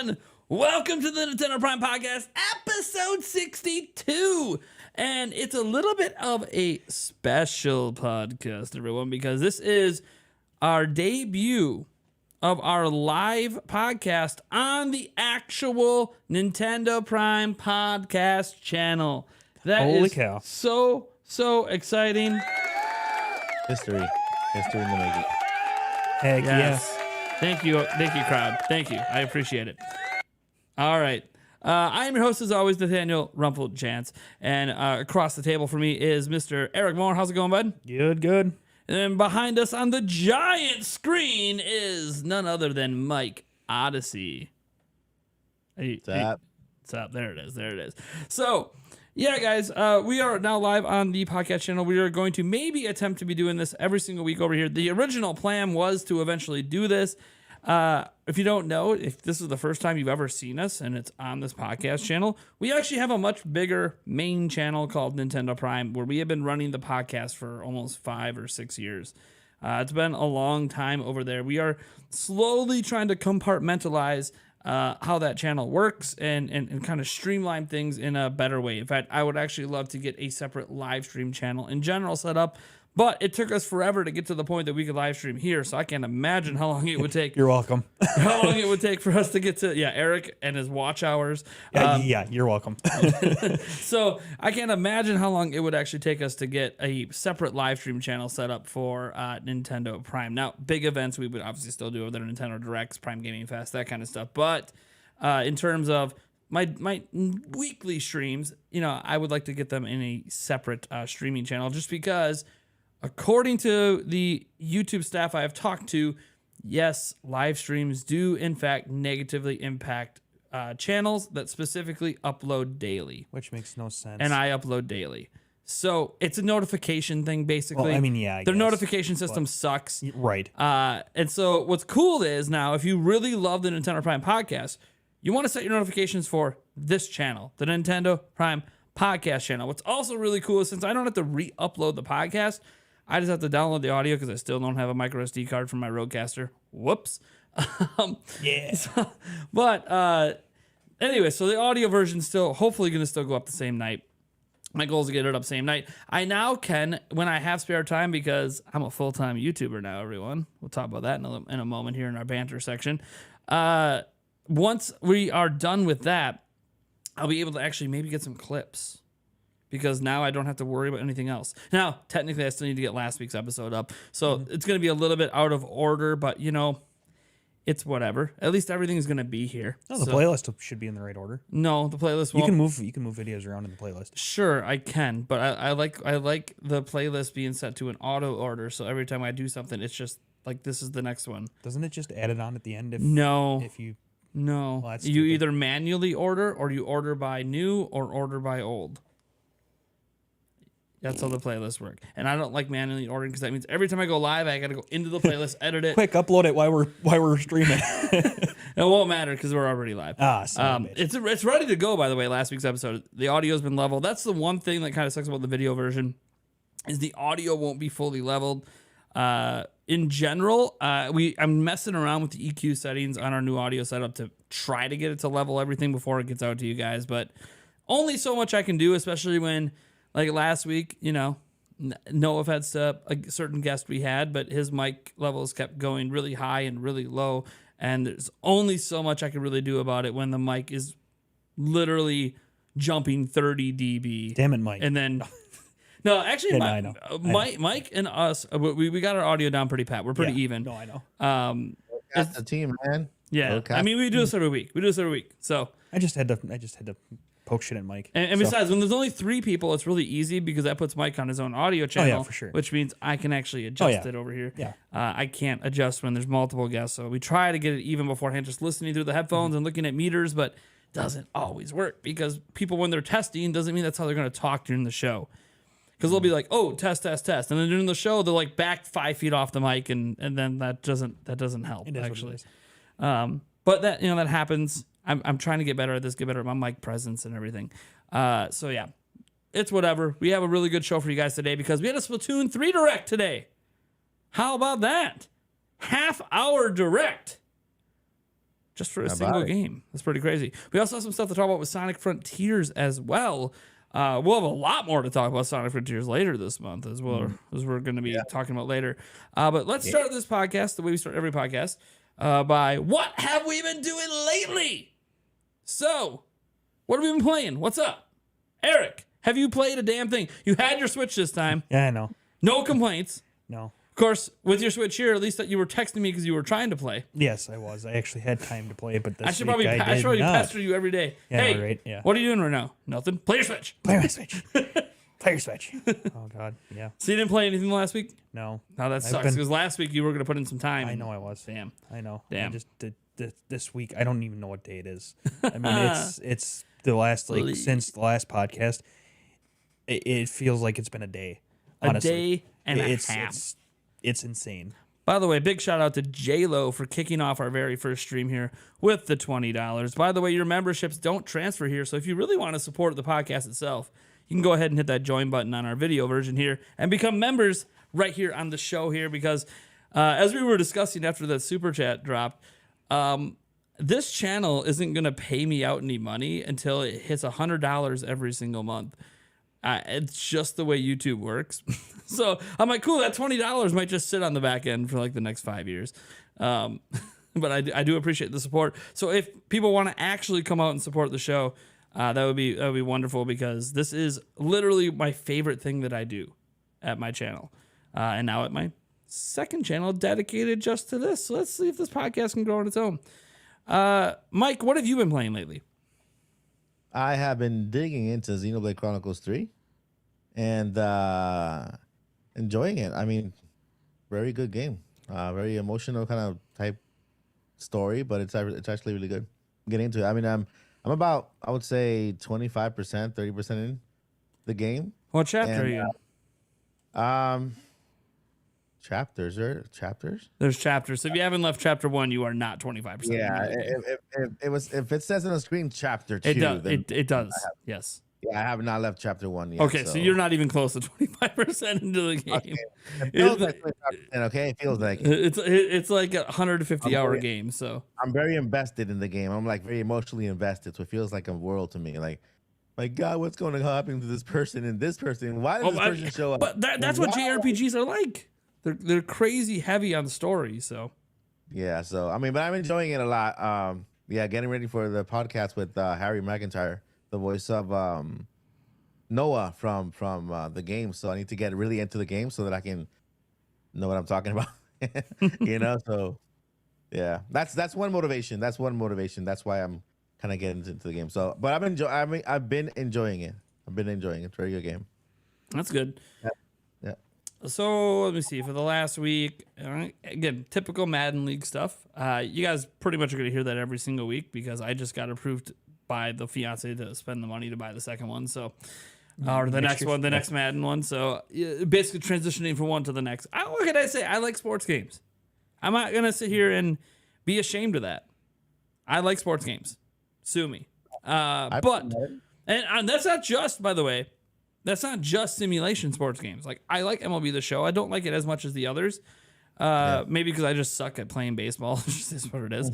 everyone. Welcome to the Nintendo Prime Podcast, episode 62. And it's a little bit of a special podcast, everyone, because this is our debut of our live podcast on the actual Nintendo Prime Podcast channel. That Holy is cow. so exciting. History in the making. Heck Yes. Thank you, crowd. Thank you. I appreciate it. All right. I am your host, as always, Nathaniel Rumpel-Jantz. And across the table for me is Mr. Eric Moore. How's it going, bud? yeah. Good. And then behind us on the giant screen is none other than Mike Odyssey. What's up? What's up? There it is. So, yeah, guys, we are now live on the podcast channel. We are going to maybe attempt to be doing this every single week over here. The original plan was to eventually do this. If you don't know, if this is the first time you've ever seen us and it's on this podcast channel, we actually have a much bigger main channel called Nintendo Prime, where we have been running the podcast for almost 5 or 6 years. It's been a long time over there. We are slowly trying to compartmentalize how that channel works and kind of streamline things in a better way. In fact, I would actually love to get a separate live stream channel in general set up, but it took us forever to get to the point that we could live stream here, so I can't imagine how long it would take. You're welcome. How long it would take for us to get to, Eric and his watch hours. Yeah, you're welcome. So I can't imagine how long it would actually take us to get a separate live stream channel set up for Nintendo Prime. Now, big events we would obviously still do over there, Nintendo Directs, Prime Gaming Fest, that kind of stuff. But in terms of my weekly streams, I would like to get them in a separate streaming channel, just because, according to the YouTube staff I have talked to, yes, live streams do in fact negatively impact channels that specifically upload daily. Which makes no sense. And I upload daily. So it's a notification thing, basically. Well, I mean, yeah, I Their guess, notification system sucks. Right. And so what's cool is now, if you really love the Nintendo Prime Podcast, you want to set your notifications for this channel, the Nintendo Prime Podcast channel. What's also really cool is, since I don't have to re-upload the podcast, I just have to download the audio because I still don't have a micro SD card from my Rodecaster. Whoops. Yeah. But anyway, so the audio version's still hopefully going to still go up the same night. My goal is to get it up same night. I now can, when I have spare time, because I'm a full-time YouTuber now, everyone. We'll talk about that in a moment here in our banter section. Once we are done with that, I'll be able to actually maybe get some clips, because now I don't have to worry about anything else. Now, technically, I still need to get last week's episode up, so it's going to be a little bit out of order, but, it's whatever. At least everything is going to be here. No, the playlist should be in the right order. No, the playlist won't. You can move videos around in the playlist. Sure, I can, but I like the playlist being set to an auto order, so every time I do something, it's just like, this is the next one. Doesn't it just add it on at the end? No. Well, that's You stupid. either manually order, or you order by new, or order by old. That's how the playlists work. And I don't like manually ordering, because that means every time I go live, I got to go into the playlist, edit it. Quick, upload it while we're streaming. It won't matter because we're already live. Son of a bitch. It's ready to go, by the way, last week's episode. The audio's been leveled. That's the one thing that kind of sucks about the video version, is the audio won't be fully leveled. In general, I'm messing around with the EQ settings on our new audio setup to try to get it to level everything before it gets out to you guys, but only so much I can do, especially when, like last week, no offense to a certain guest we had, but his mic levels kept going really high and really low, and there's only so much I can really do about it when the mic is literally jumping 30 dB. Damn it, Mike. And then... No, actually, Yeah, I know. Mike and us, we got our audio down pretty pat. We're pretty even. No, I know. That's the team, man. Yeah, Okay. I mean, we do this every week. So, I just had to poke shit at Mike. and besides, when there's only 3 people, it's really easy, because that puts Mike on his own audio channel. for sure. Which means I can actually adjust it over here. Yeah. I can't adjust when there's multiple guests, so we try to get it even beforehand, just listening through the headphones and looking at meters, but doesn't always work, because people, when they're testing, doesn't mean that's how they're going to talk during the show. Because they'll be like, oh, test. And then during the show, they're like back 5 feet off the mic, and then that doesn't help, It is actually. what it is. But that that happens. I'm trying to get better at this, get better at my mic presence and everything. So yeah, it's whatever. We have a really good show for you guys today, because we had a Splatoon 3 Direct today. How about that? Half-hour Direct. just for a How single about it? game. That's pretty crazy. We also have some stuff to talk about with Sonic Frontiers as well. We'll have a lot more to talk about Sonic Frontiers later this month as well, as we're going to be talking about later. But let's start this podcast the way we start every podcast by what have we been doing lately? So, what have we been playing? What's up? Eric, have you played a damn thing? You had your Switch this time. Yeah, I know. No complaints. No. Of course, with your Switch here, at least that you were texting me because you were trying to play. Yes, I was. I actually had time to play it, but this I should week probably I did not. pester you every day. Yeah, Hey, right, yeah. what are you doing right now? Nothing. Play your Switch. Play my Switch. Play your Switch. Oh, God. Yeah. So you didn't play anything last week? No. No, that I've sucks been- because last week you were going to put in some time. I know I was. Damn. I know. Damn. I just did this week. I don't even know what day it is. I mean, it's the last, since the last podcast, it feels like it's been a day. Honestly. A day and a half. It's insane. By the way, big shout out to J-Lo for kicking off our very first stream here with the $20. By the way, your memberships don't transfer here, so if you really want to support the podcast itself, you can go ahead and hit that join button on our video version here and become members right here on the show here because as we were discussing after that super chat dropped, this channel isn't going to pay me out any money until it hits $100 every single month. It's just the way YouTube works. So I'm like, cool, that $20 might just sit on the back end for like the next 5 years. But I do appreciate the support. So if people want to actually come out and support the show, that would be wonderful because this is literally my favorite thing that I do at my channel. And now at my second channel dedicated just to this. So let's see if this podcast can grow on its own. Mike, what have you been playing lately? I have been digging into Xenoblade Chronicles 3 and enjoying it. I mean, very good game. Very emotional kind of type story, but it's actually really good. Getting into it. I mean, I'm about, I would say 25%, 30% in the game. What chapter are you in? Chapters or chapters? There's chapters. So if you haven't left chapter 1, you are not 25%. Yeah, if it says on the screen chapter 2, It does. then It does. Yes. yeah, I have not left chapter 1 yet. Okay, so you're not even close to 25% into the game. Okay. It feels like 25%, okay? It feels like it. It's like a 150-hour game. So I'm very invested in the game. I'm like very emotionally invested, so it feels like a world to me. Like, my God, what's going to happen to this person and this person? Why does this person show up? But that's what JRPGs are like. They're crazy heavy on story. So yeah, so I mean, but I'm enjoying it a lot. Yeah, getting ready for the podcast with Harry McIntyre, the voice of Noah from the game. So I need to get really into the game so that I can know what I'm talking about. You know, so yeah, that's one motivation. That's why I'm kind of getting into the game. So, but I've been enjoying it. It's a very good game. that's good. Yeah. So let me see. For the last week, again, typical Madden League stuff. You guys pretty much are going to hear that every single week because I just got approved by the fiance to spend the money to buy the second one. So, or the next one, the next Madden one. So basically transitioning from one to the next. What can I say? I like sports games. I'm not going to sit here and be ashamed of that. I like sports games. Sue me. But that's not just, by the way, that's not just simulation sports games. Like, I like MLB The Show. I don't like it as much as the others. Maybe because I just suck at playing baseball. It's just what it is.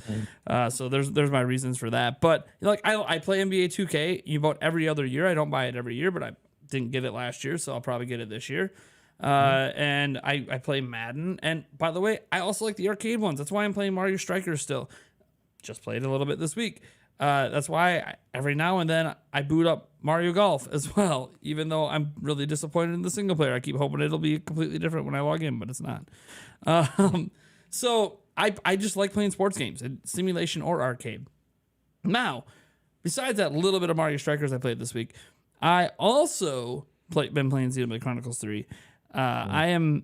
So there's my reasons for that. But like, I play NBA 2K about every other year. I don't buy it every year, but I didn't get it last year, so I'll probably get it this year. And I play Madden. And by the way, I also like the arcade ones. That's why I'm playing Mario Strikers still. Just played a little bit this week. That's why every now and then I boot up Mario Golf as well, even though I'm really disappointed in the single player. I keep hoping it'll be completely different when I log in, but it's not. So I just like playing sports games, simulation or arcade. Now, besides that little bit of Mario Strikers I played this week, I also been playing Xenoblade Chronicles 3. I am,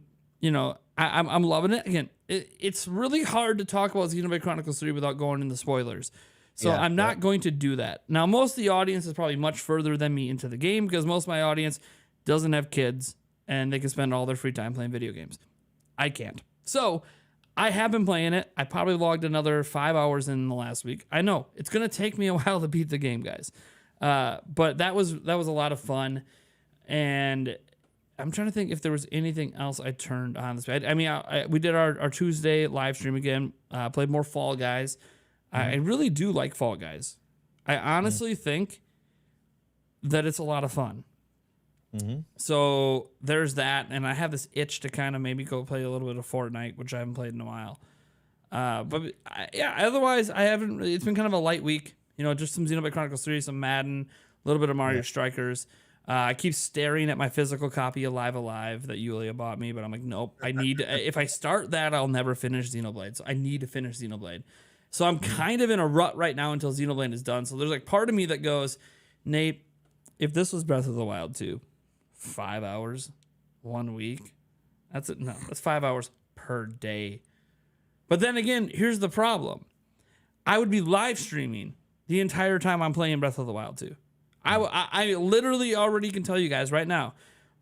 I'm loving it. Again, it's really hard to talk about Xenoblade Chronicles 3 without going into spoilers. So I'm not going to do that. Now, most of the audience is probably much further than me into the game because most of my audience doesn't have kids and they can spend all their free time playing video games. I can't. So I have been playing it. I probably logged another 5 hours in the last week. I know it's going to take me a while to beat the game, guys. But that was a lot of fun. And I'm trying to think if there was anything else I turned on this. We did our Tuesday live stream again, played more Fall Guys. I really do like Fall Guys. I honestly think that it's a lot of fun. So there's that, and I have this itch to kind of maybe go play a little bit of Fortnite, which I haven't played in a while. Otherwise I haven't really, it's been kind of a light week, just some Xenoblade Chronicles 3, some Madden, a little bit of Mario Strikers. I keep staring at my physical copy of Live Alive that Yulia bought me, but I'm like, nope, I need to, if I start that, I'll never finish Xenoblade. So I need to finish Xenoblade. So I'm kind of in a rut right now until Xenoblade is done. So there's like part of me that goes, Nate, if this was Breath of the Wild 2, 5 hours, 1 week, that's it. No, that's 5 hours per day. But then again, here's the problem. I would be live streaming the entire time I'm playing Breath of the Wild 2. I literally already can tell you guys right now,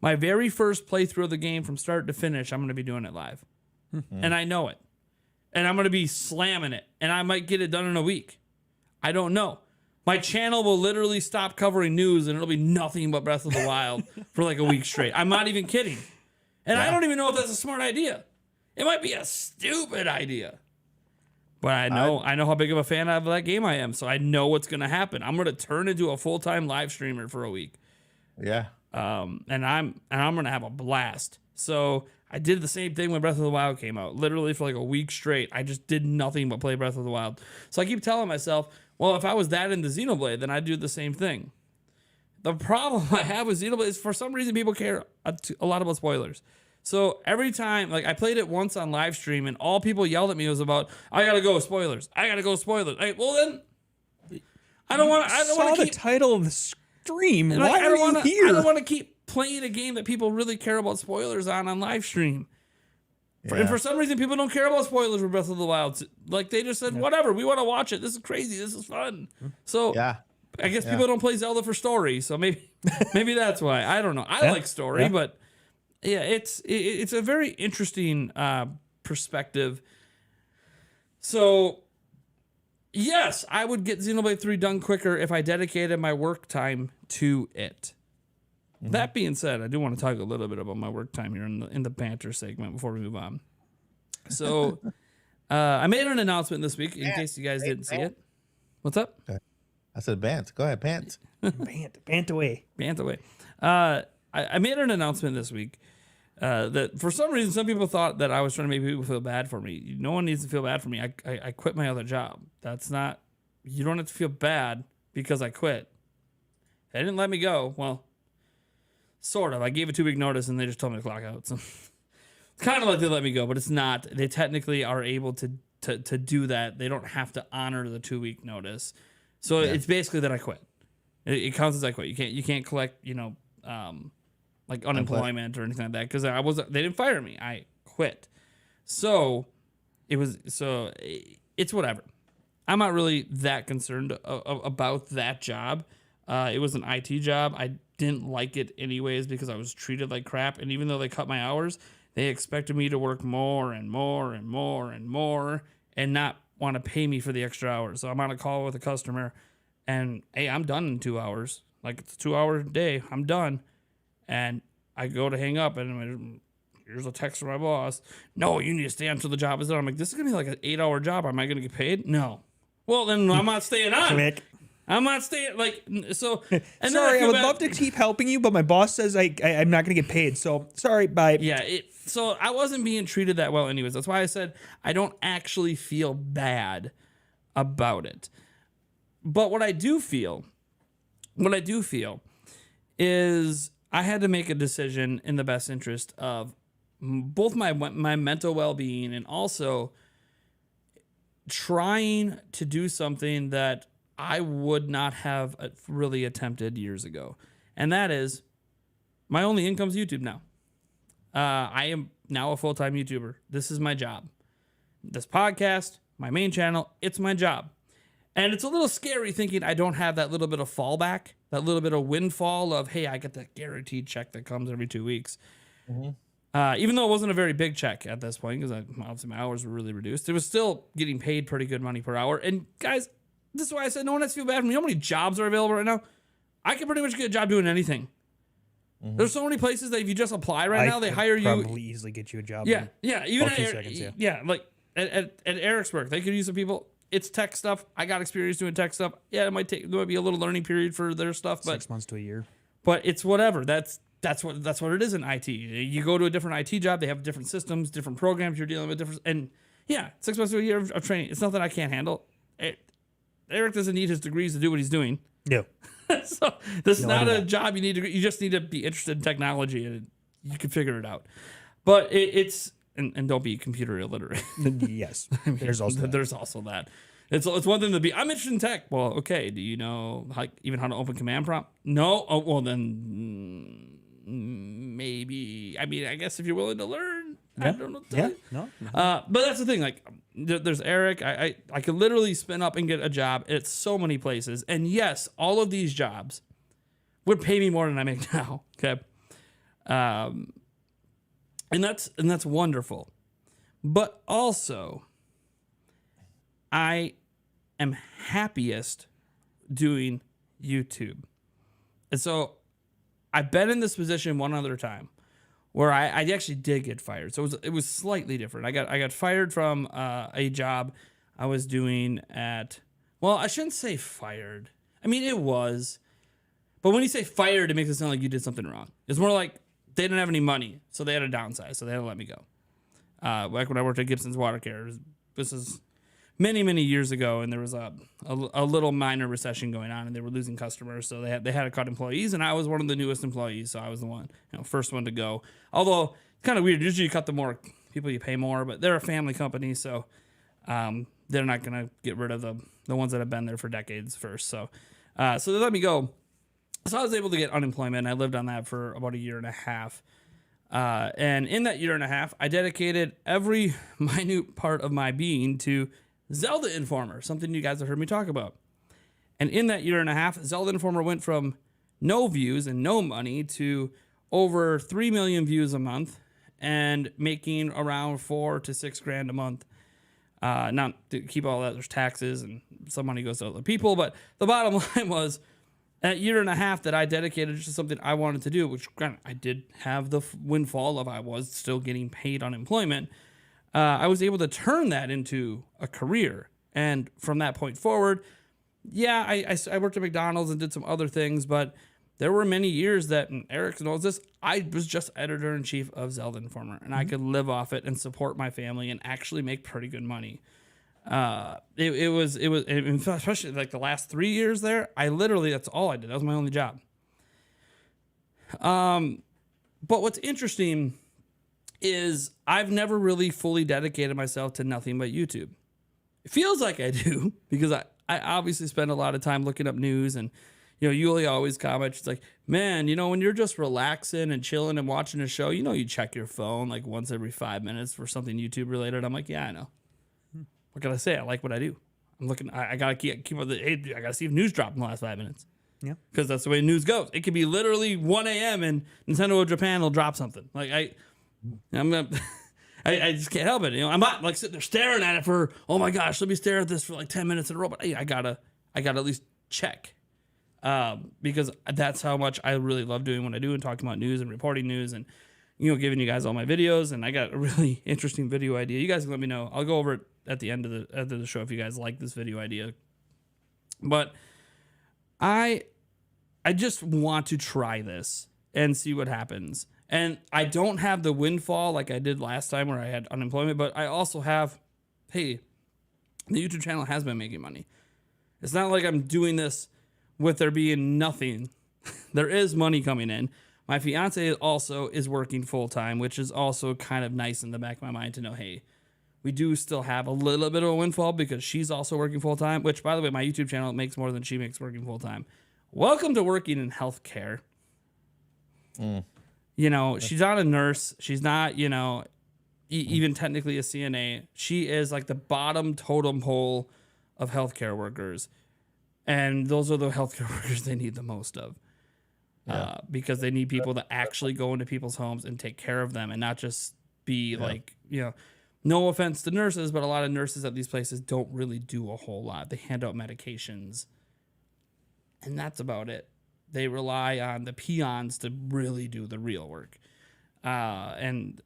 my very first playthrough of the game from start to finish, I'm going to be doing it live. And I know it. And I'm going to be slamming it. And I might get it done in a week. I don't know. My channel will literally stop covering news and it'll be nothing but Breath of the Wild for like a week straight. I'm not even kidding. And I don't even know if that's a smart idea. It might be a stupid idea. But I know how big of a fan of that game I am, so I know what's going to happen. I'm going to turn into a full-time live streamer for a week. Yeah. And I'm going to have a blast. So I did the same thing when Breath of the Wild came out. Literally for like a week straight, I just did nothing but play Breath of the Wild. So I keep telling myself, well, if I was that into Xenoblade, then I'd do the same thing. The problem I have with Xenoblade is for some reason people care a lot about spoilers. So every time, like I played it once on live stream and all people yelled at me was about, I gotta go spoilers. I gotta go spoilers. Well then, I don't want to keep the title of the stream. Why are you here? I don't want to keep playing a game that people really care about spoilers on live stream. Yeah. And for some reason, people don't care about spoilers for Breath of the Wild. Like they just said, whatever, we want to watch it. This is crazy. This is fun. So I guess people don't play Zelda for story. So maybe that's why. I don't know. I like story, but. Yeah, it's a very interesting perspective. So, yes, I would get Xenoblade 3 done quicker if I dedicated my work time to it. That being said, I do want to talk a little bit about my work time here in the banter segment before we move on. So, I made an announcement this week in case you guys didn't see it. What's up? I said bant. Go ahead, bant. Bant away. Bant away. I made an announcement this week that for some reason some people thought that I was trying to make people feel bad for me. No one needs to feel bad for me. I quit my other job. That's not, you don't have to feel bad because I quit. They didn't let me go. Well, sort of. I gave a 2-week notice and they just told me to clock out. So it's kind of like they let me go, but it's not. They technically are able to do that. They don't have to honor the 2-week notice. So it's basically that I quit. It counts as I quit. You can't collect, like unemployment or anything like that because they didn't fire me. I quit. So it's whatever. I'm not really that concerned about that job. It was an IT job. I didn't like it anyways because I was treated like crap. And even though they cut my hours, they expected me to work more and more and more and more and not want to pay me for the extra hours. So I'm on a call with a customer and, hey, I'm done in 2 hours. Like it's a 2-hour day. I'm done. And I go to hang up and here's a text from my boss. No, you need to stay until the job is done. I'm like, this is going to be like an 8-hour job. Am I going to get paid? No. Well, then I'm not staying on. I'm not staying so. And sorry, I would love to keep helping you, but my boss says I'm not going to get paid. So sorry, bye. Yeah. So I wasn't being treated that well anyways. That's why I said I don't actually feel bad about it. But what I do feel is I had to make a decision in the best interest of both my mental well-being and also trying to do something that I would not have really attempted years ago. And that is my only income is YouTube now. I am now a full-time YouTuber. This is my job. This podcast, my main channel, it's my job. And it's a little scary thinking I don't have that little bit of fallback, that little bit of windfall of, hey, I get that guaranteed check that comes every 2 weeks. Even though it wasn't a very big check at this point, because obviously my hours were really reduced, it was still getting paid pretty good money per hour. And guys, this is why I said no one has to feel bad for me. You know how many jobs are available right now? I can pretty much get a job doing anything. There's so many places that if you just apply right now, they hire you. Probably easily get you a job. Yeah. Even about 2 seconds, like at Eric's work, they could use some people. it's tech stuff. I got experience doing tech stuff. Yeah, there might be a little learning period for their stuff, but 6 months to a year. But it's whatever. That's what it is in IT. You go to a different IT job. They have different systems, different programs. You're dealing with different. And yeah, 6 months to a year of training. It's nothing I can't handle. Eric doesn't need his degrees to do what he's doing. No. So this is not a job you need to. You just need to be interested in technology, and you can figure it out. But it's and don't be computer illiterate. Yes, there's also that. It's one thing to be. I'm interested in tech. Well, okay. Do you know even how to open command prompt? No. Oh, well then maybe. I mean, I guess if you're willing to learn, I don't know. No. But that's the thing. Like, there's Eric. I could literally spin up and get a job at so many places. And yes, all of these jobs would pay me more than I make now. Okay. And that's wonderful. But also, I am happiest doing YouTube. And so I've been in this position one other time where I actually did get fired. So it was slightly different. I got fired from a job I was doing at, well, I shouldn't say fired. I mean, it was. But when you say fired, it makes it sound like you did something wrong. It's more like they didn't have any money, so they had to downsize, so they had to let me go. Like when I worked at Gibson's Water Care, this is many, many years ago, and there was a little minor recession going on, and they were losing customers, so they had to cut employees, and I was one of the newest employees, so I was the one, first one to go. Although kind of weird, usually you cut the more people you pay more, but they're a family company, so they're not gonna get rid of the ones that have been there for decades first. So they let me go. So I was able to get unemployment. I lived on that for about a year and a half. And in that year and a half, I dedicated every minute part of my being to Zelda Informer, something you guys have heard me talk about. And in that year and a half, Zelda Informer went from no views and no money to over 3 million views a month and making around $4,000 to $6,000 a month. Now, to keep all that, there's taxes and some money goes to other people. But the bottom line was, that year and a half that I dedicated to something I wanted to do, which granted, I did have the windfall of I was still getting paid unemployment, I was able to turn that into a career. And from that point forward, yeah, I worked at McDonald's and did some other things, but there were many years that, and Eric knows this, I was just editor-in-chief of Zelda Informer, and I could live off it and support my family and actually make pretty good money. It was especially like the last 3 years there, that's all I did. That was my only job. But what's interesting is I've never really fully dedicated myself to nothing but YouTube. It feels like I do because I obviously spend a lot of time looking up news, and Yulia always comments, it's like, man, when you're just relaxing and chilling and watching a show, you check your phone like once every 5 minutes for something YouTube related. I'm like, yeah, I know. What can I say? I like what I do. I'm looking. I gotta keep up I gotta see if news dropped in the last 5 minutes. Yeah, because that's the way news goes. It could be literally 1 a.m. and Nintendo of Japan will drop something. Like I just can't help it. I'm not like sitting there staring at it for, oh my gosh, let me stare at this for like 10 minutes in a row. But hey, I gotta at least check, because that's how much I really love doing what I do and talking about news and reporting news and giving you guys all my videos. And I got a really interesting video idea. You guys can let me know. I'll go over it at the end of the show if you guys like this video idea. But I just want to try this and see what happens. And I don't have the windfall like I did last time where I had unemployment, but I also have, hey, the YouTube channel has been making money. It's not like I'm doing this with there being nothing. There is money coming in. My fiance also is working full time, which is also kind of nice in the back of my mind to know, hey, we do still have a little bit of a windfall because she's also working full time, which, by the way, my YouTube channel makes more than she makes working full time. Welcome to working in healthcare. She's not a nurse. She's not, even technically a CNA. She is like the bottom totem pole of healthcare workers. And those are the healthcare workers they need the most of. Because they need people to actually go into people's homes and take care of them and not just be like, no offense to nurses, but a lot of nurses at these places don't really do a whole lot. They hand out medications, and that's about it. They rely on the peons to really do the real work. And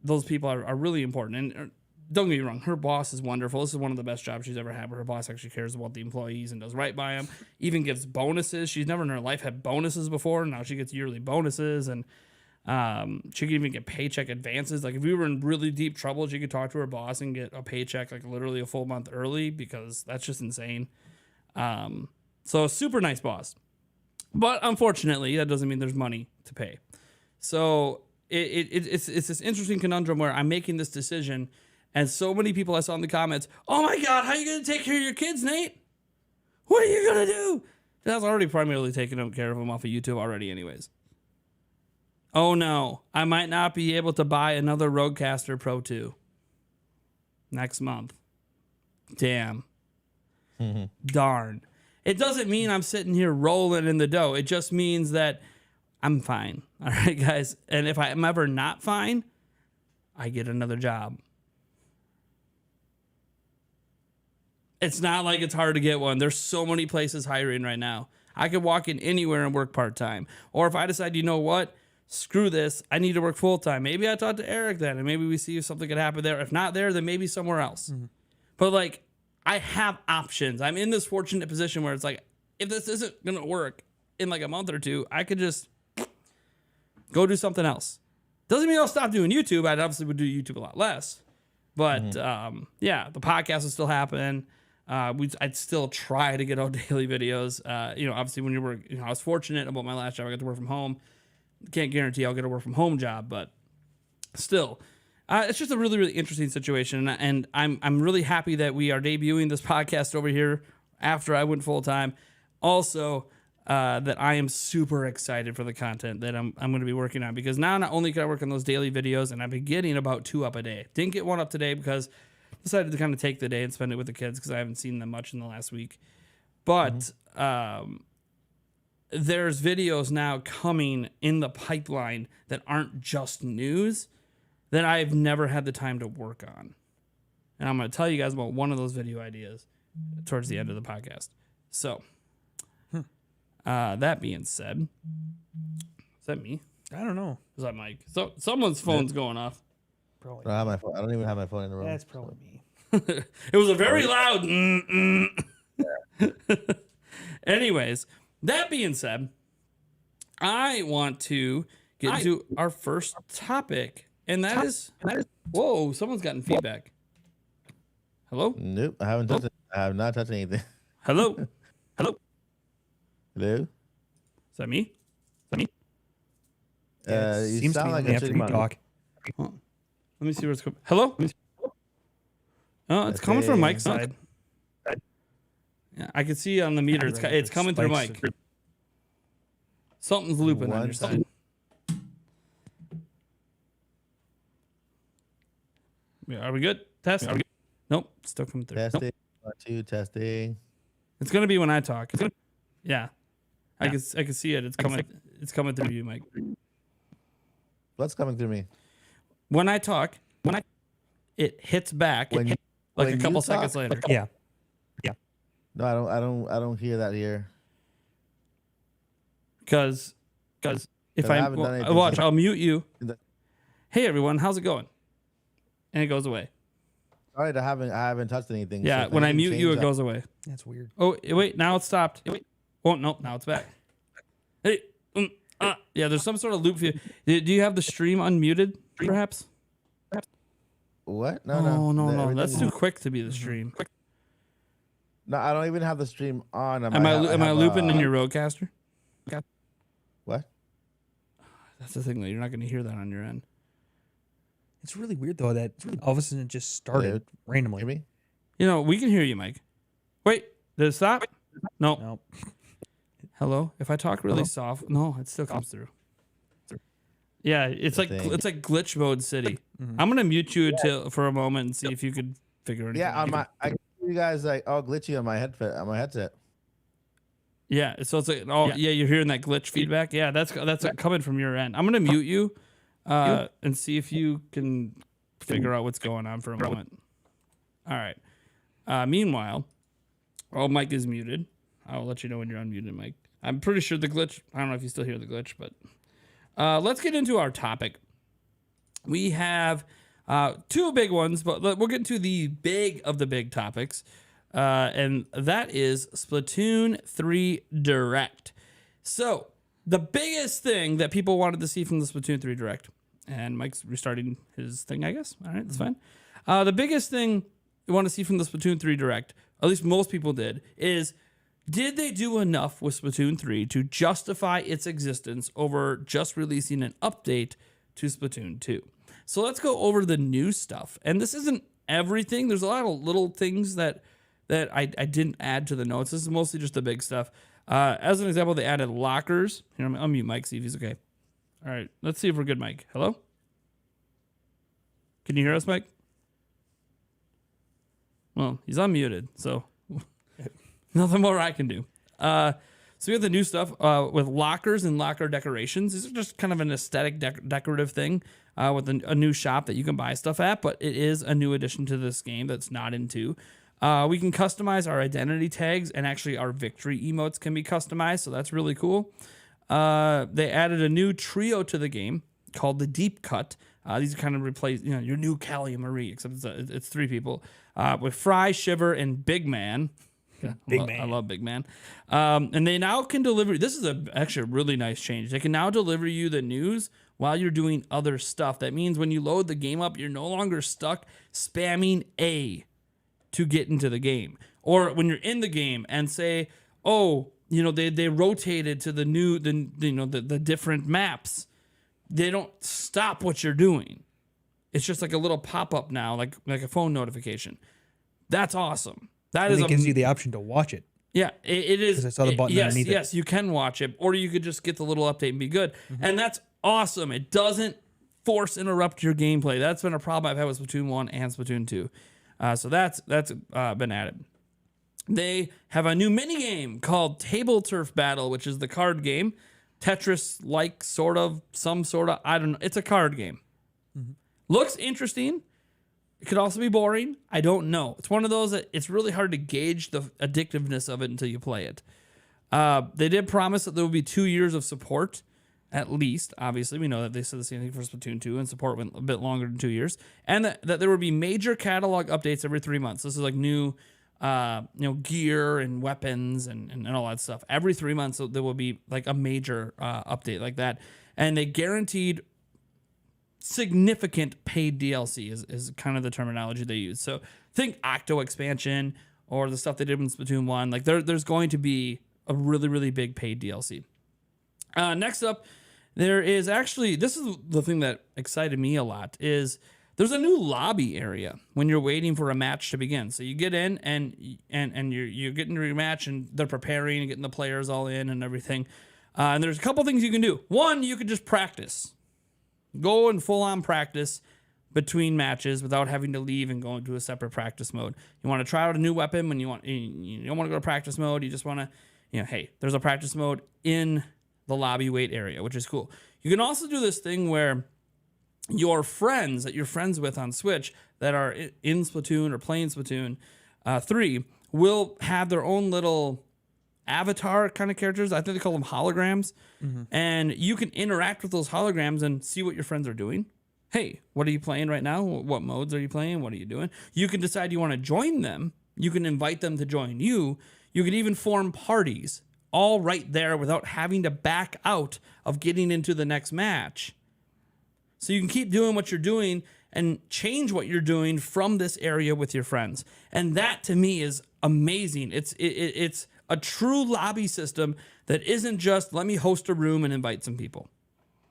those people are really important. And don't get me wrong, her boss is wonderful. This is one of the best jobs she's ever had, where her boss actually cares about the employees and does right by them, even gives bonuses. She's never in her life had bonuses before. Now she gets yearly bonuses, and she can even get paycheck advances. Like if we were in really deep trouble, she could talk to her boss and get a paycheck like literally a full month early, because that's just insane. So super nice boss. But unfortunately, that doesn't mean there's money to pay. So it's this interesting conundrum where I'm making this decision, and so many people I saw in the comments, oh my God, how are you going to take care of your kids, Nate? What are you going to do? I was already primarily taking care of them off of YouTube already anyways. Oh no, I might not be able to buy another Rodecaster Pro 2 next month. Damn. Darn. It doesn't mean I'm sitting here rolling in the dough. It just means that I'm fine. All right, guys. And if I'm ever not fine, I get another job. It's not like it's hard to get one. There's so many places hiring right now. I could walk in anywhere and work part-time. Or if I decide, you know what? Screw this. I need to work full-time. Maybe I talk to Eric then, and maybe we see if something could happen there. If not there, then maybe somewhere else. Mm-hmm. But like, I have options. I'm in this fortunate position where it's like, if this isn't going to work in like a month or two, I could just go do something else. Doesn't mean I'll stop doing YouTube. I obviously would do YouTube a lot less. But yeah, the podcast will still happen. I'd still try to get out daily videos. Obviously when you work, I was fortunate about my last job. I got to work from home. Can't guarantee I'll get a work from home job, but still, it's just a really, really interesting situation. And I'm really happy that we are debuting this podcast over here after I went full time. Also, that I am super excited for the content that I'm going to be working on, because now not only can I work on those daily videos, and I've been getting about 2 up a day. Didn't get 1 up today because I decided to kind of take the day and spend it with the kids because I haven't seen them much in the last week. But there's videos now coming in the pipeline that aren't just news that I've never had the time to work on. And I'm going to tell you guys about one of those video ideas towards the end of the podcast. So, that being said, is that me? I don't know. Is that Mike? So someone's phone's going off. Probably. I don't have my phone. I don't even have my phone in the room. That's probably me. It was a very loud. Anyways, that being said, I want to get into our first topic, and that is. Whoa! Someone's gotten feedback. Hello? Nope, I haven't touched it. I have not touched anything. Hello? Hello? Hello? Is that me? You seems to sound be like only a after chick you mom. talk. Let me see where it's coming. Hello? Oh, it's coming from Mike's side. Yeah, I can see on the meter. It's coming through Mike. Something's looping on your side. Yeah, are we good? Test? Are we good? Nope, still coming through. Testing. 1, 2, testing. It's gonna be when I talk. Yeah. I can see it. It's coming. It's coming through you, Mike. What's coming through me? When I talk, it hits back When a you couple talk? seconds later. Yeah. No, I don't hear that here. Because if I I haven't done anything watch, since- I'll mute you. The- Hey everyone, how's it going? And it goes away. All right, I haven't touched anything. Yeah, so when I can you mute you, change it that? goes away. That's weird. Oh wait, now it's stopped. Oh no, now it's back. Hey, yeah, there's some sort of loop for you. Do you have the stream unmuted, perhaps? What? No. Everything That's is- too quick to be the stream. No, I don't even have the stream on. Am I looping in your Rodecaster? What? That's the thing, though. You're not going to hear that on your end. It's really weird though that all of a sudden it just started randomly. Hear me? You know, we can hear you, Mike. Wait, did it stop? No. Nope. Hello. If I talk really soft, no, it still comes through. Yeah, it's like glitch mode city. Mm-hmm. I'm gonna mute you for a moment and see if you could figure it out. Yeah, I can hear you guys like all glitchy on my headset. Yeah, so it's like you're hearing that glitch feedback. Yeah, that's coming from your end. I'm gonna mute you, and see if you can figure out what's going on for a moment. All right. Meanwhile, while Mike is muted, I'll let you know when you're unmuted, Mike. I'm pretty sure the glitch. I don't know if you still hear the glitch, but let's get into our topic. We have Two big ones, but we'll get into the big of the big topics. And that is Splatoon 3 Direct. So, the biggest thing that people wanted to see from the Splatoon 3 Direct, and Mike's restarting his thing, I guess. All right, that's fine. The biggest thing you want to see from the Splatoon 3 Direct, at least most people did, is did they do enough with Splatoon 3 to justify its existence over just releasing an update to Splatoon 2? So let's go over the new stuff. And this isn't everything. There's a lot of little things that I didn't add to the notes. This is mostly just the big stuff. As an example, they added lockers. Here, I'll mute Mike, see if he's okay. All right, let's see if we're good, Mike. Hello? Can you hear us, Mike? Well, he's unmuted, so nothing more I can do. So we have the new stuff with lockers and locker decorations. These are just kind of an aesthetic decorative thing with a new shop that you can buy stuff at, but it is a new addition to this game that's not in 2. We can customize our identity tags, and actually our victory emotes can be customized, so that's really cool. They added a new trio to the game called the Deep Cut. These kind of replace your new Callie and Marie, except it's 3 people with Fry, Shiver, and Big Man. I love Big Man. And they now can deliver. This is actually a really nice change. They can now deliver you the news while you're doing other stuff. That means when you load the game up, you're no longer stuck spamming A to get into the game. Or when you're in the game and say, oh, they rotated to the new, the different maps. They don't stop what you're doing. It's just like a little pop-up now, like a phone notification. That's awesome. It gives you the option to watch it. Yeah, it is. Because I saw the button underneath it. Yes, you can watch it, or you could just get the little update and be good. And that's awesome. It doesn't force interrupt your gameplay. That's been a problem I've had with Splatoon 1 and Splatoon 2. So that's been added. They have a new mini game called Table Turf Battle, which is the card game. Tetris-like, sort of, I don't know. It's a card game. Looks interesting. It could also be boring. I don't know. It's one of those that it's really hard to gauge the addictiveness of it until you play it. They did promise that there will be 2 years of support, at least. Obviously, we know that they said the same thing for Splatoon 2, and support went a bit longer than 2 years. And that there will be major catalog updates every 3 months. This is like new gear and weapons and all that stuff. Every 3 months, there will be like a major update like that. And they guaranteed significant paid DLC is kind of the terminology they use. So think Octo expansion or the stuff they did in Splatoon 1. Like there's going to be a really, really big paid DLC. Next up, there is actually, this is the thing that excited me a lot, is there's a new lobby area when you're waiting for a match to begin. So you get in and you're getting your match, and they're preparing and getting the players all in and everything. And there's a couple things you can do. One, you could just practice. Go and full-on practice between matches without having to leave and go into a separate practice mode. You want to try out a new weapon when you don't want to go to practice mode. You just want to, hey, there's a practice mode in the lobby wait area, which is cool. You can also do this thing where your friends that you're friends with on Switch that are in Splatoon or playing Splatoon 3 will have their own little avatar kind of characters. I think they call them holograms. And you can interact with those holograms and see what your friends are doing. Hey, what are you playing right now? What modes are you playing? What are you doing? You can decide you want to join them. You can invite them to join you. You can even form parties all right there without having to back out of getting into the next match. So you can keep doing what you're doing and change what you're doing from this area with your friends. And that to me is amazing. It's a true lobby system that isn't just let me host a room and invite some people.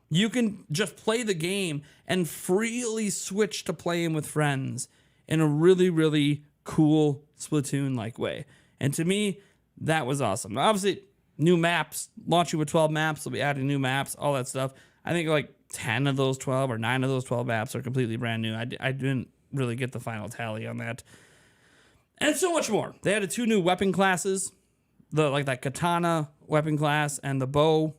You can just play the game and freely switch to playing with friends in a really, really cool Splatoon-like way. And to me, that was awesome. Now, obviously, new maps, launching with 12 maps, they'll be adding new maps, all that stuff. I think like 10 of those 12 or 9 of those 12 maps are completely brand new. I didn't really get the final tally on that. And so much more. They added 2 new weapon classes, that katana weapon class and the bow.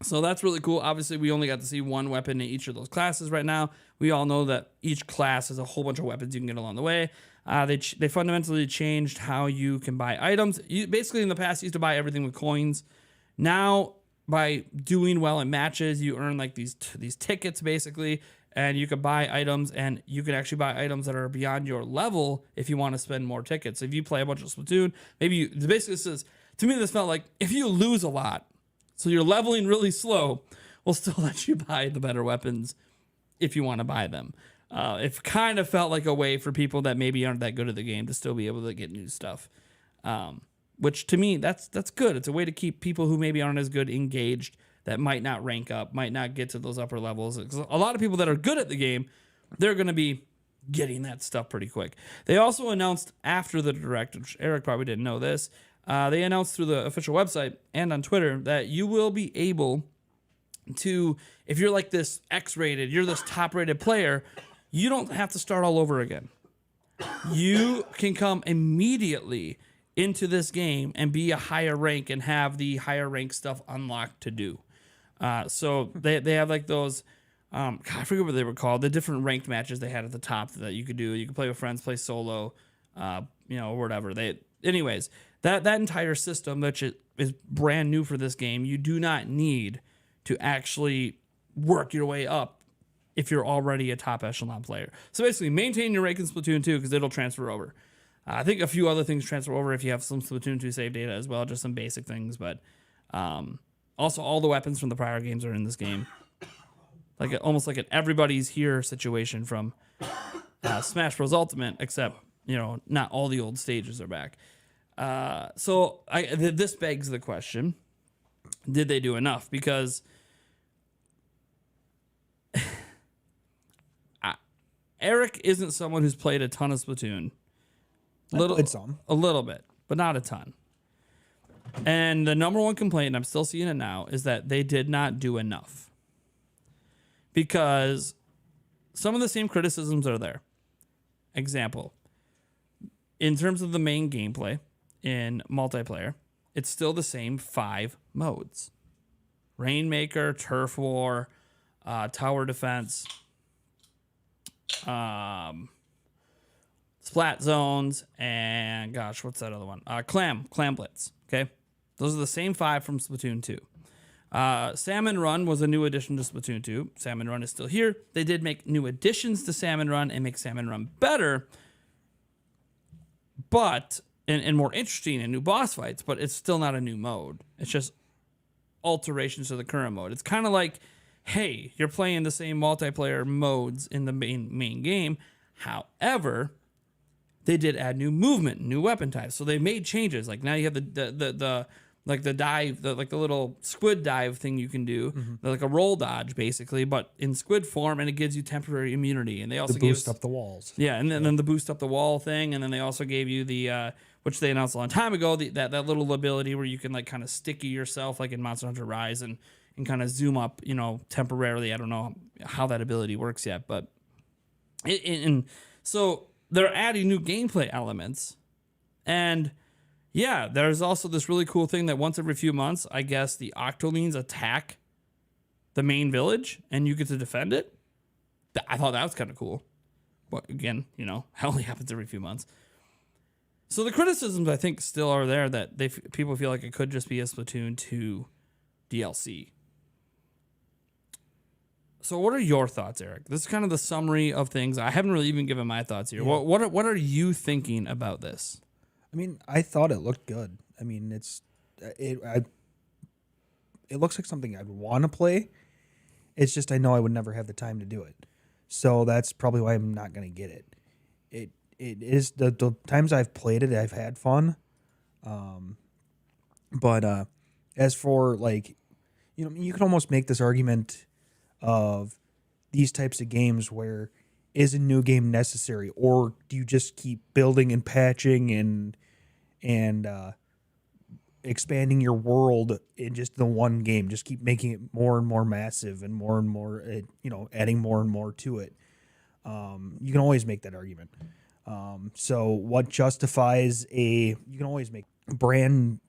So that's really cool. Obviously, we only got to see one weapon in each of those classes right now. We all know that each class has a whole bunch of weapons you can get along the way. They fundamentally changed how you can buy items. Basically, in the past, you used to buy everything with coins. Now, by doing well in matches, you earn like these tickets, basically, and you could buy items, and you can actually buy items that are beyond your level if you want to spend more tickets. If you play a bunch of Splatoon, maybe you basically this is, to me, this felt like if you lose a lot, so you're leveling really slow, we'll still let you buy the better weapons if you want to buy them. It kind of felt like a way for people that maybe aren't that good at the game to still be able to get new stuff. Which to me, that's good. It's a way to keep people who maybe aren't as good engaged, that might not rank up, might not get to those upper levels. Because a lot of people that are good at the game, they're going to be getting that stuff pretty quick. They also announced after the Direct, which Eric probably didn't know this, they announced through the official website and on Twitter that you will be able to, if you're like this X-rated, you're this top-rated player, you don't have to start all over again. You can come immediately into this game and be a higher rank and have the higher rank stuff unlocked to do. So they have like those, God, I forget what they were called, the different ranked matches they had at the top that you could do. You could play with friends, play solo, or whatever. Anyways, that entire system, which is brand new for this game, you do not need to actually work your way up if you're already a top echelon player. So basically, maintain your rank in Splatoon 2 because it'll transfer over. I think a few other things transfer over if you have some Splatoon 2 save data as well, just some basic things. But also, all the weapons from the prior games are in this game. Like almost like an everybody's here situation from Smash Bros. Ultimate, except, not all the old stages are back. So this begs the question, did they do enough? Because Eric isn't someone who's played a ton of Splatoon. I played some. A little bit, but not a ton. And the number one complaint, and I'm still seeing it now, is that they did not do enough. Because some of the same criticisms are there. Example, in terms of the main gameplay in multiplayer, it's still the same 5 modes. Rainmaker, Turf War, Tower Defense, Splat Zones, and gosh, what's that other one? Clam Blitz. Okay, those are the same 5 from Splatoon 2. Salmon Run was a new addition to Splatoon 2. Salmon Run is still here. They did make new additions to Salmon Run and make Salmon Run better, but and more interesting and new boss fights. But it's still not a new mode. It's just alterations to the current mode. It's kind of like, hey, you're playing the same multiplayer modes in the main game. However, they did add new movement, new weapon types. So they made changes. Like now you have the dive, like the little squid dive thing you can do, like a roll dodge basically, but in squid form, and it gives you temporary immunity. And they also boost up the walls. Yeah, and then the boost up the wall thing, and then they also gave you the which they announced a long time ago, that little ability where you can like kind of sticky yourself, like in Monster Hunter Rise, and kind of zoom up, temporarily. I don't know how that ability works yet, but and so they're adding new gameplay elements, and yeah, there's also this really cool thing that once every few months, I guess the Octolings attack the main village, and you get to defend it. I thought that was kind of cool, but again, it only happens every few months. So the criticisms I think still are there that people feel like it could just be a Splatoon 2 DLC. So what are your thoughts, Eric? This is kind of the summary of things. I haven't really even given my thoughts here. Yeah. What are you thinking about this? I mean, I thought it looked good. I mean, it looks like something I'd want to play. It's just I know I would never have the time to do it. So that's probably why I'm not going to get it. It is the times I've played it, I've had fun. But as for like, you can almost make this argument of these types of games where is a new game necessary, or do you just keep building and patching and expanding your world in just the one game, just keep making it more and more massive and more, adding more and more to it. You can always make that argument. So what justifies you can always make brand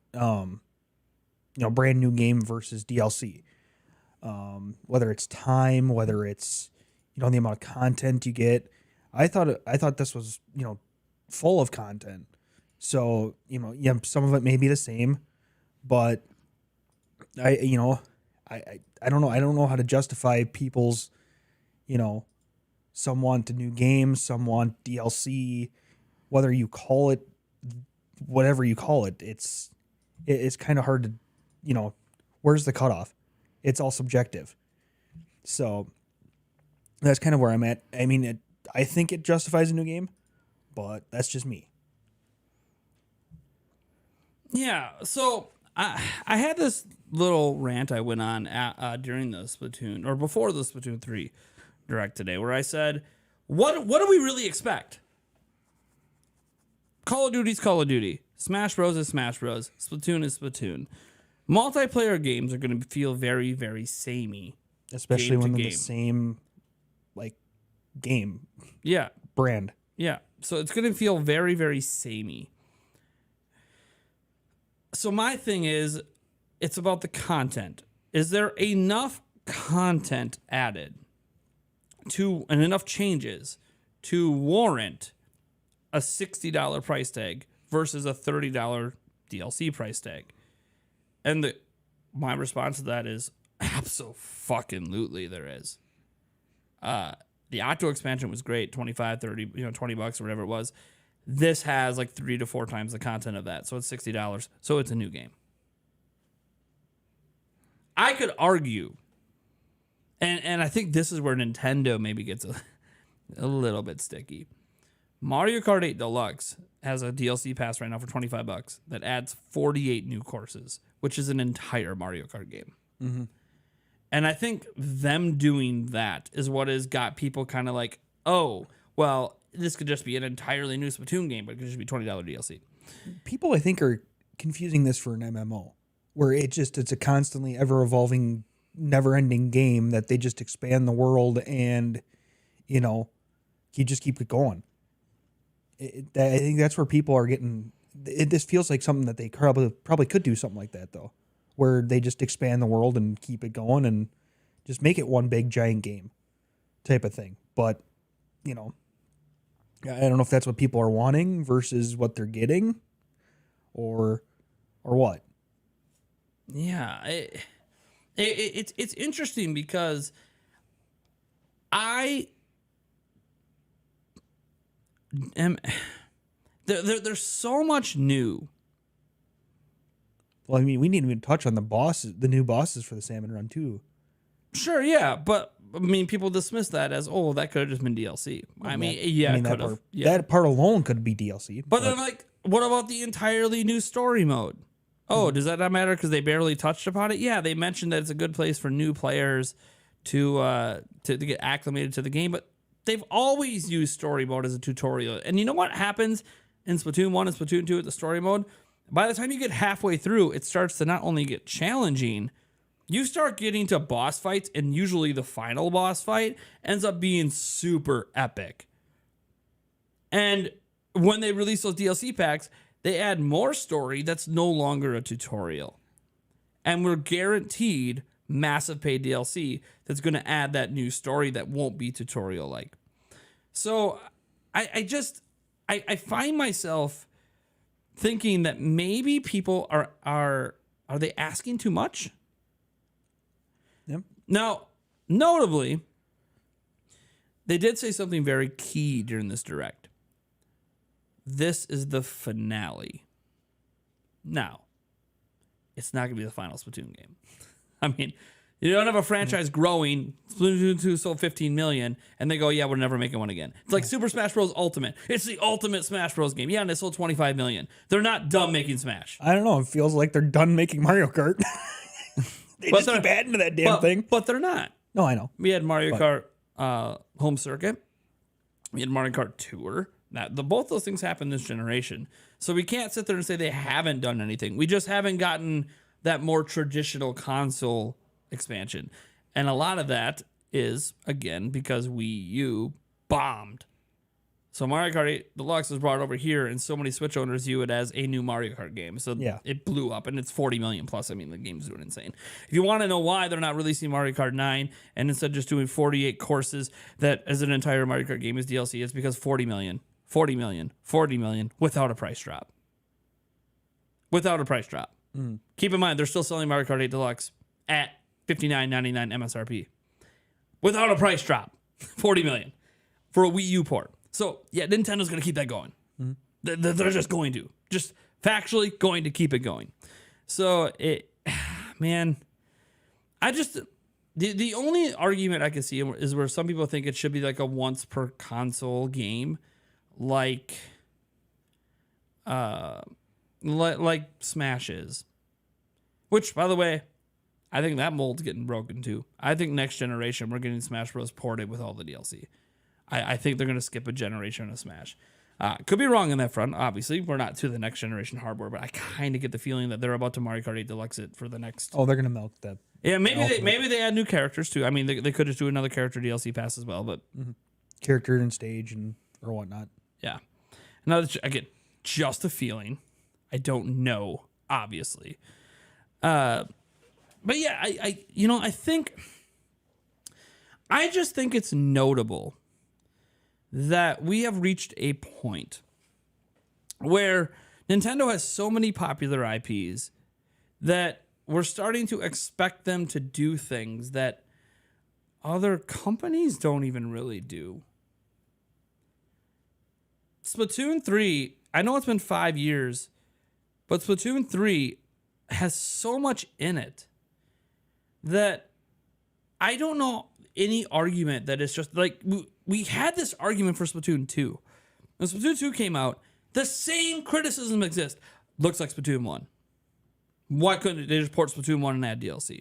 new game versus DLC. Whether it's time, whether it's, the amount of content you get. I thought this was, full of content. So, some of it may be the same, but I don't know. I don't know how to justify people's, Some want a new game, some want DLC. Whether you call it whatever you call it, it's kind of hard to, where's the cutoff? It's all subjective. So that's kind of where I'm at. I mean, I think it justifies a new game, but that's just me. Yeah, so I had this little rant I went on during the Splatoon, or before the Splatoon 3 Direct today, where I said, what do we really expect? Call of Duty's Call of Duty. Smash Bros. Is Smash Bros. Splatoon is Splatoon. Multiplayer games are going to feel very, very samey. Especially when they're the same, game. Yeah. Brand. Yeah. So it's going to feel very, very samey. So my thing is, it's about the content. Is there enough content added and enough changes to warrant a $60 price tag versus a $30 DLC price tag? And my response to that is abso-fucking-lutely there is. The Octo expansion was great, 25, 30, $20 or whatever it was. This has 3 to 4 times the content of that, so it's $60. So it's a new game. I could argue, and I think this is where Nintendo maybe gets a little bit sticky. Mario Kart 8 Deluxe has a DLC pass right now for $25 that adds 48 new courses, which is an entire Mario Kart game. Mm-hmm. And I think them doing that is what has got people kind of like, oh, well, this could just be an entirely new Splatoon game, but it could just be $20 DLC. People, I think, are confusing this for an MMO, where it's a constantly ever-evolving, never-ending game that they just expand the world and, you just keep it going. I think that's where people are getting... This feels like something that they probably could do something like that, though, where they just expand the world and keep it going and just make it one big, giant game type of thing. But, I don't know if that's what people are wanting versus what they're getting or what. Yeah, it's interesting because there's so much new. Well, I mean, we didn't even touch on the new bosses for the Salmon Run too. Sure, yeah, but I mean, people dismiss that as, oh, that could have just been DLC. That part alone could be DLC. But then, what about the entirely new story mode? Oh, does that not matter because they barely touched upon it? Yeah, they mentioned that it's a good place for new players to get acclimated to the game, but they've always used story mode as a tutorial. And you know what happens in Splatoon 1 and Splatoon 2 with the story mode? By the time you get halfway through, it starts to not only get challenging, you start getting to boss fights, and usually the final boss fight ends up being super epic. And when they release those DLC packs, they add more story that's no longer a tutorial. And we're guaranteed massive paid DLC that's going to add that new story that won't be tutorial-like. So I find myself thinking that maybe people are they asking too much? Yep. Now, notably, they did say something very key during this direct. This is the finale. Now, it's not going to be the final Splatoon game. I mean, you don't have a franchise growing. Splatoon 2 sold 15 million, and they go, yeah, we're never making one again. It's like Super Smash Bros. Ultimate. It's the ultimate Smash Bros. Game. Yeah, and they sold 25 million. They're not done making Smash. I don't know. It feels like they're done making Mario Kart. They just keep adding to that damn thing. But they're not. No, I know. We had Mario Kart Home Circuit. We had Mario Kart Tour. Both those things happened this generation. So we can't sit there and say they haven't done anything. We just haven't gotten that more traditional console expansion. And a lot of that is, again, because Wii U bombed. So Mario Kart 8 Deluxe was brought over here, and so many Switch owners view it as a new Mario Kart game. So It blew up, and it's 40 million plus. I mean, the game's doing insane. If you want to know why they're not releasing Mario Kart 9 and instead just doing 48 courses that as an entire Mario Kart game is DLC, it's because 40 million without a price drop. Without a price drop. Mm. Keep in mind, they're still selling Mario Kart 8 Deluxe at $59.99 MSRP. Without a price drop. 40 million. for a Wii U port. So yeah, Nintendo's going to keep that going. They're just going to. Just factually going to keep it going. So, man, I just... The only argument I can see is where some people think it should be like a once per console game, like Smash is. Which, by the way, I think that mold's getting broken too. I think next generation we're getting Smash Bros. Ported with all the DLC. I think they're going to skip a generation of Smash. Could be wrong on that front. Obviously, we're not to the next generation hardware, but I kind of get the feeling that they're about to Mario Kart 8 Deluxe it for the next. Oh, they're gonna milk that. Yeah, maybe they add new characters too. I mean, they could just do another character DLC pass as well, but Character and stage and or whatnot. yeah. Now I get just a feeling. I don't know, obviously. But yeah, I just think it's notable that we have reached a point where Nintendo has so many popular IPs that we're starting to expect them to do things that other companies don't even really do. Splatoon 3, I know it's been 5 years, but Splatoon 3 has so much in it that I don't know any argument that it's just like we had this argument for Splatoon 2. When Splatoon 2 came out, the same criticism exists. Looks like Splatoon 1. Why couldn't they just port Splatoon 1 and add DLC?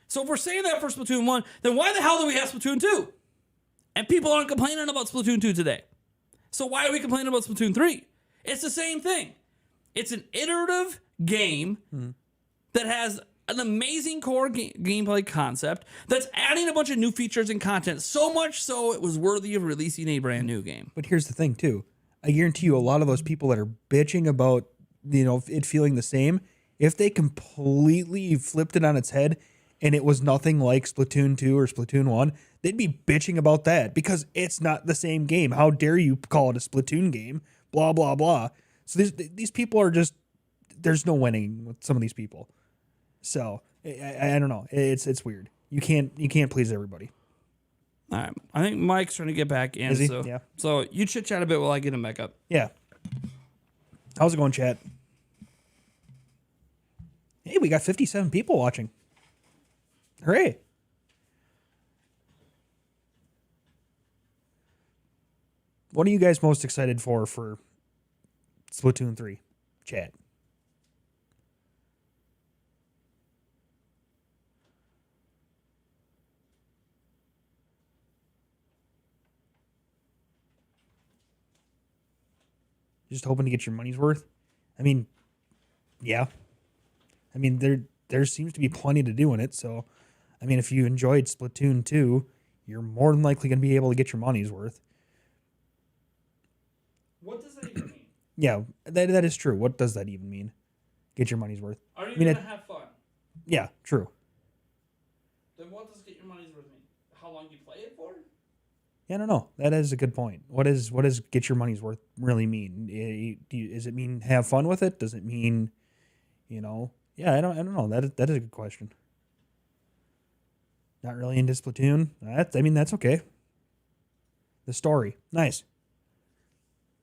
So if we're saying that for Splatoon 1, then why the hell do we have Splatoon 2? And people aren't complaining about Splatoon 2 today. So why are we complaining about Splatoon 3? It's the same thing. It's an iterative game that has an amazing core gameplay concept that's adding a bunch of new features and content, so much so it was worthy of releasing a brand new game. But here's the thing, too. I guarantee you a lot of those people that are bitching about, it feeling the same, if they completely flipped it on its head and it was nothing like Splatoon 2 or Splatoon 1, they'd be bitching about that because it's not the same game. How dare you call it a Splatoon game? Blah, blah, blah. So these people are just, there's no winning with some of these people. So I don't know. It's weird. You can't please everybody. All right. I think Mike's trying to get back in. Is he? So, Yeah. So you chit chat a bit while I get him back up. Yeah. How's it going, chat? Hey, we got 57 people watching. Hooray. What are you guys most excited for Splatoon 3? Chat. Just hoping to get your money's worth? I mean, yeah. I mean, there seems to be plenty to do in it, so I mean, if you enjoyed Splatoon 2, you're more than likely going to be able to get your money's worth. What does that even mean? Yeah, that is true. What does that even mean? Get your money's worth. Are you going to have fun? Yeah, true. Then what does get your money's worth mean? How long you play it for? Yeah, I don't know. That is a good point. What does get your money's worth really mean? Does it mean have fun with it? Does it mean, Yeah, I don't know. That is a good question. Not really into Splatoon. That's okay. The story, nice.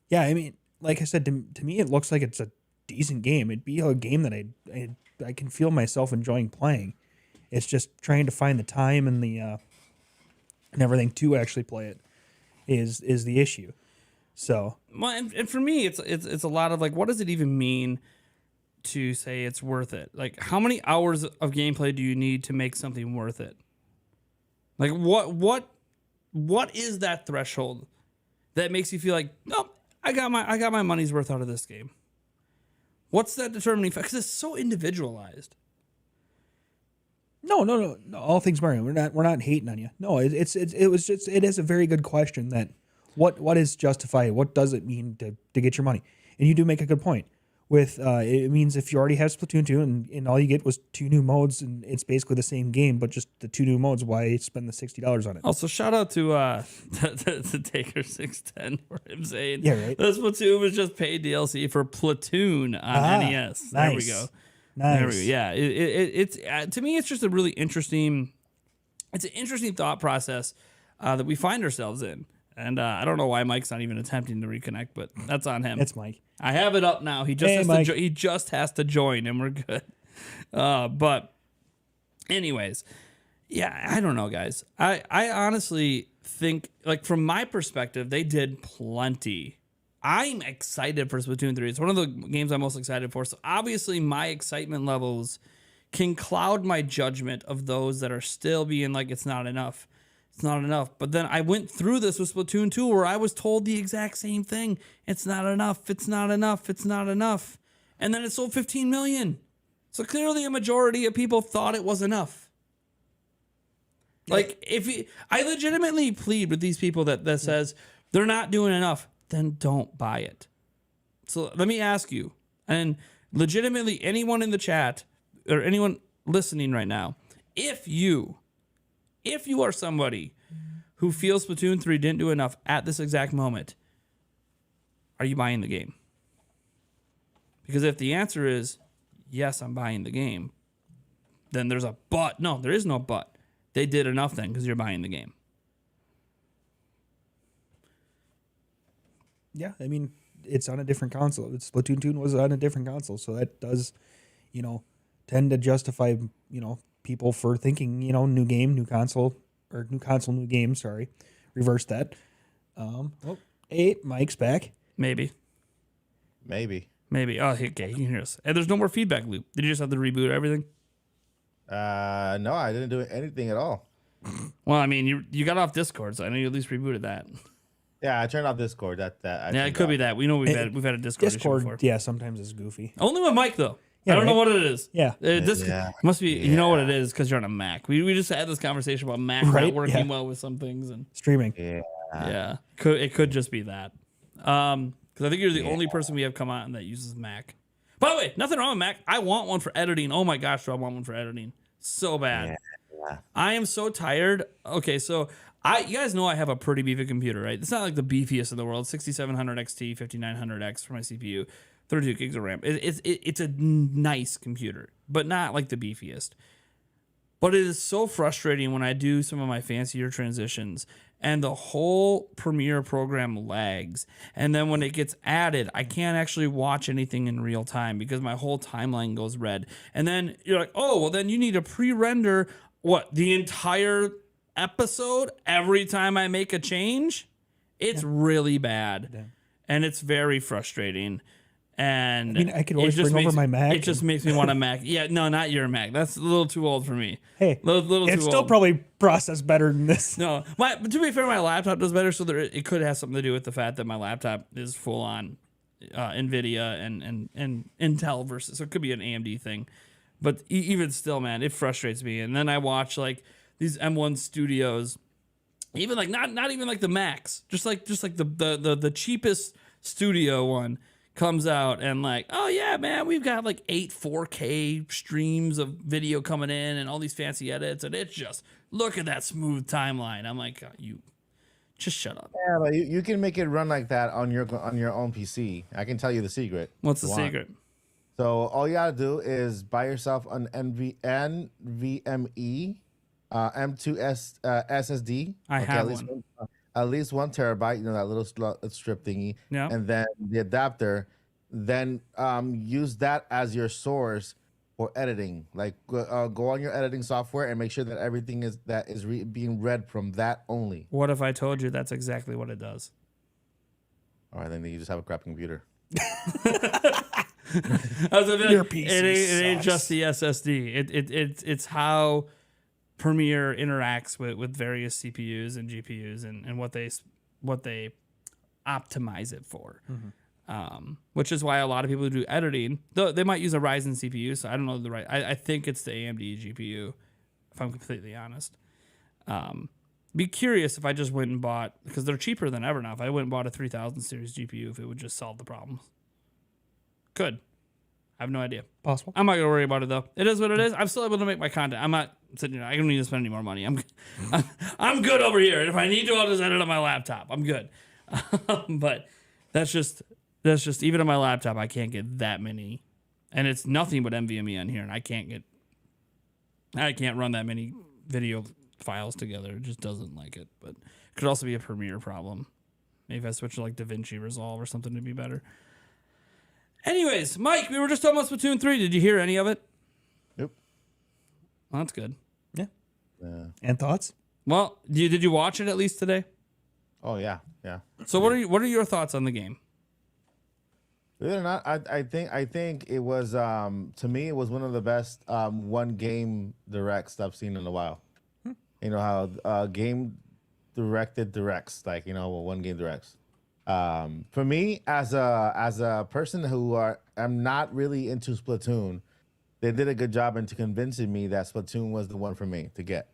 Yeah, I mean, like I said, to me, it looks like it's a decent game. It'd be a game that I can feel myself enjoying playing. It's just trying to find the time and the and everything to actually play it is the issue. So, well, and for me, it's a lot of like, what does it even mean to say it's worth it? Like, how many hours of gameplay do you need to make something worth it? Like, what is that threshold that makes you feel like, nope, I got my money's worth out of this game? What's that determining factor? Because it's so individualized. No. All things Mario. We're not hating on you. No, it is a very good question. That what is justified? What does it mean to get your money? And you do make a good point. With it means if you already have Splatoon 2 and all you get was 2 new modes and it's basically the same game, but just the 2 new modes, why spend the $60 on it? Also, shout out to Taker 610 for him saying, yeah, right. This Splatoon was just paid DLC for Platoon on NES. There we go. Nice. There we go. Yeah, it's to me, it's just a really interesting. It's an interesting thought process that we find ourselves in. And I don't know why Mike's not even attempting to reconnect, but that's on him. It's Mike. I have it up now. He just Hey, has Mike. to he just has to join, and we're good. But anyways, yeah, I don't know, guys. I honestly think, like, from my perspective, they did plenty. I'm excited for Splatoon 3. It's one of the games I'm most excited for. So obviously my excitement levels can cloud my judgment of those that are still being like, it's not enough. It's not enough. But then I went through this with Splatoon 2 where I was told the exact same thing. It's not enough. It's not enough. It's not enough. And then it sold 15 million. So clearly a majority of people thought it was enough. Like, I legitimately plead with these people that says they're not doing enough, then don't buy it. So let me ask you, and legitimately anyone in the chat or anyone listening right now, if you are somebody who feels Splatoon 3 didn't do enough at this exact moment, are you buying the game? Because if the answer is yes, I'm buying the game, then there's a but. No, there is no but. They did enough then because you're buying the game. Yeah, I mean, it's on a different console. Splatoon 2 was on a different console, so that does, tend to justify, people for thinking, new game, new console, or new console, new game, sorry. Reverse that. Hey, Mike's back. Maybe. Oh, okay, you can hear us. And there's no more feedback loop. Did you just have to reboot everything? No, I didn't do anything at all. Well, I mean, you got off Discord, so I know you at least rebooted that. Yeah, I turned off Discord. It could be that. We know we've had a Discord issue before. Discord, yeah, sometimes it's goofy. Only with Mike though. Yeah, I don't know right? what it is. Yeah. Must be. You know what it is because you're on a Mac. We just had this conversation about Mac not working Yeah. well with some things, and Streaming. Yeah. it could just be that. Because I think you're the only person we have come on that uses Mac. By the way, nothing wrong with Mac. I want one for editing. Oh my gosh, do I want one for editing so bad. Yeah. I am so tired. Okay, so you guys know I have a pretty beefy computer, right? It's not like the beefiest in the world. 6700 XT, 5900X for my CPU, 32 gigs of RAM. It's a nice computer, but not like the beefiest. But it is so frustrating when I do some of my fancier transitions and the whole Premiere program lags. And then when it gets added, I can't actually watch anything in real time because my whole timeline goes red. And then you're like, oh, well, then you need to pre-render the entire episode every time I make a change? It's really bad. Yeah. And it's very frustrating. And I mean, I could always bring over my Mac. It just makes me want a Mac. Yeah, no, not your Mac. That's a little too old for me. Hey, little it's too still old. probably processed better than this. No, but to be fair, my laptop does better. So it could have something to do with the fact that my laptop is full on NVIDIA and Intel versus. So it could be an AMD thing. But even still, man, it frustrates me. And then I watch like these M1 studios, even like not even like the Macs, just like the cheapest studio one comes out and like, oh yeah, man, we've got like 8 4K streams of video coming in and all these fancy edits, and it's just look at that smooth timeline. I'm like, you just shut up. Yeah, but you can make it run like that on your own PC. I can tell you the secret. What's the secret? So all you gotta do is buy yourself an NVMe M2 SSD. I have one. At least 1 terabyte, that little strip thingy. Yeah. And then the adapter. Then use that as your source for editing. Like go on your editing software and make sure that everything is being read from that only. What if I told you that's exactly what it does? All right, then you just have a crap computer. Your PC it ain't sucks. just the SSD. It's how Premiere interacts with various CPUs and GPUs and what they optimize it for. Mm-hmm. Which is why a lot of people who do editing, they might use a Ryzen CPU. So I don't know I think it's the AMD GPU, if I'm completely honest. Be curious if I just went and bought, because they're cheaper than ever now. If I went and bought a 3000 series GPU, if it would just solve the problems. Could. I have no idea. Possible. I'm not going to worry about it, though. It is what it is. I'm still able to make my content. I'm not sitting here. I don't need to spend any more money. I'm good over here. And if I need to, I'll just edit on my laptop. I'm good. But that's just even on my laptop, I can't get that many. And it's nothing but NVMe on here. And I can't run that many video files together. It just doesn't like it. But Could also be a Premiere problem. Maybe if I switch to like DaVinci Resolve or something to be better. Anyways, Mike, we were just talking about Splatoon 3. Did you hear any of it? Nope. Well, that's good. Yeah. Yeah. And thoughts? Well, did you watch it at least today? Oh yeah, yeah. So what are your thoughts on the game? Believe it or not, I think it was to me it was one of the best one game directs I've seen in a while. You know how game directs like one game directs. For me as a person who I'm not really into Splatoon, they did a good job into convincing me that Splatoon was the one for me to get.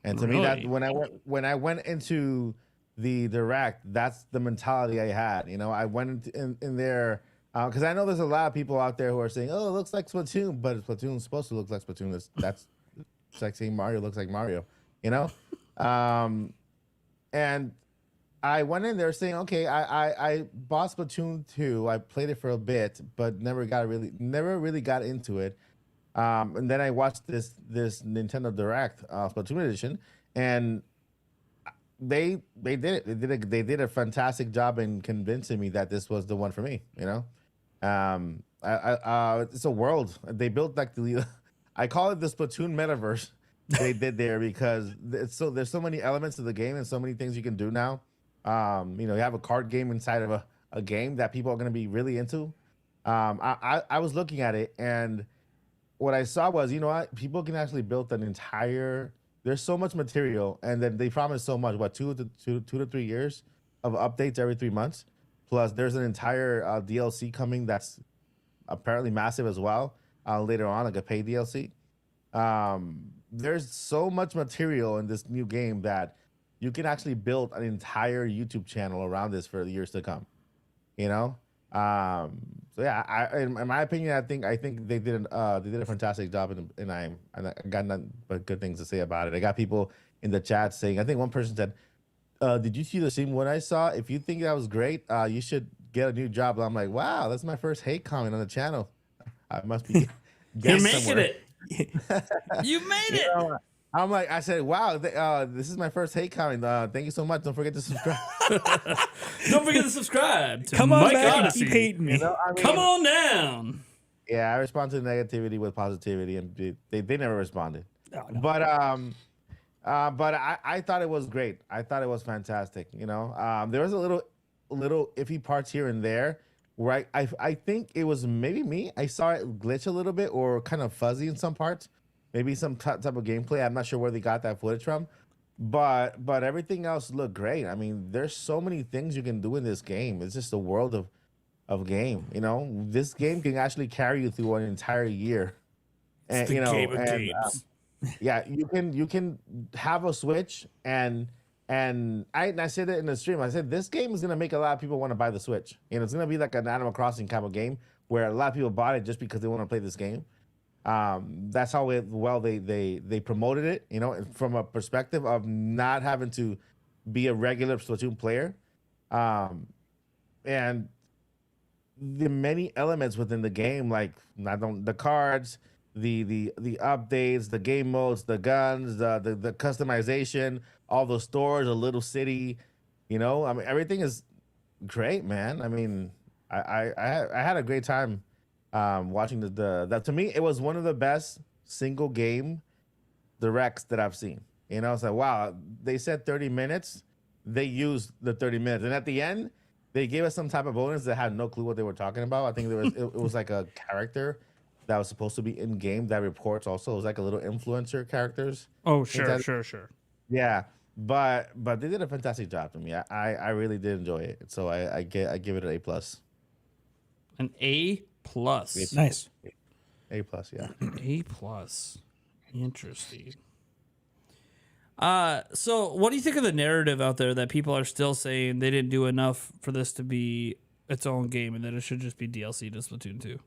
And to me that Really? when I went into the direct, that's the mentality I had. I went in there because I know there's a lot of people out there who are saying, "Oh, it looks like Splatoon," but Splatoon's supposed to look like Splatoon. That's it's like saying Mario looks like Mario, And I went in there saying, "Okay, I bought Splatoon 2. I played it for a bit, but never really got into it." And then I watched this Nintendo Direct Splatoon edition, and they did it. They did a fantastic job in convincing me that this was the one for me. It's a world they built like I call it the Splatoon metaverse. They did there because there's so many elements of the game and so many things you can do now. You have a card game inside of a game that people are going to be really into. I was looking at it, and what I saw was, people can actually build an entire. There's so much material, and then they promise so much. What 2 to 3 years of updates every 3 months, plus there's an entire DLC coming that's apparently massive as well later on, like a paid DLC. There's so much material in this new game that you can actually build an entire YouTube channel around this for the years to come. So yeah, in my opinion, I think they did a fantastic job, and I got nothing but good things to say about it. I got people in the chat saying, I think one person said, "Did you see the same one I saw? If you think that was great, you should get a new job." And I'm like, wow, that's my first hate comment on the channel. I must be. You're making it. You made it. I'm like, I said, wow, this is my first hate comment. Thank you so much. Don't forget to subscribe. Don't forget to subscribe to Come on Mike back Odyssey. and keep hating me. Come on down. Yeah, I respond to negativity with positivity, and they never responded. Oh, no. But I thought it was great. I thought it was fantastic. There was a little iffy parts here and there where I think it was maybe me. I saw it glitch a little bit or kind of fuzzy in some parts. Maybe some type of gameplay. I'm not sure where they got that footage from, but everything else looked great. I mean, there's so many things you can do in this game. It's just a world of game. This game can actually carry you through an entire year. It's the game of games. Yeah, you can have a Switch, and I said it in the stream. I said this game is gonna make a lot of people want to buy the Switch. It's gonna be like an Animal Crossing kind of game where a lot of people bought it just because they want to play this game. That's how they promoted it, from a perspective of not having to be a regular Splatoon player. And the many elements within the game, like the cards, the updates, the game modes, the guns, the customization, all the stores, a little city, I mean, everything is great, man. I mean, I had a great time watching that. To me, it was one of the best single game directs that I've seen. It's like, wow, they said 30 minutes, they used the 30 minutes, and at the end they gave us some type of bonus that had no clue what they were talking about. I think it was like a character that was supposed to be in game that reports. Also, it was like a little influencer characters. Oh, sure. Yeah, but they did a fantastic job to me. I really did enjoy it, so I give it an A+. An A+. Nice. A+, yeah. A+. Interesting. So what do you think of the narrative out there that people are still saying they didn't do enough for this to be its own game and that it should just be DLC to Splatoon 2?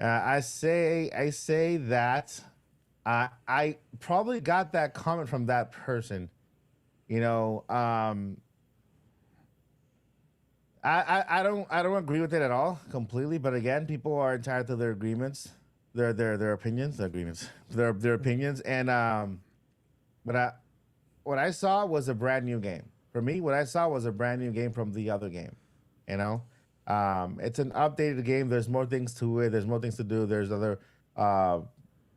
I say that I probably got that comment from that person. I don't agree with it at all completely, but again, people are entitled to their agreements, their opinions, their opinions, and but what I saw was a brand new game. For me, what I saw was a brand new game from the other game. You know, it's an updated game. There's more things to it. There's more things to do. There's other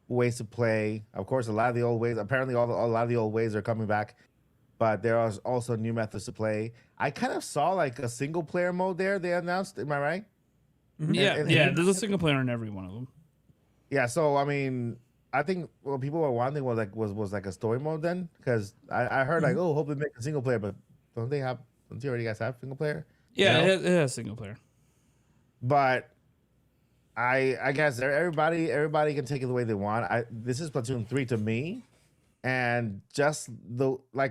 ways to play. Of course, a lot of the old ways. Apparently, a lot of the old ways are coming back. But there are also new methods to play. I kind of saw like a single player mode there. They announced. Am I right? Yeah, there's a single player in every one of them. Yeah. So I mean, I think what people were wanting was like a story mode then, because I heard like, oh, hope they make a single player, but don't you already guys have single player? Yeah, You know? it has single player. But I guess everybody can take it the way they want. This is Splatoon 3 to me, and just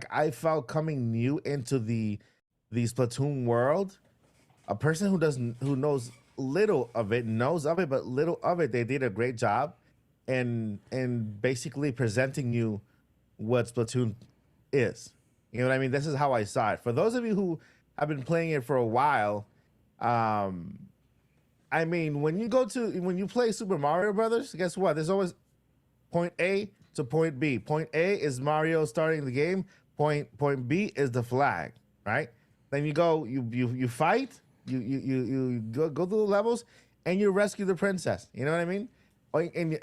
I felt coming new into the Splatoon world, a person who knows little of it, but little of it, they did a great job in basically presenting you what Splatoon is. You know what I mean? This is how I saw it. For those of you who have been playing it for a while, I mean, when you play Super Mario Brothers, guess what? There's always point A to point B. Point A is Mario starting the game. Point B is the flag, right? Then you go, you fight, you go through the levels, and you rescue the princess. You know what I mean? And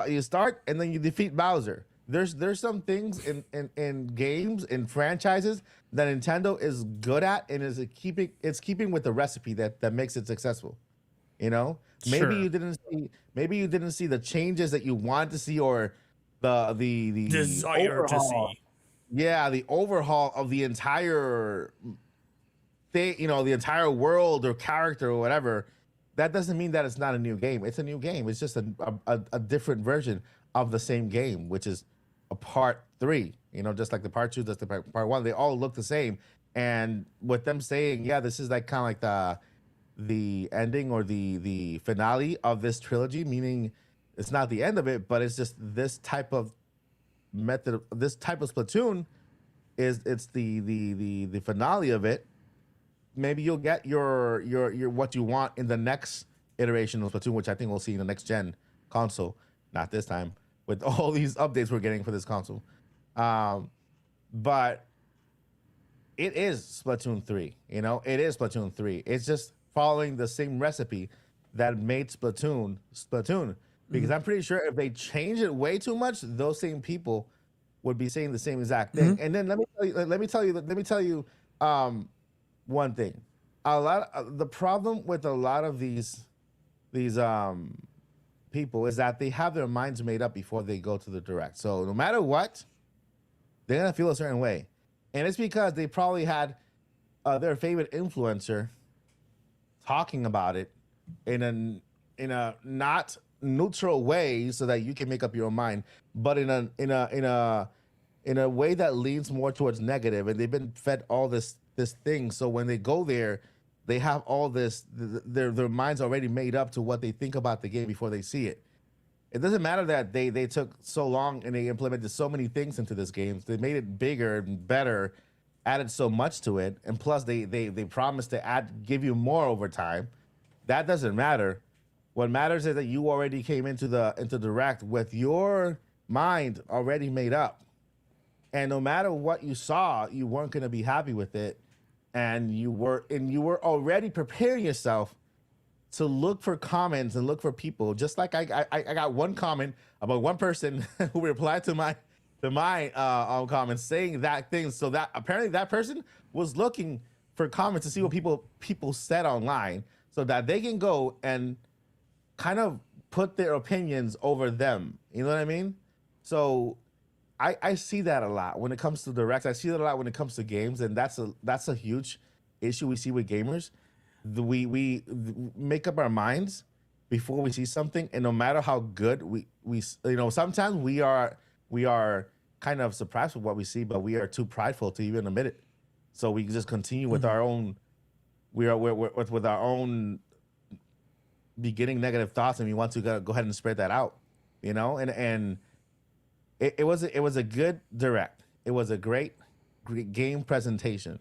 you start, and then you defeat Bowser. There's some things in games, in franchises, that Nintendo is good at, and it's keeping with the recipe that makes it successful. You know, maybe Sure. you didn't see the changes that you wanted to see, or the Desire to overhaul. see. Yeah, the overhaul of the entire thing, the entire world or character or whatever. That doesn't mean that it's not a new game. It's a new game. It's just a different version of the same game, which is a part 3. Just like the part 2, just the part 1. They all look the same. And with them saying, yeah, this is like kind of like the ending or the finale of this trilogy, meaning it's not the end of it, but it's just this type of method, this type of Splatoon it's the finale of it. Maybe you'll get your what you want in the next iteration of Splatoon, which I think we'll see in the next gen console. Not this time, with all these updates we're getting for this console. But it is Splatoon 3. It is Splatoon 3. It's just following the same recipe that made Splatoon. Because I'm pretty sure if they change it way too much, those same people would be saying the same exact thing. And then let me tell you one thing. The problem with a lot of these people is that they have their minds made up before they go to the direct. So no matter what, they're gonna feel a certain way, and it's because they probably had their favorite influencer talking about it in a not neutral way, so that you can make up your own mind, but in a way that leans more towards negative, and they've been fed all this thing. So when they go there, they have all this, their minds already made up to what they think about the game before they see it. It doesn't matter that they took so long and they implemented so many things into this game. They made it bigger and better, added so much to it, and plus they promised to give you more over time. That doesn't matter. What matters is that you already came into Direct with your mind already made up, and no matter what you saw, you weren't going to be happy with it. And you were already preparing yourself to look for comments and look for people. Just like I got one comment about one person who replied to my comments saying that thing. So that apparently that person was looking for comments to see what people said online, so that they can go and kind of put their opinions over them. You know what I mean? So I see that a lot when it comes to directs. I see that a lot when it comes to games, and that's a huge issue we see with gamers. We make up our minds before we see something, and no matter how good we sometimes we are kind of surprised with what we see, but we are too prideful to even admit it. So we just continue with our own. We're with our own beginning negative thoughts, and we want to go ahead and spread that out, and. It was a good direct. It was a great game presentation.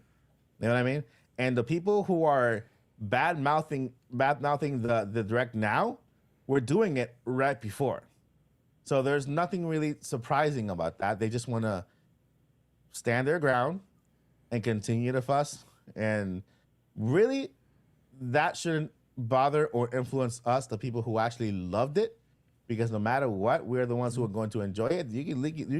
You know what I mean? And the people who are bad mouthing the direct now were doing it right before. So there's nothing really surprising about that. They just want to stand their ground and continue to fuss. And really, that shouldn't bother or influence us, the people who actually loved it, because no matter what, we're the ones who are going to enjoy it. You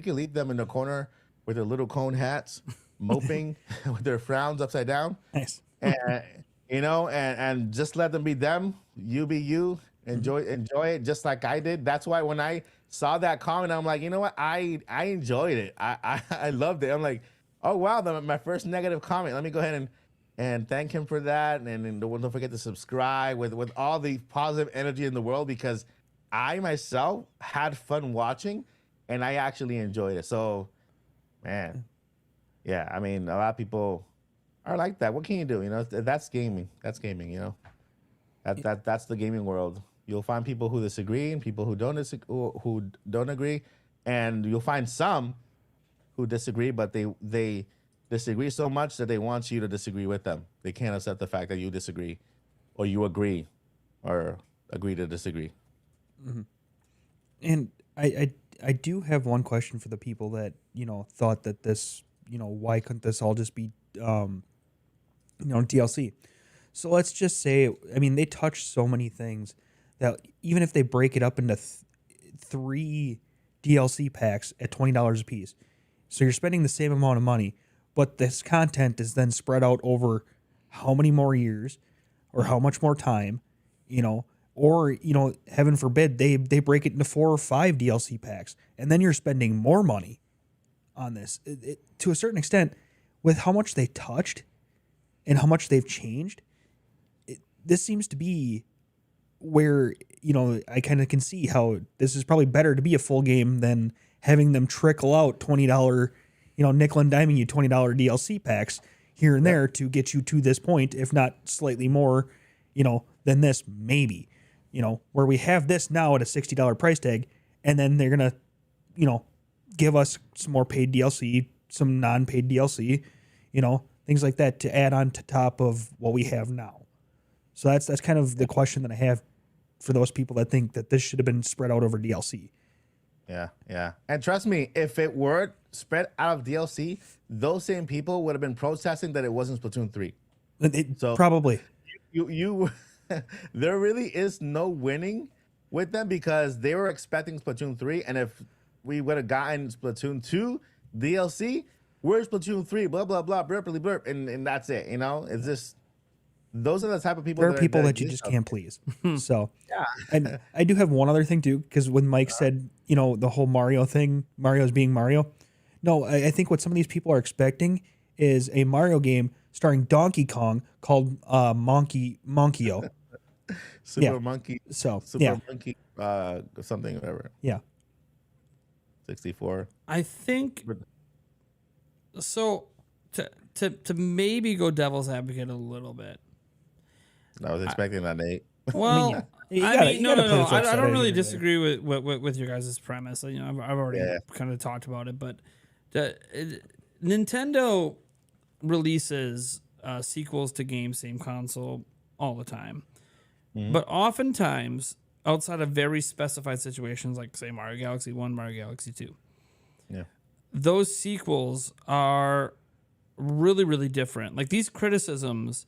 can leave them in the corner with their little cone hats, moping with their frowns upside down. Nice. And and just let them be them. You be you. Enjoy it just like I did. That's why when I saw that comment, I'm like, you know what? I enjoyed it. I loved it. I'm like, oh wow, my first negative comment. Let me go ahead and thank him for that. And don't forget to subscribe with all the positive energy in the world, because I myself had fun watching and I actually enjoyed it. So, man, yeah, I mean, a lot of people are like that. What can you do? That's gaming. That's gaming. That's the gaming world. You'll find people who disagree and people who don't agree, and you'll find some who disagree, but they disagree so much that they want you to disagree with them. They can't accept the fact that you disagree, or you agree, or agree to disagree. Mm-hmm. And I do have one question for the people that thought that this why couldn't this all just be DLC? So let's just say, I mean, they touch so many things that even if they break it up into 3 DLC packs at $20 a piece, so you're spending the same amount of money, but this content is then spread out over how many more years or how much more time, or heaven forbid they break it into 4 or 5 DLC packs, and then you're spending more money on this. To a certain extent, with how much they touched and how much they've changed, this seems to be where I kind of can see how this is probably better to be a full game than having them trickle out $20, nickel and diming you $20 DLC packs here and there to get you to this point, if not slightly more, than this maybe, where we have this now at a $60 price tag, and then they're gonna, give us some more paid DLC, some non-paid DLC, things like that to add on to top of what we have now. So that's kind of the question that I have for those people that think that this should have been spread out over DLC. Yeah. And trust me, if it were spread out of DLC, those same people would have been protesting that it wasn't Splatoon 3. So probably. You there really is no winning with them, because they were expecting Splatoon 3, and if we would have gotten Splatoon 2 DLC, where's Splatoon 3? Blah blah blah, burpily burp, and that's it. It's just, those are the type of people. There are people that you just can't please. So, yeah. And I do have one other thing too, because when Mike said, the whole Mario thing, Mario's being Mario. No, I think what some of these people are expecting is a Mario game starring Donkey Kong called Monkey-O. Super Monkey. So, Super Monkey, something, whatever. Yeah. 64. I think so. To maybe go devil's advocate a little bit. I was expecting that, Nate. Well, no. I don't really disagree with your guys' premise. I've already kind of talked about it, but Nintendo releases sequels to games, same console, all the time. Mm-hmm. But oftentimes, outside of very specified situations, like say Mario Galaxy 1, Mario Galaxy 2, those sequels are really, really different. Like, these criticisms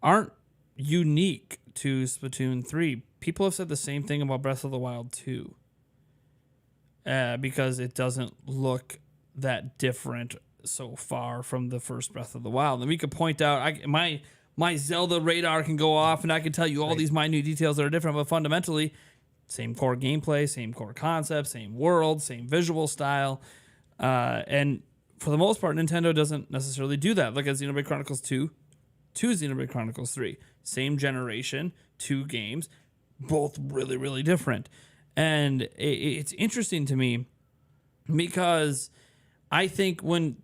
aren't unique to Splatoon 3. People have said the same thing about Breath of the Wild 2. Because it doesn't look that different so far from the first Breath of the Wild. And we could point out, my Zelda radar can go off, and I can tell you all these minute details that are different, but fundamentally, same core gameplay, same core concept, same world, same visual style. And for the most part, Nintendo doesn't necessarily do that. Look at Xenoblade Chronicles 2 to Xenoblade Chronicles 3. Same generation, 2 games, both really, really different. And it's interesting to me because I think when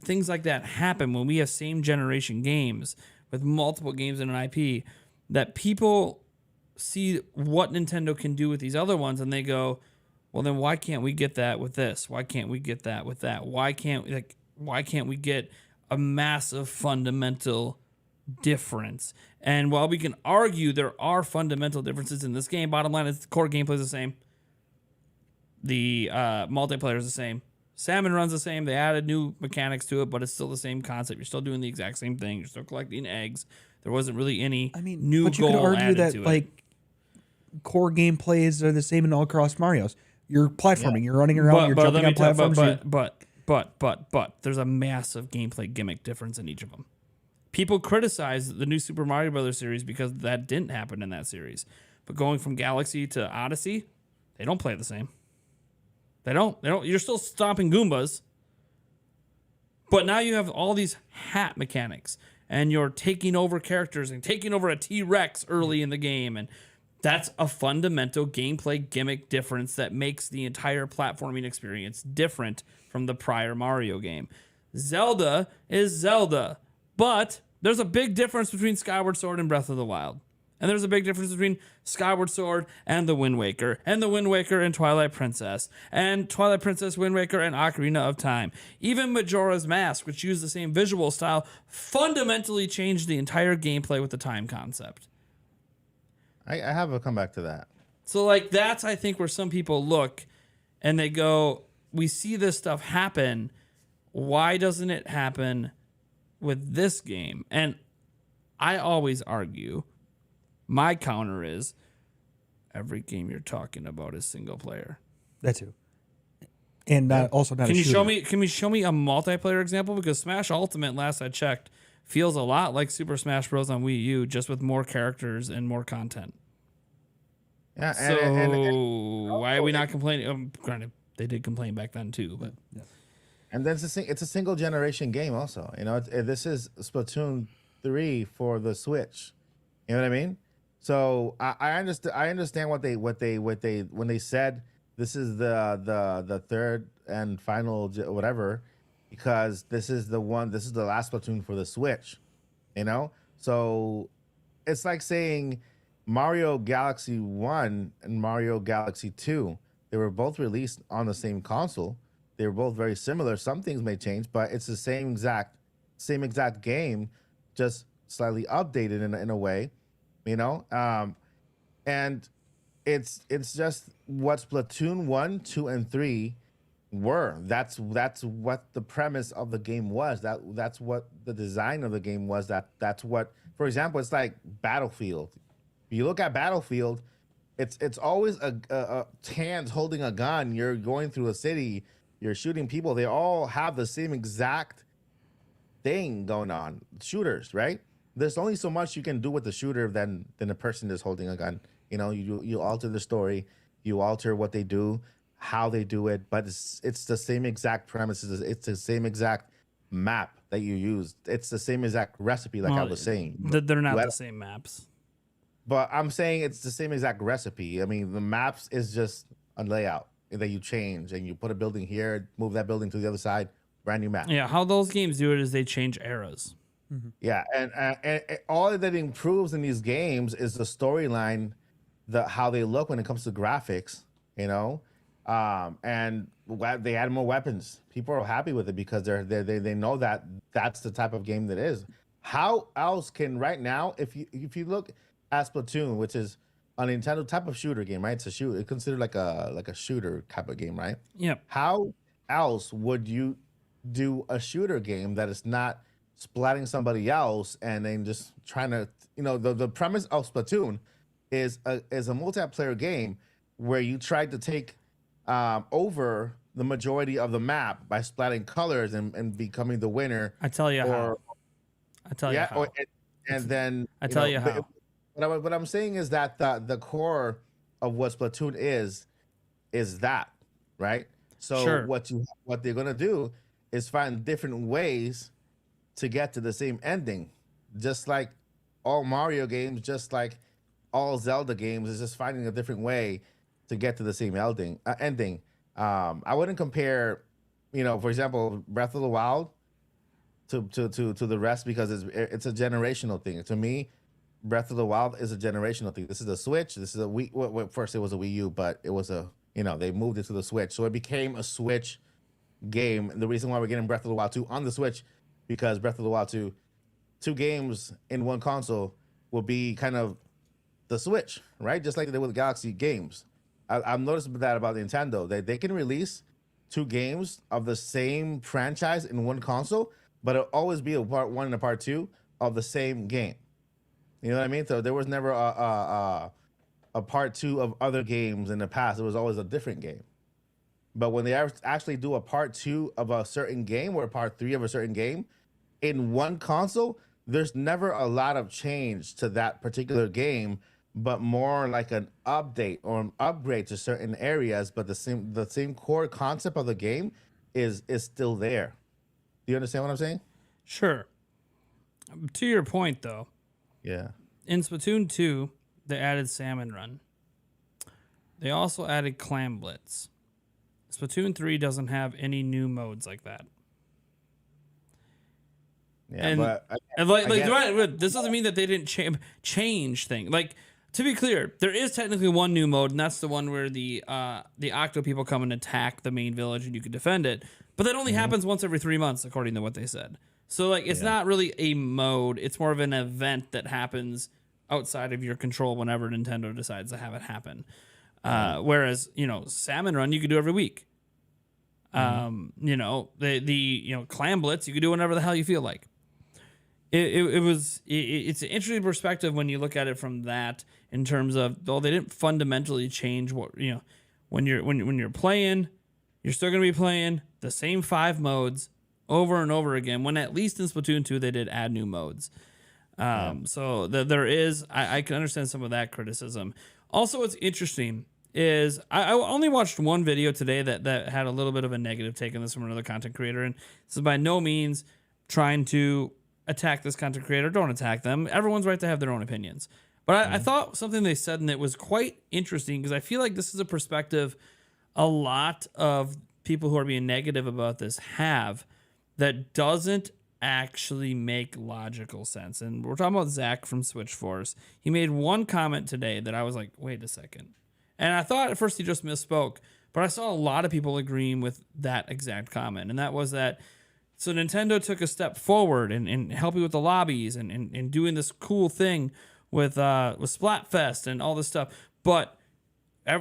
things like that happen, when we have same generation games with multiple games in an IP, that people see what Nintendo can do with these other ones and they go, well, then why can't we get that with this? Why can't we get that with that? Why can't we get a massive fundamental difference? And while we can argue there are fundamental differences in this game, bottom line is the core gameplay is the same. The multiplayer is the same. Salmon Run's the same. They added new mechanics to it, but it's still the same concept. You're still doing the exact same thing. You're still collecting eggs. There wasn't really any new but you could goal argue added that to it. like core gameplays are the same in all cross Mario's. You're platforming. You're running around. You're jumping on platforms. But there's a massive gameplay gimmick difference in each of them. People criticize the new Super Mario Brothers series because that didn't happen in that series. But going from Galaxy to Odyssey, they don't play the same. They don't. You're still stomping Goombas. But now you have all these hat mechanics. And you're taking over characters and taking over a T-Rex early in the game. And that's a fundamental gameplay gimmick difference that makes the entire platforming experience different from the prior Mario game. Zelda is Zelda. But there's a big difference between Skyward Sword and Breath of the Wild. And there's a big difference between Skyward Sword and The Wind Waker, and The Wind Waker and Twilight Princess, and Twilight Princess, Wind Waker, and Ocarina of Time. Even Majora's Mask, which used the same visual style, fundamentally changed the entire gameplay with the time concept. I have a comeback to that. So, like, that's, I think, where some people look and they go, we see this stuff happen. Why doesn't it happen with this game? And I always argue, my counter is, every game you're talking about is single player. That too. And also not Can a you shooter. show me a multiplayer example? Because Smash Ultimate, last I checked, feels a lot like Super Smash Bros. On Wii U, just with more characters and more content. Yeah. So why are we not complaining? Granted, they did complain back then too, but And then it's a single generation game also. You know, this is Splatoon 3 for the Switch. You know what I mean? So I understand what they when they said this is the third and final whatever, because this is the last Splatoon for the Switch. You know? So it's like saying Mario Galaxy 1 and Mario Galaxy 2, they were both released on the same console. They were both very similar. Some things may change, but it's the same exact game, just slightly updated in a way, you know. And it's just what Splatoon 1, 2, and 3 were. That's what the premise of the game was. That's what the design of the game was. That's what, for example, it's like Battlefield. If you look at Battlefield, it's always a hands holding a gun. You're going through a city. You're shooting people. They all have the same exact thing going on. Shooters, right? There's only so much you can do with the shooter than a person that's holding a gun. You know, you alter the story, you alter what they do, how they do it, but it's the same exact premises. It's the same exact map that you use. It's the same exact recipe, like I was saying. They're not the same maps. But I'm saying it's the same exact recipe. I mean, the maps is just a layout that you change, and you put a building here, move that building to the other side, brand new map. Yeah, how those games do it is they change eras. Mm-hmm. Yeah, and all that improves in these games is the storyline, how they look when it comes to graphics, you know, and they add more weapons. People are happy with it because they know that that's the type of game that is. How else can right now, if you look at Splatoon, which is a Nintendo type of shooter game, right? It's considered like a shooter type of game, right? Yep. How else would you do a shooter game that is not splatting somebody else and then just trying to, you know, the premise of Splatoon is a multiplayer game where you try to take over the majority of the map by splatting colors and becoming the winner. I tell you how. And then I tell you how. What I'm saying is that the core of what Splatoon is that, right? So Sure. what they're gonna do is find different ways to get to the same ending, just like all Mario games, just like all Zelda games, is just finding a different way to get to the same ending. I wouldn't compare, you know, for example, Breath of the Wild to the rest, because it's a generational thing. To me, Breath of the Wild is a generational thing. This is a Switch. This is a Wii. Well, first it was a Wii U, but it was they moved it to the Switch, so it became a Switch game. And the reason why we're getting Breath of the Wild 2 on the Switch, because Breath of the Wild 2 games in one console will be kind of the Switch, right? Just like they did with Galaxy games. I've noticed that about Nintendo. They can release two games of the same franchise in one console, but it'll always be a part 1 and a part 2 of the same game. You know what I mean? So there was never a part 2 of other games in the past. It was always a different game. But when they actually do a part 2 of a certain game or a part 3 of a certain game in one console, there's never a lot of change to that particular game, but more like an update or an upgrade to certain areas. But the same core concept of the game is still there. Do you understand what I'm saying? Sure. To your point, though, Yeah. in Splatoon 2, they added Salmon Run. They also added Clam Blitz. Splatoon 3 doesn't have any new modes like that. Yeah, And, but right, this doesn't mean that they didn't change things. Like, to be clear, there is technically one new mode, and that's the one where the Octo people come and attack the main village, and you can defend it. But that only happens once every 3 months, according to what they said. So, like, it's not really a mode. It's more of an event that happens outside of your control whenever Nintendo decides to have it happen. Whereas, Salmon Run, you could do every week. The Clam Blitz, you could do whenever the hell you feel like. It's an interesting perspective when you look at it from that, in terms of, though they didn't fundamentally change what, when you're playing, you're still going to be playing the same 5 modes over and over again, when at least in Splatoon 2 they did add new modes. So there is, I can understand some of that criticism. Also, what's interesting is I only watched one video today that had a little bit of a negative take on this from another content creator, and this is by no means trying to attack this content creator. Don't attack them. Everyone's right to have their own opinions. But I thought something they said, and it was quite interesting, because I feel like this is a perspective a lot of people who are being negative about this have, that doesn't actually make logical sense. And we're talking about Zach from Switch Force. He made one comment today that I was like, wait a second. And I thought at first he just misspoke, but I saw a lot of people agreeing with that exact comment. And that was that, so Nintendo took a step forward and helping with the lobbies and doing this cool thing with Splatfest and all this stuff. But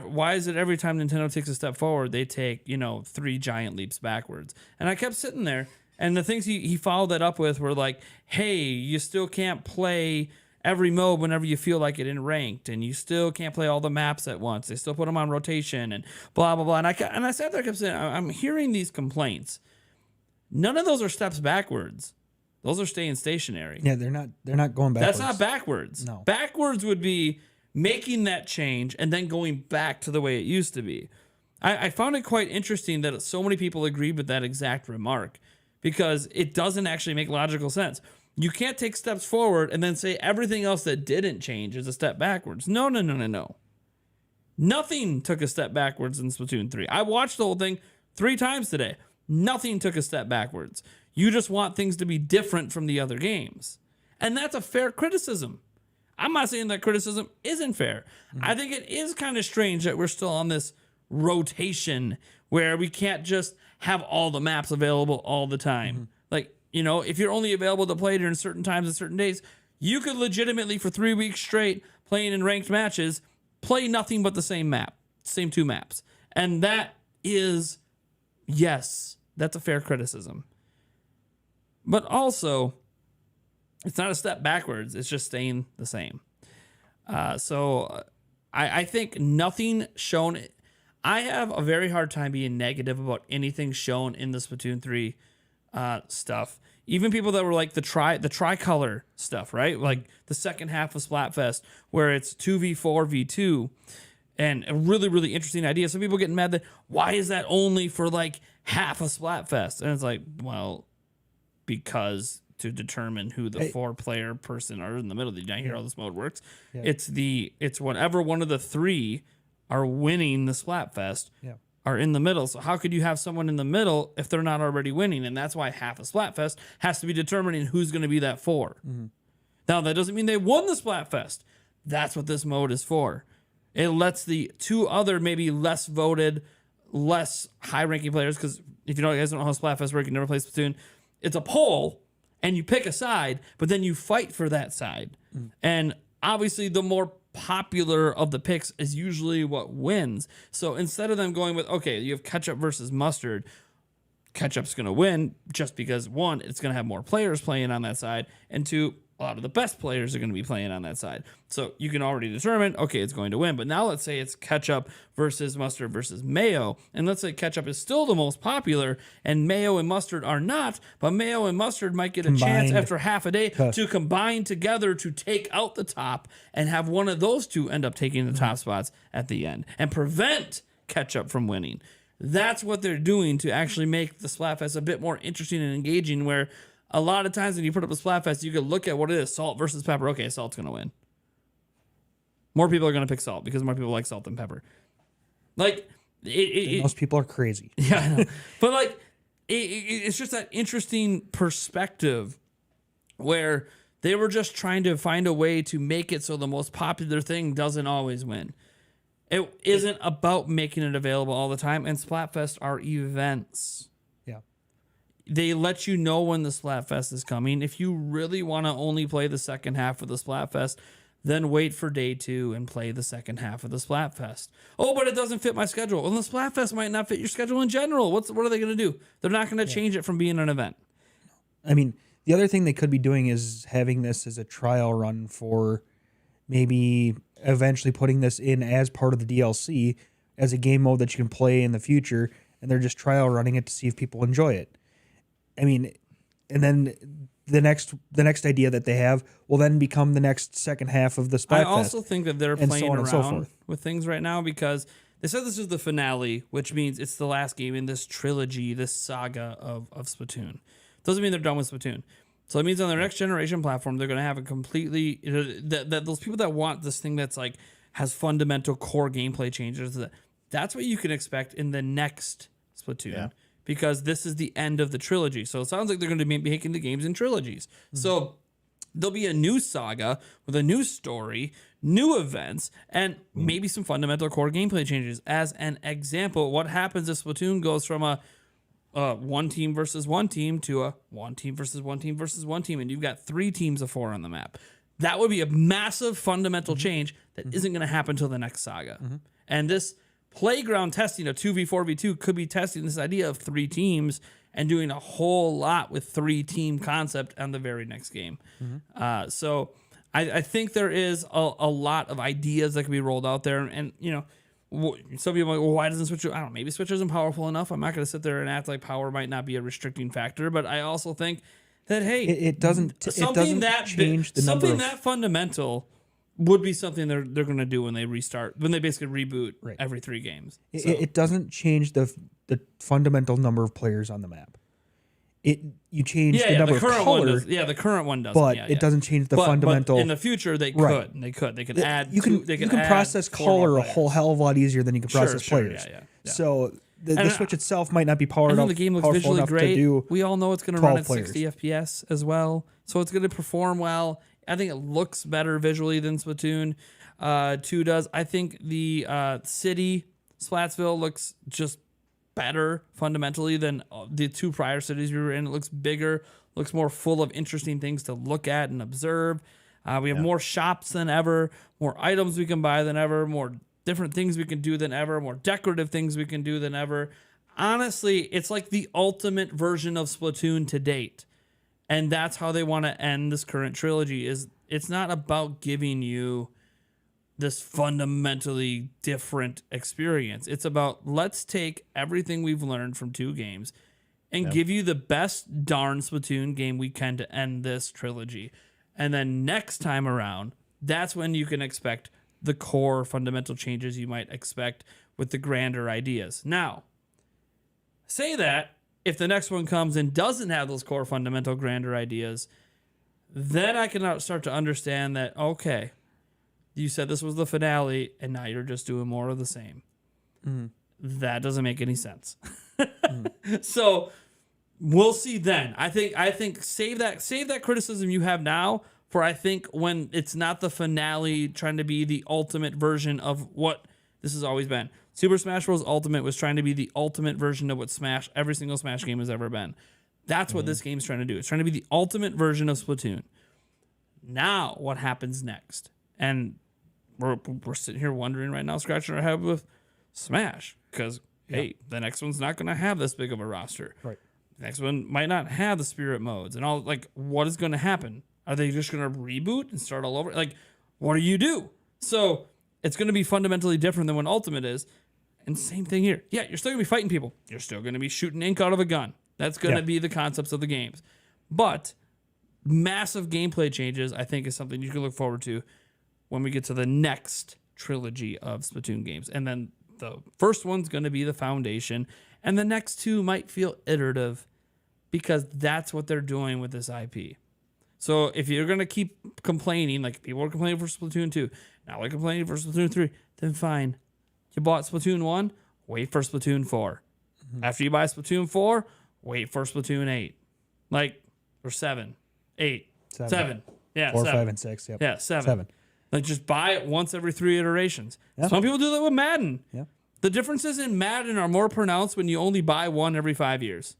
why is it every time Nintendo takes a step forward, they take, 3 giant leaps backwards? And I kept sitting there, and the things he followed that up with were like, hey, you still can't play every mode whenever you feel like it in ranked, and you still can't play all the maps at once. They still put them on rotation and blah, blah, blah. And I sat there and kept saying, I'm hearing these complaints. None of those are steps backwards. Those are staying stationary. Yeah, they're not going backwards. That's not backwards. No. Backwards would be making that change and then going back to the way it used to be. I found it quite interesting that so many people agreed with that exact remark, because it doesn't actually make logical sense. You can't take steps forward and then say everything else that didn't change is a step backwards. No. Nothing took a step backwards in Splatoon 3. I watched the whole thing 3 times today. Nothing took a step backwards. You just want things to be different from the other games. And that's a fair criticism. I'm not saying that criticism isn't fair. I think it is kind of strange that we're still on this rotation where we can't just have all the maps available all the time. Like, if you're only available to play during certain times and certain days, you could legitimately for 3 weeks straight playing in ranked matches, play nothing but the same 2 maps. And that is, yes, that's a fair criticism. But also, it's not a step backwards. It's just staying the same. So I think nothing shown. I have a very hard time being negative about anything shown in the Splatoon 3 stuff. Even people that were like the tricolor stuff, right? Like the second half of Splatfest, where it's 2v4 v2, and a really, really interesting idea. Some people getting mad that why is that only for like half of Splatfest? And it's like, well, because to determine who the 4-player person are in the middle. Did you not hear how this mode works? Yeah. It's whenever one of the 3 are winning the Splatfest, are in the middle. So how could you have someone in the middle if they're not already winning? And that's why half of Splatfest has to be determining who's going to be that 4. Now, that doesn't mean they won the Splatfest. That's what this mode is for. It lets the 2 other maybe less voted, less high-ranking players, because if you guys don't know how Splatfest works, you never play Splatoon, it's a poll, and you pick a side, but then you fight for that side. And obviously, the more popular of the picks is usually what wins. So instead of them going with, okay, you have ketchup versus mustard, ketchup's going to win just because, one, it's going to have more players playing on that side, and two, a lot of the best players are going to be playing on that side. So you can already determine, okay, it's going to win. But now let's say it's ketchup versus mustard versus mayo. And let's say ketchup is still the most popular and mayo and mustard are not. But mayo and mustard might get a chance after half a day to combine together to take out the top and have one of those two end up taking the top spots at the end and prevent ketchup from winning. That's what they're doing to actually make the Splatfest a bit more interesting and engaging, where a lot of times when you put up a Splatfest, you could look at what it is, salt versus pepper. Okay, salt's going to win. More people are going to pick salt because more people like salt than pepper. Like, most people are crazy. Yeah, I know. But like, it's just that interesting perspective where they were just trying to find a way to make it so the most popular thing doesn't always win. It isn't about making it available all the time, and Splatfest are events. They let you know when the Splatfest is coming. If you really want to only play the second half of the Splatfest, then wait for day 2 and play the second half of the Splatfest. Oh, but it doesn't fit my schedule. Well, the Splatfest might not fit your schedule in general. What are they going to do? They're not going to change it from being an event. I mean, the other thing they could be doing is having this as a trial run for maybe eventually putting this in as part of the DLC as a game mode that you can play in the future, and they're just trial running it to see if people enjoy it. I mean, and then the next idea that they have will then become the next second half of the Splatfest. I also think that they're playing so around with things right now because they said this is the finale, which means it's the last game in this trilogy, this saga of Splatoon. Doesn't mean they're done with Splatoon. So it means on their next generation platform, they're going to have a completely that those people that want this thing that's like has fundamental core gameplay changes. That's what you can expect in the next Splatoon. Yeah. Because this is the end of the trilogy. So it sounds like they're going to be making the games in trilogies. Mm-hmm. So there'll be a new saga with a new story, new events, and maybe some fundamental core gameplay changes. As an example, what happens if Splatoon goes from a one team versus one team to a one team versus one team versus one team, and you've got 3 teams of 4 on the map? That would be a massive fundamental change that isn't going to happen until the next saga. Mm-hmm. And this playground testing of 2v4v2 could be testing this idea of 3 teams and doing a whole lot with 3-team concept on the very next game. Mm-hmm. So I think there is a lot of ideas that can be rolled out there. And you know, some people are like, well, why doesn't Switch? I don't know. Maybe Switch isn't powerful enough. I'm not going to sit there and act like power might not be a restricting factor. But I also think that, hey, it doesn't change the number something that fundamental would be something they're going to do when they restart, when they basically reboot every 3 games. It doesn't change the fundamental number of players on the map. You change the number of color. The current one does. But it doesn't change the fundamental. But in the future, they could. They could add. You can process color a whole hell of a lot easier than you can process players. Yeah. So the Switch itself might not be powered up. The game looks visually great. We all know it's going to run at 60 FPS as well, so it's going to perform well. I think it looks better visually than Splatoon 2 does. I think the city, Splatsville, looks just better fundamentally than the 2 prior cities we were in. It looks bigger, looks more full of interesting things to look at and observe. We have more shops than ever, more items we can buy than ever, more different things we can do than ever, more decorative things we can do than ever. Honestly, it's like the ultimate version of Splatoon to date. And that's how they want to end this current trilogy. Is it's not about giving you this fundamentally different experience. It's about, let's take everything we've learned from 2 games and give you the best darn Splatoon game we can to end this trilogy. And then next time around, that's when you can expect the core fundamental changes you might expect with the grander ideas. Now, say that if the next one comes and doesn't have those core fundamental grander ideas, then I can start to understand that, okay, you said this was the finale and now you're just doing more of the same. Mm-hmm. That doesn't make any sense. So we'll see then. I think save that criticism you have now for, I think, when it's not the finale trying to be the ultimate version of what this has always been. Super Smash Bros. Ultimate was trying to be the ultimate version of what every single Smash game has ever been. That's what this game's trying to do. It's trying to be the ultimate version of Splatoon. Now, what happens next? And we're sitting here wondering right now, scratching our head with Smash, because hey, the next one's not going to have this big of a roster. Right. The next one might not have the spirit modes and all. Like, what is going to happen? Are they just going to reboot and start all over? Like, what do you do? So it's going to be fundamentally different than what Ultimate is. And same thing here. Yeah, you're still going to be fighting people. You're still going to be shooting ink out of a gun. That's going to be the concepts of the games. But massive gameplay changes, I think, is something you can look forward to when we get to the next trilogy of Splatoon games. And then the first one's going to be the foundation. And the next two might feel iterative because that's what they're doing with this IP. So if you're going to keep complaining, like people are complaining for Splatoon 2, now they're complaining for Splatoon 3, then fine. You bought Splatoon 1, wait for Splatoon 4. After you buy Splatoon 4, wait for Splatoon 8. Like, or 7, 8, 7. Yeah, 4, 7. 5, and 6. Yep. Yeah, 7. Like, just buy it once every 3 iterations. Yeah. Some people do that with Madden. Yeah. The differences in Madden are more pronounced when you only buy one every 5 years.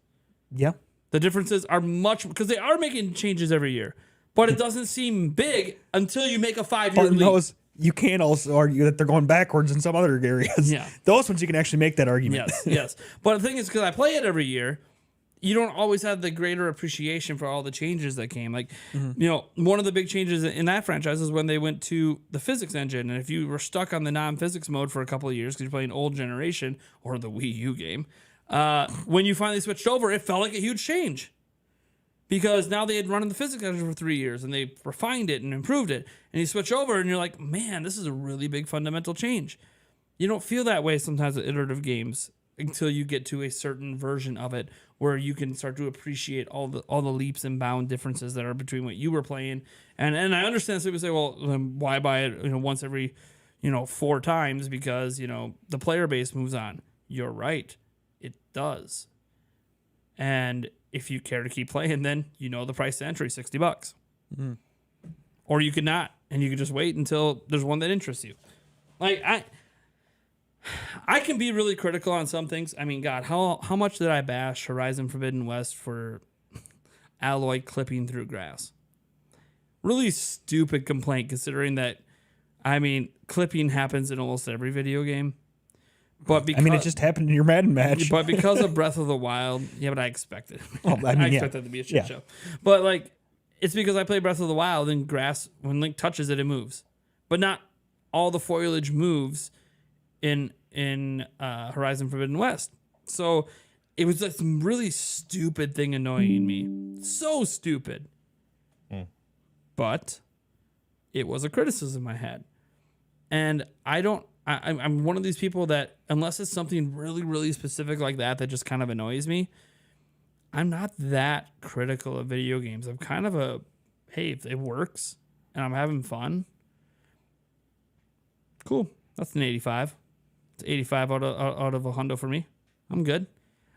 Yeah. The differences are much, because they are making changes every year, but it doesn't seem big until you make a 5-year But leap. those, you can also argue that they're going backwards in some other areas. Yeah. Those ones you can actually make that argument. Yes. But the thing is, because I play it every year, you don't always have the greater appreciation for all the changes that came. Like, you know, one of the big changes in that franchise is when they went to the physics engine. And if you were stuck on the non-physics mode for a couple of years because you're playing old generation or the Wii U game, when you finally switched over, it felt like a huge change. Because now they had run in the physics engine for 3 years and they refined it and improved it. And you switch over and you're like, man, this is a really big fundamental change. You don't feel that way sometimes with iterative games until you get to a certain version of it where you can start to appreciate all the leaps and bound differences that are between what you were playing. And I understand some people say, well, why buy it once every 4 times because the player base moves on. You're right. It does. And if you care to keep playing, then the price to entry, $60. Mm-hmm. Or you could not, and you could just wait until there's one that interests you. Like I can be really critical on some things. I mean, God, how much did I bash Horizon Forbidden West for Alloy clipping through grass? Really stupid complaint considering that, I mean, clipping happens in almost every video game. But because, it just happened in your Madden match. But because of Breath of the Wild, but I expected. I expect that to be a shit show. But it's because I play Breath of the Wild and grass, when Link touches it, it moves. But not all the foliage moves in Horizon Forbidden West. So it was this really stupid thing annoying me. So stupid. But it was a criticism I had. And I'm one of these people that, unless it's something really, really specific like that just kind of annoys me, I'm not that critical of video games. I'm kind of hey, if it works and I'm having fun, cool. That's an 85. It's 85 out of a hundo for me. I'm good.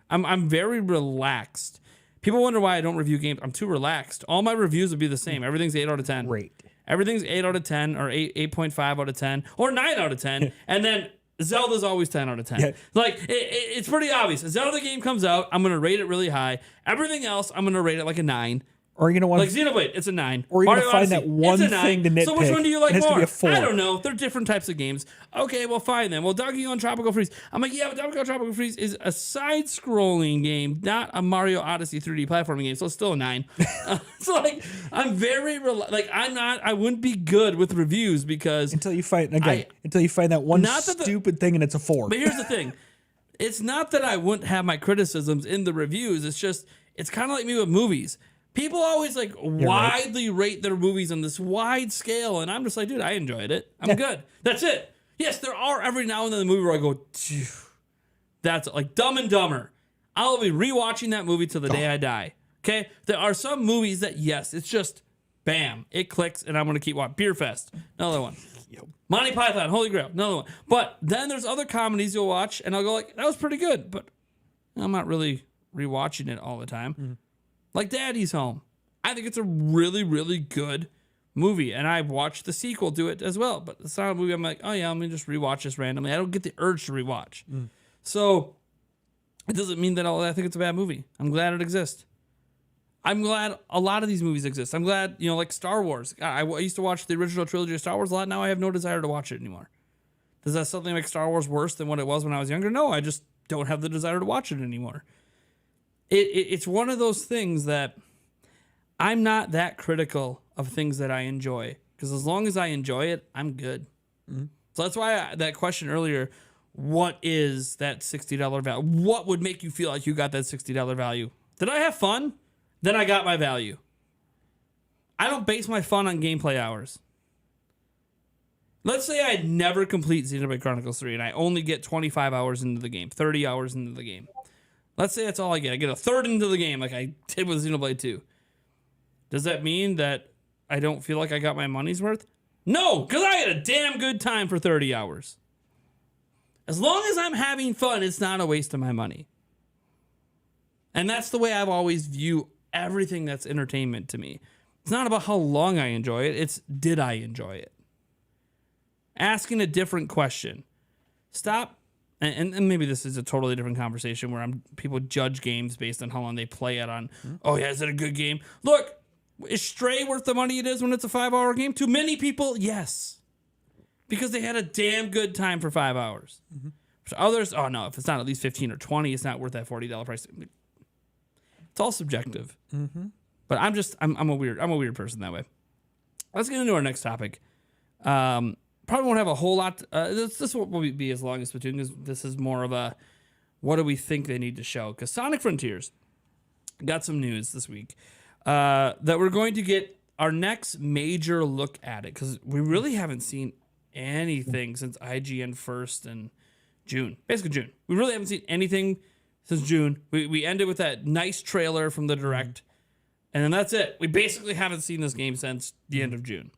I'm very relaxed. People wonder why I don't review games. I'm too relaxed. All my reviews would be the same. Everything's 8 out of 10. Great. Everything's 8 out of 10 or 8.5 out of 10 or 9 out of 10. And then Zelda's always 10 out of 10. Yeah. It's pretty obvious. A Zelda game comes out, I'm going to rate it really high. Everything else, I'm going to rate it like a 9. Or you're going to want Xenoblade, it's a 9. Or you're going to find that one thing to nitpick. So which one do you like more? Be a 4. I don't know. They're different types of games. Okay, well, fine then. Well, Donkey Kong Tropical Freeze. I'm like, yeah, but Donkey Kong Tropical Freeze is a side-scrolling game, not a Mario Odyssey 3D platforming game, so it's still a 9. I'm very I wouldn't be good with reviews because until you find that one stupid thing and it's a 4. But here's the thing. It's not that I wouldn't have my criticisms in the reviews. It's just it's kind of like me with movies. People always widely rate their movies on this wide scale, and I'm just like, dude, I enjoyed it. I'm good. That's it. Yes, there are every now and then a movie where I go, phew. That's like Dumb and Dumber. I'll be rewatching that movie till the day I die. Okay? There are some movies that, yes, it's just, bam, it clicks, and I'm going to keep watching. Beer Fest, another one. Yep. Monty Python, Holy Grail, another one. But then there's other comedies you'll watch, and I'll go that was pretty good, but I'm not really rewatching it all the time. Mm-hmm. Like Daddy's Home. I think it's a really, really good movie. And I've watched the sequel to it as well. But it's not a movie I'm like, oh yeah, let me just rewatch this randomly. I don't get the urge to rewatch. So it doesn't mean that I think it's a bad movie. I'm glad it exists. I'm glad a lot of these movies exist. I'm glad, like Star Wars. I used to watch the original trilogy of Star Wars a lot. Now I have no desire to watch it anymore. Does that something make Star Wars worse than what it was when I was younger? No, I just don't have the desire to watch it anymore. It's one of those things that I'm not that critical of things that I enjoy, because as long as I enjoy it, I'm good. Mm-hmm. So that's why that question earlier, what is that $60 value? What would make you feel like you got that $60 value? Did I have fun? Then I got my value. I don't base my fun on gameplay hours. Let's say I never complete Xenoblade Chronicles 3 and I only get 25 hours into the game, 30 hours into the game. Let's say that's all I get. I get a third into the game like I did with Xenoblade 2. Does that mean that I don't feel like I got my money's worth? No, because I had a damn good time for 30 hours. As long as I'm having fun, it's not a waste of my money. And that's the way I've always viewed everything that's entertainment to me. It's not about how long I enjoy it. It's did I enjoy it? Asking a different question. Stop. And maybe this is a totally different conversation where people judge games based on how long they play it on. Oh, yeah, is it a good game? Look, is Stray worth the money it is when it's a 5-hour game? To many people, yes. Because they had a damn good time for 5 hours. Mm-hmm. For others, oh, no, if it's not at least 15 or 20, it's not worth that $40 price. It's all subjective. Mm-hmm. But I'm a weird person that way. Let's get into our next topic. Probably won't have a whole lot. This won't be as long as Splatoon, because this is more of a what do we think they need to show? Because Sonic Frontiers got some news this week that we're going to get our next major look at it, because we really haven't seen anything since IGN first in June. Basically June. We really haven't seen anything since June. We ended with that nice trailer from the Direct, and then that's it. We basically haven't seen this game since the end of June.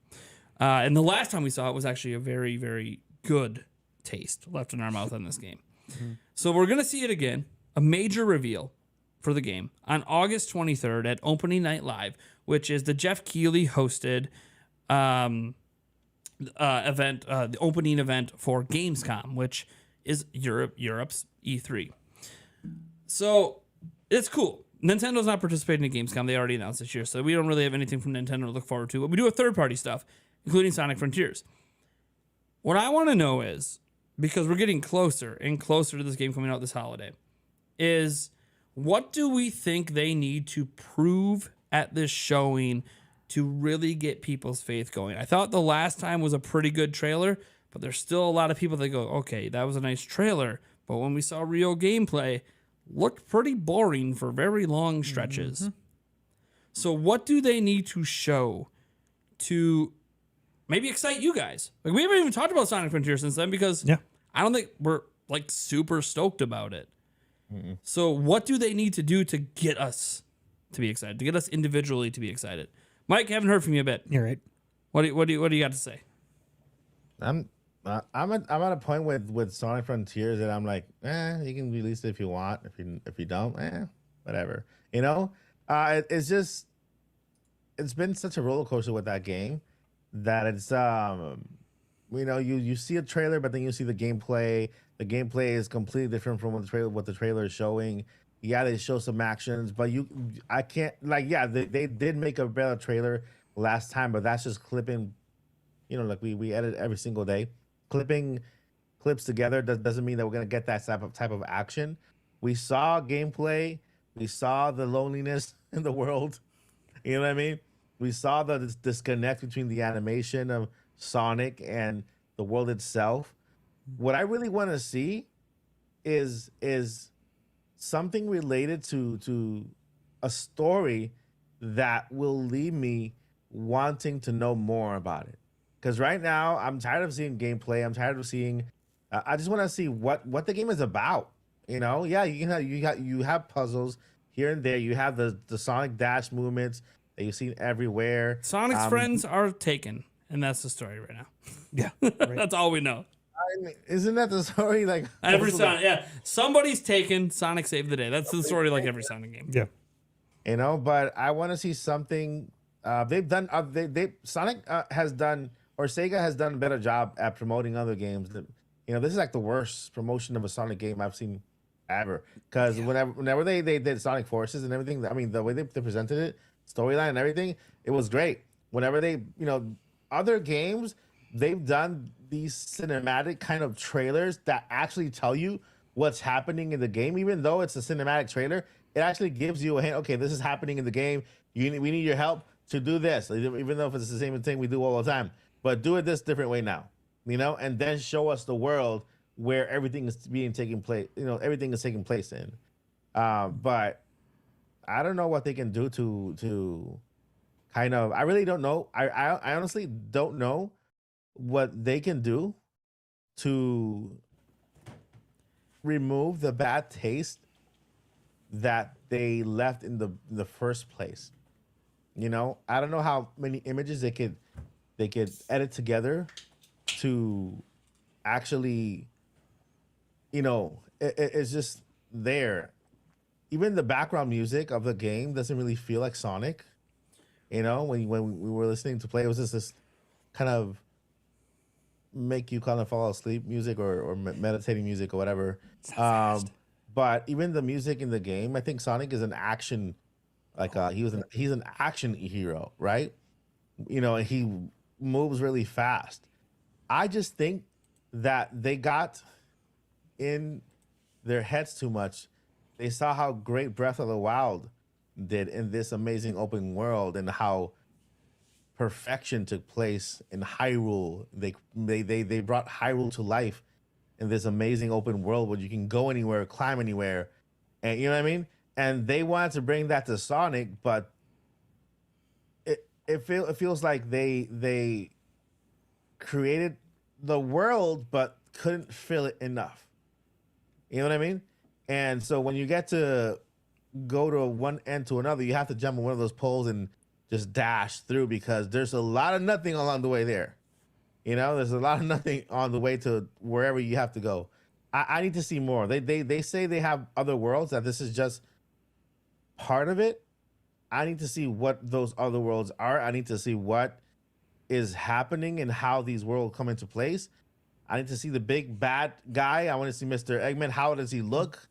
And the last time we saw it was actually a very, very good taste left in our mouth on this game. Mm-hmm. So we're going to see it again, a major reveal for the game on August 23rd at Opening Night Live, which is the Jeff Keighley hosted event, the opening event for Gamescom, which is Europe's E3. So it's cool. Nintendo's not participating in Gamescom. They already announced this year, so we don't really have anything from Nintendo to look forward to. But we do have third-party stuff, including Sonic Frontiers. What I want to know is, because we're getting closer and closer to this game coming out this holiday, is what do we think they need to prove at this showing to really get people's faith going? I thought the last time was a pretty good trailer, but there's still a lot of people that go, okay, that was a nice trailer, but when we saw real gameplay, looked pretty boring for very long stretches. Mm-hmm. So what do they need to show to maybe excite you guys? Like, we haven't even talked about Sonic Frontier since then, because I don't think we're like super stoked about it. Mm-mm. So what do they need to do to get us to be excited, to get us individually to be excited? Mike, haven't heard from you a bit. You're right. What do you got to say? I'm at a point with Sonic Frontiers that I'm like, you can release it if you want. If you don't, whatever. It's just, it's been such a roller coaster with that game that it's you see a trailer, but then you see the gameplay. The gameplay is completely different from what the trailer is showing. Yeah, they show some actions, but they did make a better trailer last time, but that's just clipping. Like we edit every single day. Clipping clips together doesn't mean that we're gonna get that type of action. We saw gameplay. We saw the loneliness in the world. You know what I mean? We saw the disconnect between the animation of Sonic and the world itself. What I really want to see is something related to a story that will leave me wanting to know more about it. Because right now, I'm tired of seeing gameplay. I'm tired of seeing. I just want to see what the game is about. Yeah, you have puzzles here and there. You have the Sonic Dash movements that you've seen everywhere. Sonic's friends are taken, and that's the story right now. Yeah, right. That's all we know. Isn't that the story? Like every Sonic, yeah, somebody's taken. Sonic saved the day. That's the story, like every Sonic game. Yeah, but I want to see something. They've done. Sonic has done. Or Sega has done a better job at promoting other games. This is like the worst promotion of a Sonic game I've seen ever. Because whenever they did Sonic Forces and everything, I mean, the way they presented it, storyline and everything, it was great. Whenever they, other games, they've done these cinematic kind of trailers that actually tell you what's happening in the game, even though it's a cinematic trailer. It actually gives you a hint. Okay, this is happening in the game. We need your help to do this, even though if it's the same thing we do all the time. But do it this different way now, and then show us the world where everything is taking place. Everything is taking place in. But I don't know what they can do to kind of. I really don't know. I honestly don't know what they can do to remove the bad taste that they left in the first place. I don't know how many images they could edit together to actually, it's just there. Even the background music of the game doesn't really feel like Sonic. When we were listening to play, it was just this kind of make you kind of fall asleep music or meditating music or whatever. But even the music in the game, I think Sonic is an action, like he's an action hero, right? He moves really fast. I just think that they got in their heads too much. They saw how great Breath of the Wild did in this amazing open world and how perfection took place in Hyrule. They brought Hyrule to life in this amazing open world where you can go anywhere, climb anywhere, and you know what I mean. And they wanted to bring that to Sonic, but it feels like they created the world but couldn't fill it enough. You know what I mean? And so when you get to go to one end to another, you have to jump on one of those poles and just dash through because there's a lot of nothing along the way there. There's a lot of nothing on the way to wherever you have to go. I need to see more. They say they have other worlds, that this is just part of it. I need to see what those other worlds are. I need to see what is happening and how these worlds come into place. I need to see the big bad guy. I want to see Mr. Eggman. How does he look?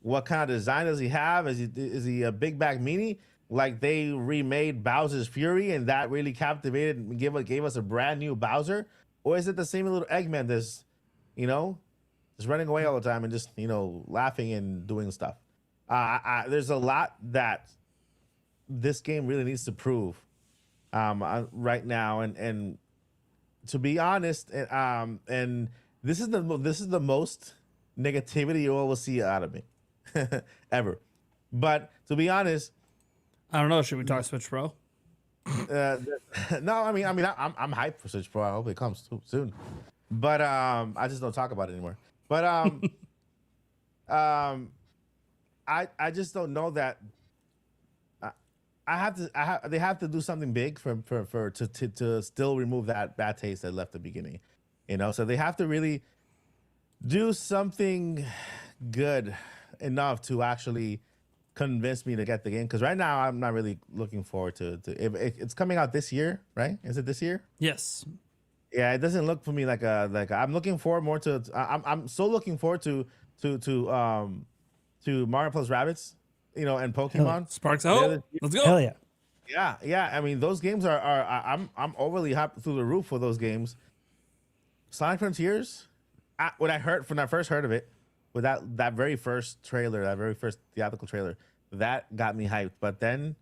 What kind of design does he have? Is he a big bag meanie? Like they remade Bowser's Fury and that really captivated and gave us a brand new Bowser? Or is it the same little Eggman that's, just running away all the time and just, laughing and doing stuff? There's a lot that this game really needs to prove right now. And to be honest, and this is the most negativity you will see out of me ever. But to be honest, I don't know. Should we talk Switch Pro? No, I mean, I'm hyped for Switch Pro. I hope it comes soon. But I just don't talk about it anymore. But I just don't know that. They have to do something big to still remove that bad taste that left at the beginning. So they have to really do something good enough to actually convince me to get the game, because right now I'm not really looking forward to it's coming out this year, right? Is it this year? Yes. Yeah, it doesn't look for me like I'm looking forward more to I'm so looking forward to Mario plus Rabbids, and Pokemon. Sparks of Hope. Let's go. Hell yeah. Yeah. I mean, those games are I'm overly happy through the roof for those games. Sonic Frontiers, when I first heard of it, with that very first trailer, that very first theatrical trailer, that got me hyped. But then,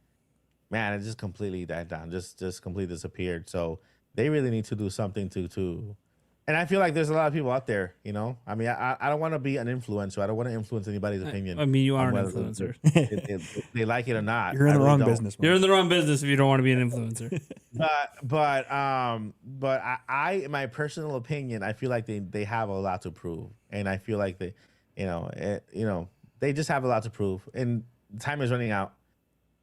man, it just completely died down, just completely disappeared. So they really need to do something to. And I feel like there's a lot of people out there, I mean, I don't want to be an influencer. I don't want to influence anybody's opinion. I mean, you are an influencer. They like it or not. You're in the wrong business. You're in the wrong business if you don't want to be an influencer. But I, in my personal opinion, I feel like they have a lot to prove, and I feel like they, they just have a lot to prove, and time is running out.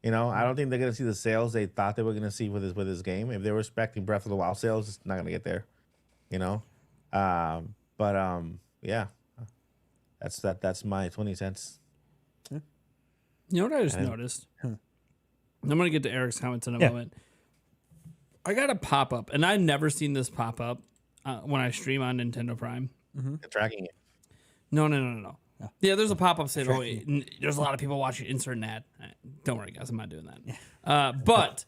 I don't think they're gonna see the sales they thought they were gonna see with this game. If they were expecting Breath of the Wild sales, it's not gonna get there. Yeah, that's my 20 cents. You know what I just noticed? I'm gonna get to Eric's comments in a moment. I got a pop up, and I've never seen this pop up when I stream on Nintendo Prime. Tracking it. No. Yeah, there's a pop up saying, "Oh, there's a lot of people watching. Insert an ad." Don't worry, guys, I'm not doing that. But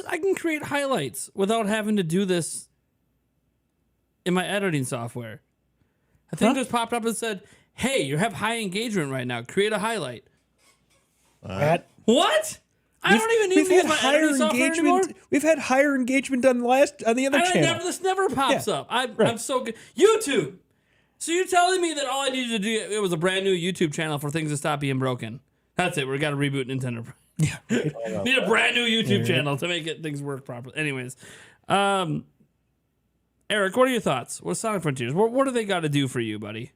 I can create highlights without having to do this in my editing software. I think this popped up and said, "Hey, you have high engagement right now. Create a highlight." What? I don't even need to use my editing software anymore. We've had higher engagement on the other channel. This never pops up. I'm so good. YouTube. So you're telling me that all I needed to do, it was a brand new YouTube channel for things to stop being broken. That's it. We got to reboot Nintendo. Yeah. Need a brand new YouTube channel to make things work properly. Anyways, Eric, what are your thoughts? What's Sonic Frontiers? What do they got to do for you, buddy?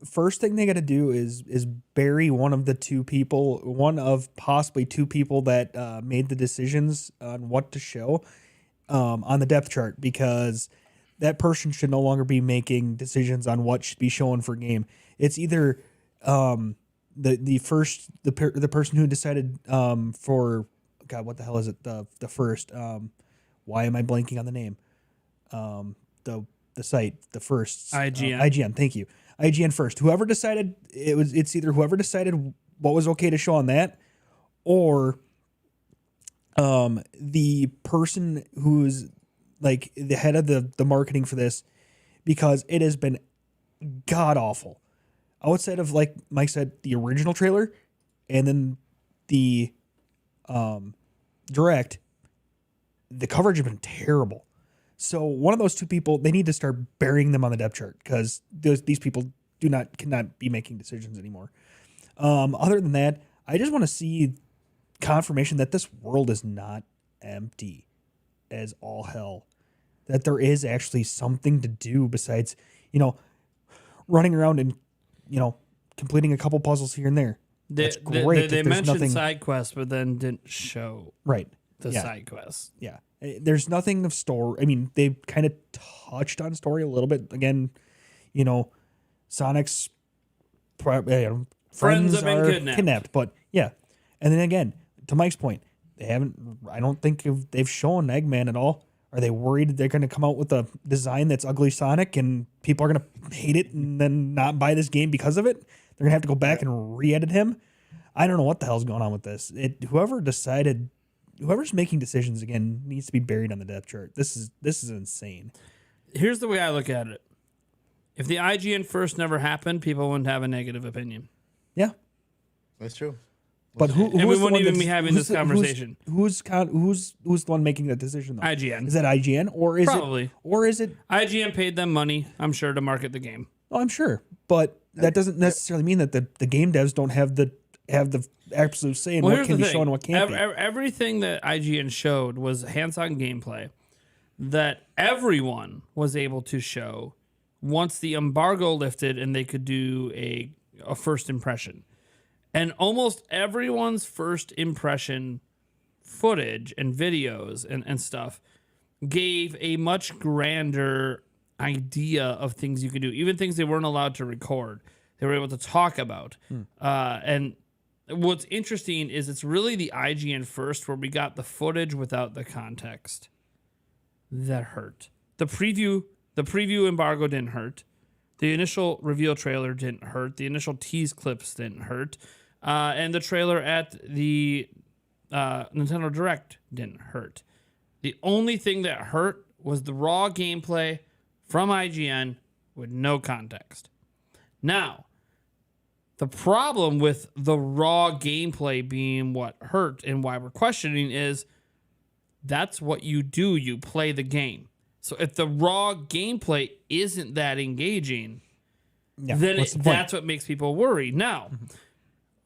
First thing they got to do is bury one of possibly two people that made the decisions on what to show on the depth chart, because that person should no longer be making decisions on what should be shown for game. It's either the person who decided for God, what the hell is it? The first. Why am I blanking on the name? The site, the first IGN. IGN. Thank you. IGN first. Whoever decided it's either whoever decided what was okay to show on that, or the person who's like the head of the marketing for this, because it has been god awful. Outside of, like Mike said, the original trailer and then the direct, the coverage has been terrible. So one of those two people, they need to start burying them on the depth chart, because these people cannot be making decisions anymore. Other than that, I just want to see confirmation that this world is not empty as all hell. That there is actually something to do besides, running around and, completing a couple puzzles here and there. That's great. They mentioned side quests, but then didn't show the side quests. Yeah. There's nothing of story. I mean, they kind of touched on story a little bit. Again, Sonic's friends have been kidnapped. But yeah. And then again, to Mike's point, I don't think they've shown Eggman at all. Are they worried they're going to come out with a design that's ugly Sonic and people are going to hate it and then not buy this game because of it? They're going to have to go back and re-edit him. I don't know what the hell's going on with this. Whoever's making decisions again needs to be buried on the depth chart. This is insane. Here's the way I look at it. If the IGN first never happened, people wouldn't have a negative opinion. Yeah. That's true. But we wouldn't even be having this conversation. Who's the one making that decision though? IGN. Is that IGN or is Probably. it or is it IGN paid them money, I'm sure, to market the game. Oh, I'm sure. But that doesn't necessarily mean that the game devs don't have the absolute say in what can be shown and what can't be. Everything that IGN showed was hands-on gameplay that everyone was able to show once the embargo lifted and they could do a first impression. And almost everyone's first impression footage and videos and stuff gave a much grander idea of things you could do, even things they weren't allowed to record. They were able to talk about. And what's interesting is it's really the IGN first where we got the footage without the context. That hurt. The preview embargo didn't hurt. The initial reveal trailer didn't hurt. The initial tease clips didn't hurt. And the trailer at the Nintendo Direct didn't hurt. The only thing that hurt was the raw gameplay from IGN with no context. Now, the problem with the raw gameplay being what hurt and why we're questioning is that's what you do. You play the game. So if the raw gameplay isn't that engaging, then that's what makes people worry. Now,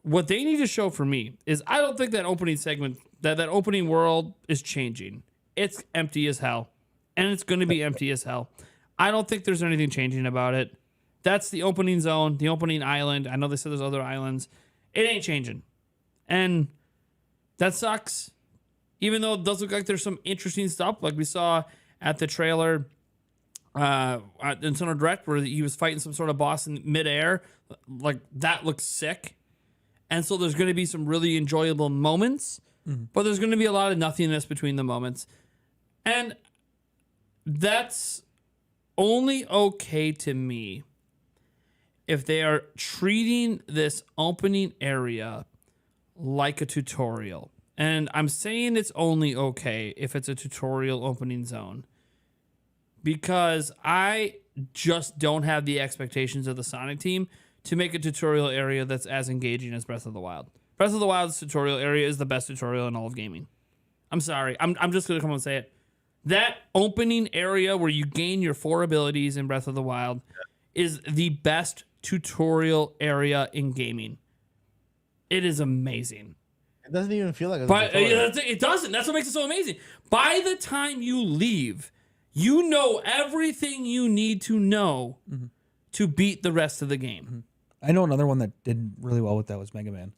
what they need to show for me is I don't think that opening segment, that opening world is changing. It's empty as hell, and it's going to be empty as hell. I don't think there's anything changing about it. That's the opening zone, the opening island. I know they said there's other islands. It ain't changing. And that sucks. Even though it does look like there's some interesting stuff, like we saw at the trailer at Nintendo Direct where he was fighting some sort of boss in midair. Like, that looks sick. And so there's going to be some really enjoyable moments, but there's going to be a lot of nothingness between the moments. And that's only okay to me if they are treating this opening area like a tutorial. And I'm saying it's only okay if it's a tutorial opening zone, because I just don't have the expectations of the Sonic team to make a tutorial area that's as engaging as Breath of the Wild. Breath of the Wild's tutorial area is the best tutorial in all of gaming. I'm sorry. I'm just going to come and say it. That opening area where you gain your 4 abilities in Breath of the Wild is the best tutorial area in gaming. It is amazing. It doesn't even feel like It doesn't. That's what makes it so amazing. By the time you leave, you know everything you need to know to beat the rest of the game. I know another one that did really well with that was Mega Man.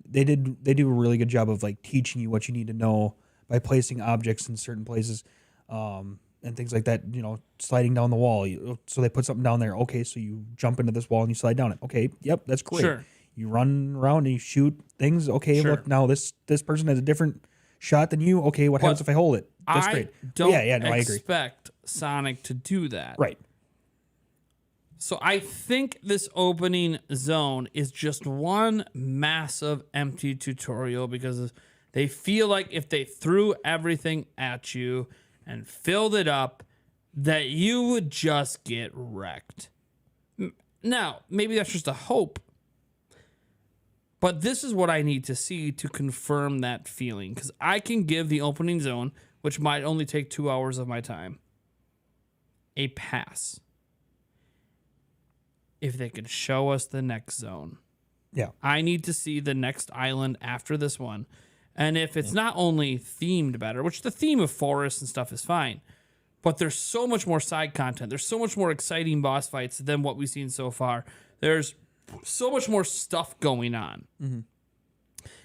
They do a really good job of like teaching you what you need to know by placing objects in certain places, and things like that. You know, sliding down the wall. So they put something down there. Okay, so you jump into this wall and you slide down it. Okay, yep, that's great. Sure. You run around and you shoot things. Okay, Sure. look, now this person has a different shot than you. Okay, what happens if I hold it? That's great. Don't I agree. expect Sonic to do that. Right. So I think this opening zone is just one massive empty tutorial, because they feel like if they threw everything at you and filled it up, that you would just get wrecked. Now, maybe that's just a hope, but this is what I need to see to confirm that feeling, because I can give the opening zone, which might only take 2 hours of my time, a pass if they could show us the next zone. Yeah. I need to see the next island after this one. And if it's not only themed better, which the theme of forests and stuff is fine, but there's so much more side content. There's so much more exciting boss fights than what we've seen so far. There's so much more stuff going on.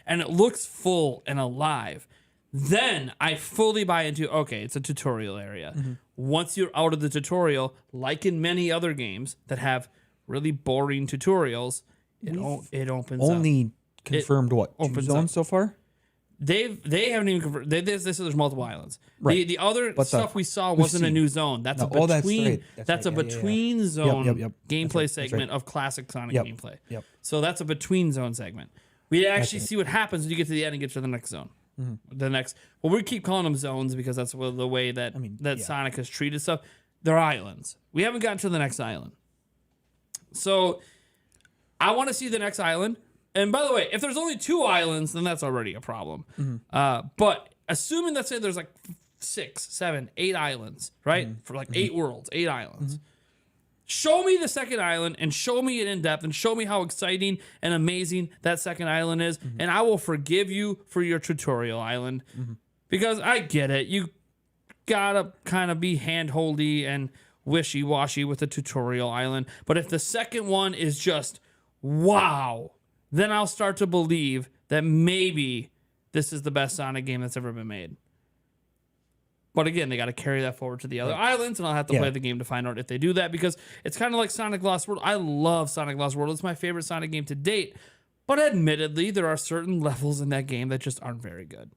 And it looks full and alive. Then I fully buy into, okay, it's a tutorial area. Once you're out of the tutorial, like in many other games that have really boring tutorials, it opens up. Only confirmed what? 2 zones so far? They haven't even confirmed. They said there's multiple islands. Right. The other But stuff we saw wasn't a new zone. That's No, a between. that's a right. Yeah, between zone Yep. gameplay That's right. segment of classic Sonic Yep. gameplay. Yep. So that's a between zone segment. We actually see what happens when you get to the end and get to the next zone. The next. Well, we keep calling them zones because that's the way that Sonic has treated stuff. They're islands. We haven't gotten to the next island. So I want to see the next island. And by the way, if there's only 2 islands, then that's already a problem. But assuming, let's say there's like 6, 7, 8 islands, right? For like 8 worlds, 8 islands. Show me the second island and show me it in depth and show me how exciting and amazing that second island is. And I will forgive you for your tutorial island, because I get it. You gotta kind of be hand-holdy and wishy-washy with the tutorial island. But if the second one is just wow, then I'll start to believe that maybe this is the best Sonic game that's ever been made. But again, they got to carry that forward to the other islands, and I'll have to play the game to find out if they do that, because it's kind of like Sonic Lost World. I love Sonic Lost World. It's my favorite Sonic game to date. But admittedly, there are certain levels in that game that just aren't very good.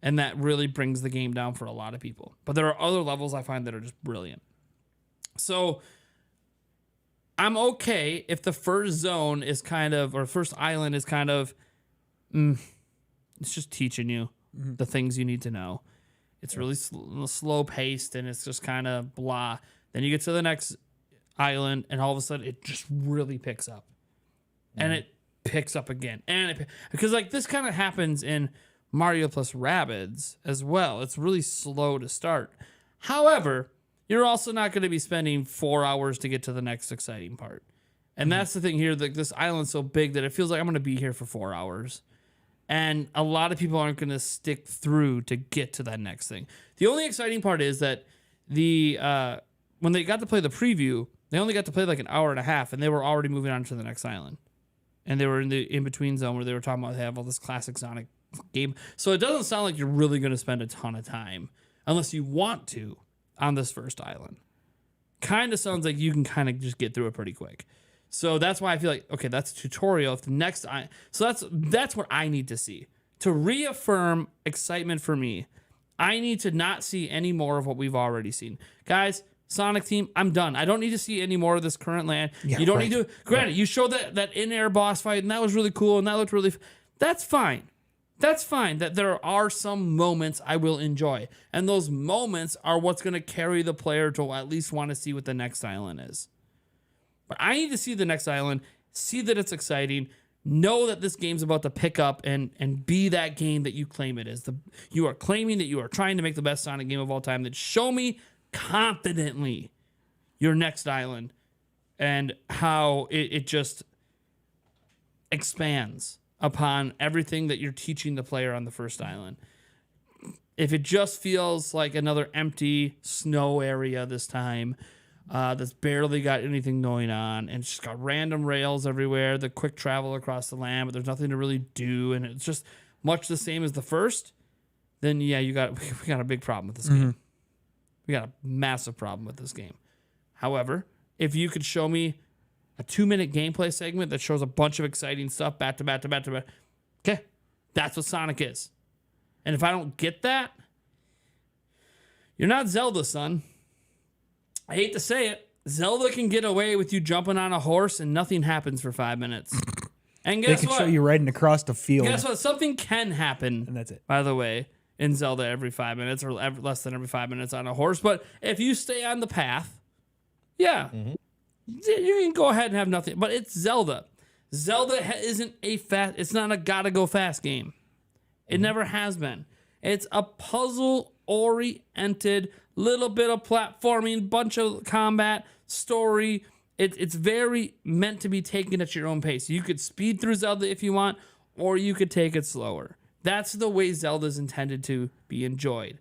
And that really brings the game down for a lot of people. But there are other levels I find that are just brilliant. So I'm okay if the first zone is kind of, or first island is kind of, it's just teaching you the things you need to know. It's really slow paced and it's just kind of blah. Then you get to the next island and all of a sudden it just really picks up. And it picks up again. Because like this kind of happens in Mario plus Rabbids as well. It's really slow to start. However, you're also not going to be spending 4 hours to get to the next exciting part. And that's the thing here. Like this island's so big that it feels like I'm going to be here for 4 hours. And a lot of people aren't going to stick through to get to that next thing. The only exciting part is that when they got to play the preview, they only got to play like an hour and a half, and they were already moving on to the next island. And they were in the in-between zone where they were talking about they have all this classic Sonic game. So it doesn't sound like you're really going to spend a ton of time, unless you want to, on this first island. Kind of sounds like you can kind of just get through it pretty quick. So that's why I feel like, okay, that's a tutorial. If the next, so that's what I need to see to reaffirm excitement for me. I need to not see any more of what we've already seen, guys. Sonic team, I'm done. I don't need to see any more of this current land. Yeah, you don't right. need to. Granted, you showed that in-air boss fight, and that was really cool, and that looked really. That's fine. That's fine. That there are some moments I will enjoy, and those moments are what's going to carry the player to at least want to see what the next island is. But I need to see the next island, see that it's exciting, know that this game's about to pick up and be that game that you claim it is. You are claiming that you are trying to make the best Sonic game of all time. That show me confidently your next island and how it just expands upon everything that you're teaching the player on the first island. If it just feels like another empty snow area this time, that's barely got anything going on, and it's just got random rails everywhere, the quick travel across the land, but there's nothing to really do, and it's just much the same as the first, then yeah, we got a big problem with this game. We got a massive problem with this game. However, if you could show me a 2-minute gameplay segment that shows a bunch of exciting stuff back to back to back to back, okay, that's what Sonic is. And if I don't get that, you're not Zelda, son. I hate to say it, Zelda can get away with you jumping on a horse and nothing happens for 5 minutes. And They guess can what? show you riding across the field. Guess what? Something can happen. And that's it. By the way, in Zelda every 5 minutes or less than every 5 minutes on a horse. But if you stay on the path, yeah, you can go ahead and have nothing. But it's Zelda. Zelda isn't a fast. It's not a gotta go fast game. It never has been. It's a puzzle oriented, little bit of platforming, bunch of combat, story. It's very meant to be taken at your own pace. You could speed through Zelda if you want, or you could take it slower. That's the way Zelda's intended to be enjoyed.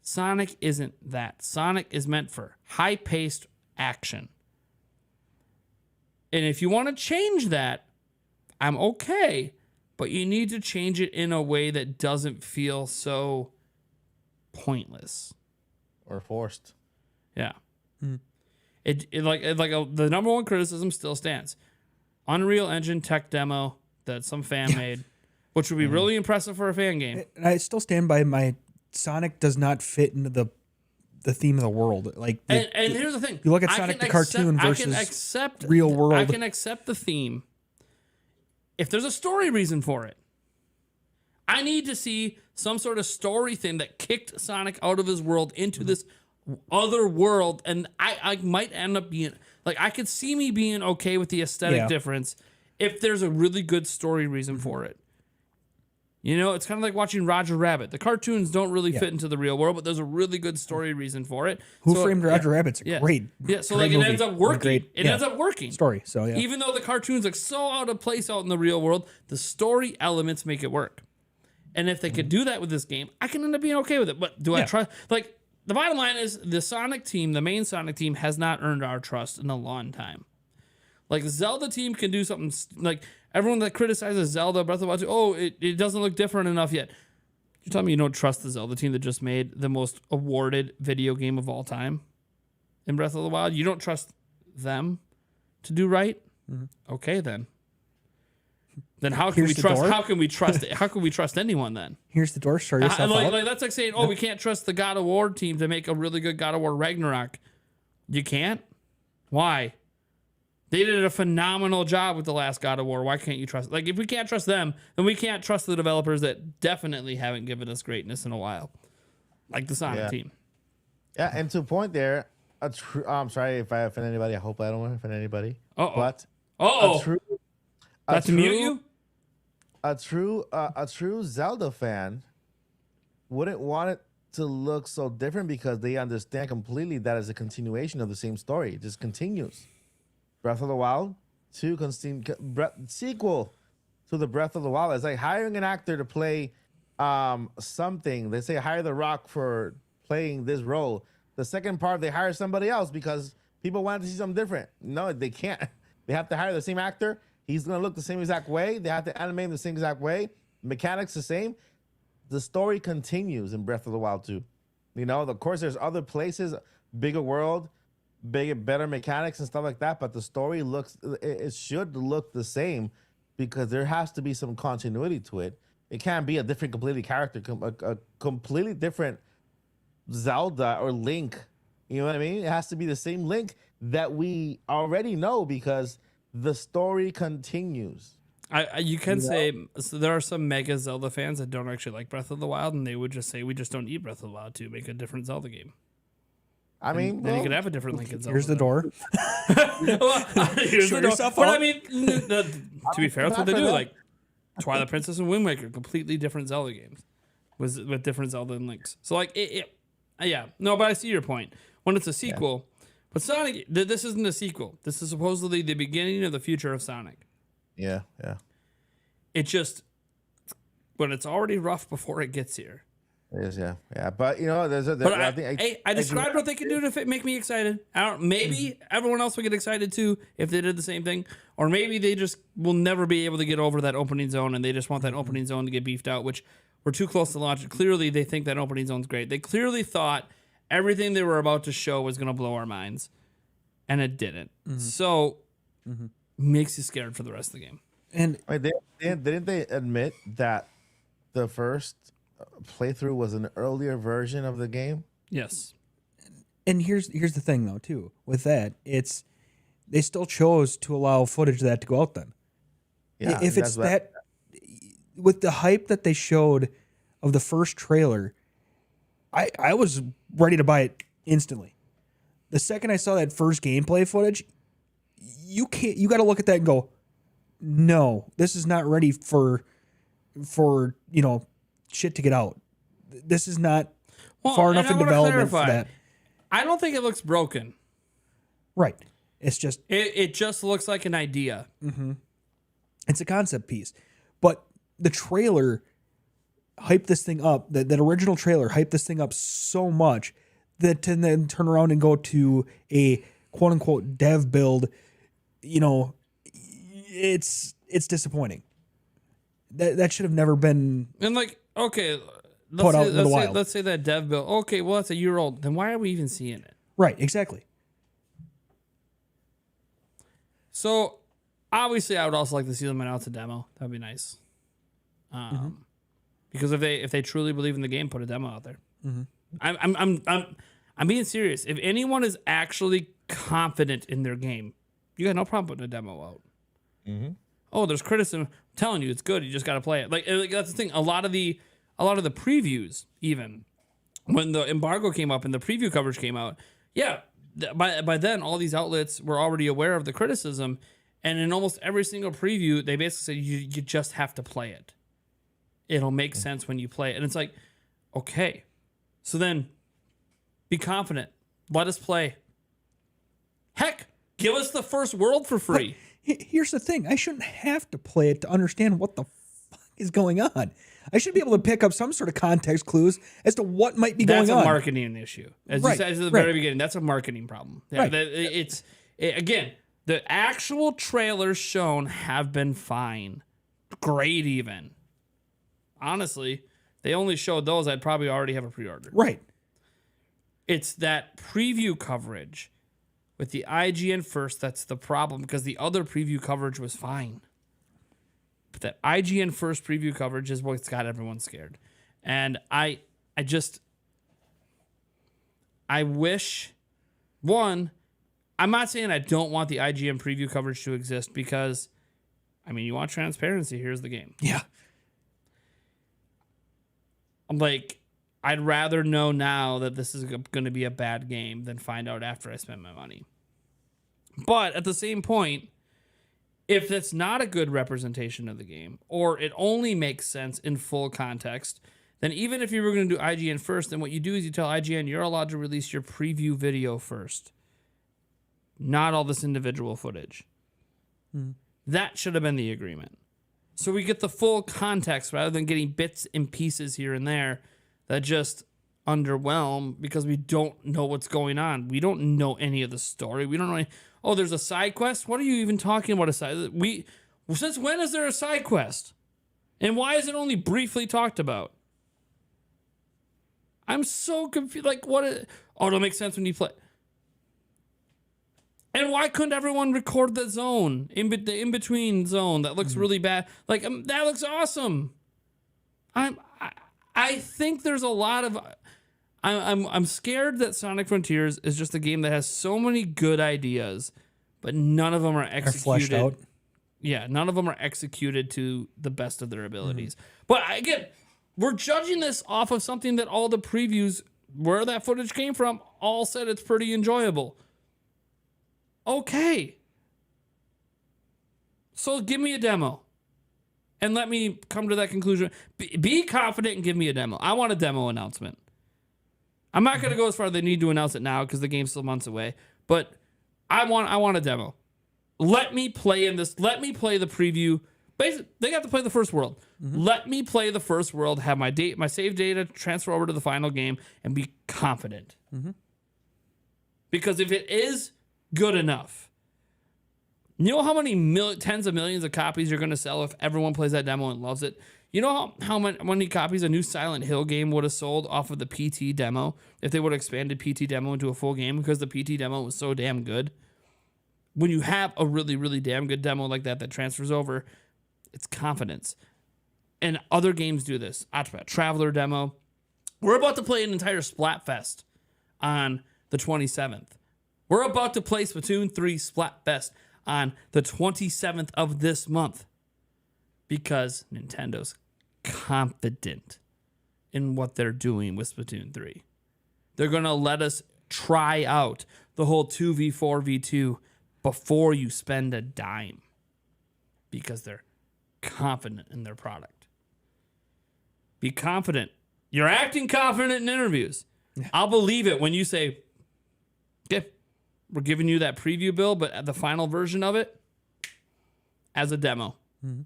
Sonic isn't that. Sonic is meant for high-paced action. And if you want to change that, I'm okay. But you need to change it in a way that doesn't feel so pointless or forced. Yeah. The number one criticism still stands. Unreal Engine tech demo that some fan made, which would be really impressive for a fan game. And I still stand by my Sonic does not fit into the theme of the world. And here's the thing. You look at Sonic the cartoon versus real world. I can accept the theme if there's a story reason for it. I need to see some sort of story thing that kicked Sonic out of his world into this other world, and I might end up being like, I could see me being okay with the aesthetic difference if there's a really good story reason for it. You know, it's kind of like watching Roger Rabbit. The cartoons don't really fit into the real world, but there's a really good story reason for it. Who Framed Roger Rabbit's a great. Yeah, so great like movie. it ends up working. Great, It ends up working. Story. So yeah. Even though the cartoons look so out of place out in the real world, the story elements make it work. And if they could do that with this game, I can end up being okay with it. But do I trust? Like, the bottom line is the Sonic team, the main Sonic team, has not earned our trust in a long time. Like, the Zelda team can do something, like, everyone that criticizes Zelda, Breath of the Wild, it doesn't look different enough yet. You're telling me you don't trust the Zelda team that just made the most awarded video game of all time in Breath of the Wild? You don't trust them to do right? Okay, then. Then how can we trust? How can we trust it? How can we trust anyone then? Here's the door. Show yourself out. Like that's like saying, we can't trust the God of War team to make a really good God of War Ragnarok. You can't. Why? They did a phenomenal job with the last God of War. Why can't you trust? Like, if we can't trust them, then we can't trust the developers that definitely haven't given us greatness in a while, like the Sonic team. Yeah, and to a point there, I'm sorry if I offend anybody. I hope I don't offend anybody. But Not to mute you? A true Zelda fan wouldn't want it to look so different because they understand completely that is a continuation of the same story. It just continues. Breath of the Wild 2 sequel to the Breath of the Wild. It's like hiring an actor to play something. They say hire The Rock for playing this role. The second part, they hire somebody else because people wanted to see something different. No, they can't. They have to hire the same actor. He's going to look the same exact way. They have to animate him the same exact way. Mechanics the same. The story continues in Breath of the Wild 2. You know, of course, there's other places, bigger world, better mechanics and stuff like that, but the story it should look the same because there has to be some continuity to it. It can't be a different completely character, a completely different Zelda or Link You know what I mean? It has to be the same Link that we already know because the story continues. You can say so there are some mega Zelda fans that don't actually like Breath of the Wild, and they would just say we just don't need Breath of the Wild to make a different Zelda game. I mean, Then you could have a different Link in Zelda. Here's the door. Here's the door. yourself But out. I mean, to be fair, that's what they do. Like Twilight Princess and Wind Waker, completely different Zelda games, with different Zelda and Links. So like yeah, no, but I see your point. When it's a sequel, but Sonic, this isn't a sequel. This is supposedly the beginning of the future of Sonic. Yeah. It just, but it's already rough before it gets here. It is, yeah. But you know, I described what they can do to make me excited. Maybe everyone else will get excited too if they did the same thing, or maybe they just will never be able to get over that opening zone, and they just want that opening zone to get beefed out, which we're too close to launch. Clearly, they think that opening zone's great. They clearly thought everything they were about to show was going to blow our minds, and it didn't. So, makes you scared for the rest of the game. And Wait, didn't they admit that the first playthrough was an earlier version of the game? Yes. here's the thing though too. With that, they still chose to allow footage of that to go out then. Yeah. If it's that, with the hype that they showed of the first trailer, I was ready to buy it instantly. The second I saw that first gameplay footage, you got to look at that and go, no, this is not ready for shit to get out. This is not far enough in development for that. I don't think it looks broken. Right. It's just it just looks like an idea. it's a concept piece. But the trailer hyped this thing up. That original trailer hyped this thing up so much that to then turn around and go to a quote unquote dev build, it's disappointing. That should have never been. And like, okay, Put out in the wild. let's say that dev build. Okay, well that's a year old. Then why are we even seeing it? Right, exactly. So obviously, I would also like to see them announce a demo. That'd be nice. Because if they truly believe in the game, put a demo out there. I'm being serious. If anyone is actually confident in their game, you got no problem putting a demo out. Oh, there's criticism. I'm telling you, it's good. You just got to play it. Like that's the thing. A lot of the previews, even when the embargo came up and the preview coverage came out, by then all these outlets were already aware of the criticism, and in almost every single preview, they basically said you just have to play it. It'll make sense when you play it, and it's like, okay, so then be confident. Let us play. Heck, give us the first world for free. Here's the thing. I shouldn't have to play it to understand what the fuck is going on. I should be able to pick up some sort of context clues as to what might be going on. That's a marketing issue. As you said at the very beginning, that's a marketing problem. Yeah, Right. Again, the actual trailers shown have been fine. Great even. Honestly, they only showed those. I'd probably already have a pre-order. Right. It's that preview coverage with the IGN first that's the problem, because the other preview coverage was fine. But that IGN first preview coverage is what's got everyone scared. And I wish, one, I'm not saying I don't want the IGN preview coverage to exist, because, I mean, you want transparency, here's the game. Yeah. I'm like, I'd rather know now that this is going to be a bad game than find out after I spend my money. But at the same point, if it's not a good representation of the game, or it only makes sense in full context, then even if you were going to do IGN first, then what you do is you tell IGN you're allowed to release your preview video first, not all this individual footage. That should have been the agreement. So we get the full context rather than getting bits and pieces here and there that just underwhelm because we don't know what's going on. We don't know any of the story. We don't know there's a side quest? What are you even talking about a side? Since when is there a side quest? And why is it only briefly talked about? I'm so confused. Like, it'll make sense when you play. And why couldn't everyone record the zone, the in-between zone that looks really bad? Like, that looks awesome. I think there's a lot of... I'm scared that Sonic Frontiers is just a game that has so many good ideas, but none of them are executed. fleshed out. Yeah, none of them are executed to the best of their abilities. But again, we're judging this off of something that all the previews, where that footage came from, all said it's pretty enjoyable. Okay. So give me a demo. And let me come to that conclusion. Be confident and give me a demo. I want a demo announcement. I'm not going to go as far as they need to announce it now because the game's still months away. But I want a demo. Let me play in this. Let me play the preview. Basically, they got to play the first world. Let me play the first world, have my save data transfer over to the final game, and be confident. Because if it is good enough, you know how many tens of millions of copies you're going to sell if everyone plays that demo and loves it? You know how many copies a new Silent Hill game would have sold off of the PT demo if they would have expanded PT demo into a full game because the PT demo was so damn good? When you have a really, really damn good demo like that transfers over, it's confidence. And other games do this. Octopath Traveler demo. We're about to play an entire Splatfest on the 27th. We're about to play Splatoon 3 Splatfest on the 27th of this month because Nintendo's confident in what they're doing with Splatoon 3. They're going to let us try out the whole 2v4v2 before you spend a dime because they're confident in their product. Be confident. You're acting confident in interviews. I'll believe it when you say, okay, we're giving you that preview build, but the final version of it as a demo. And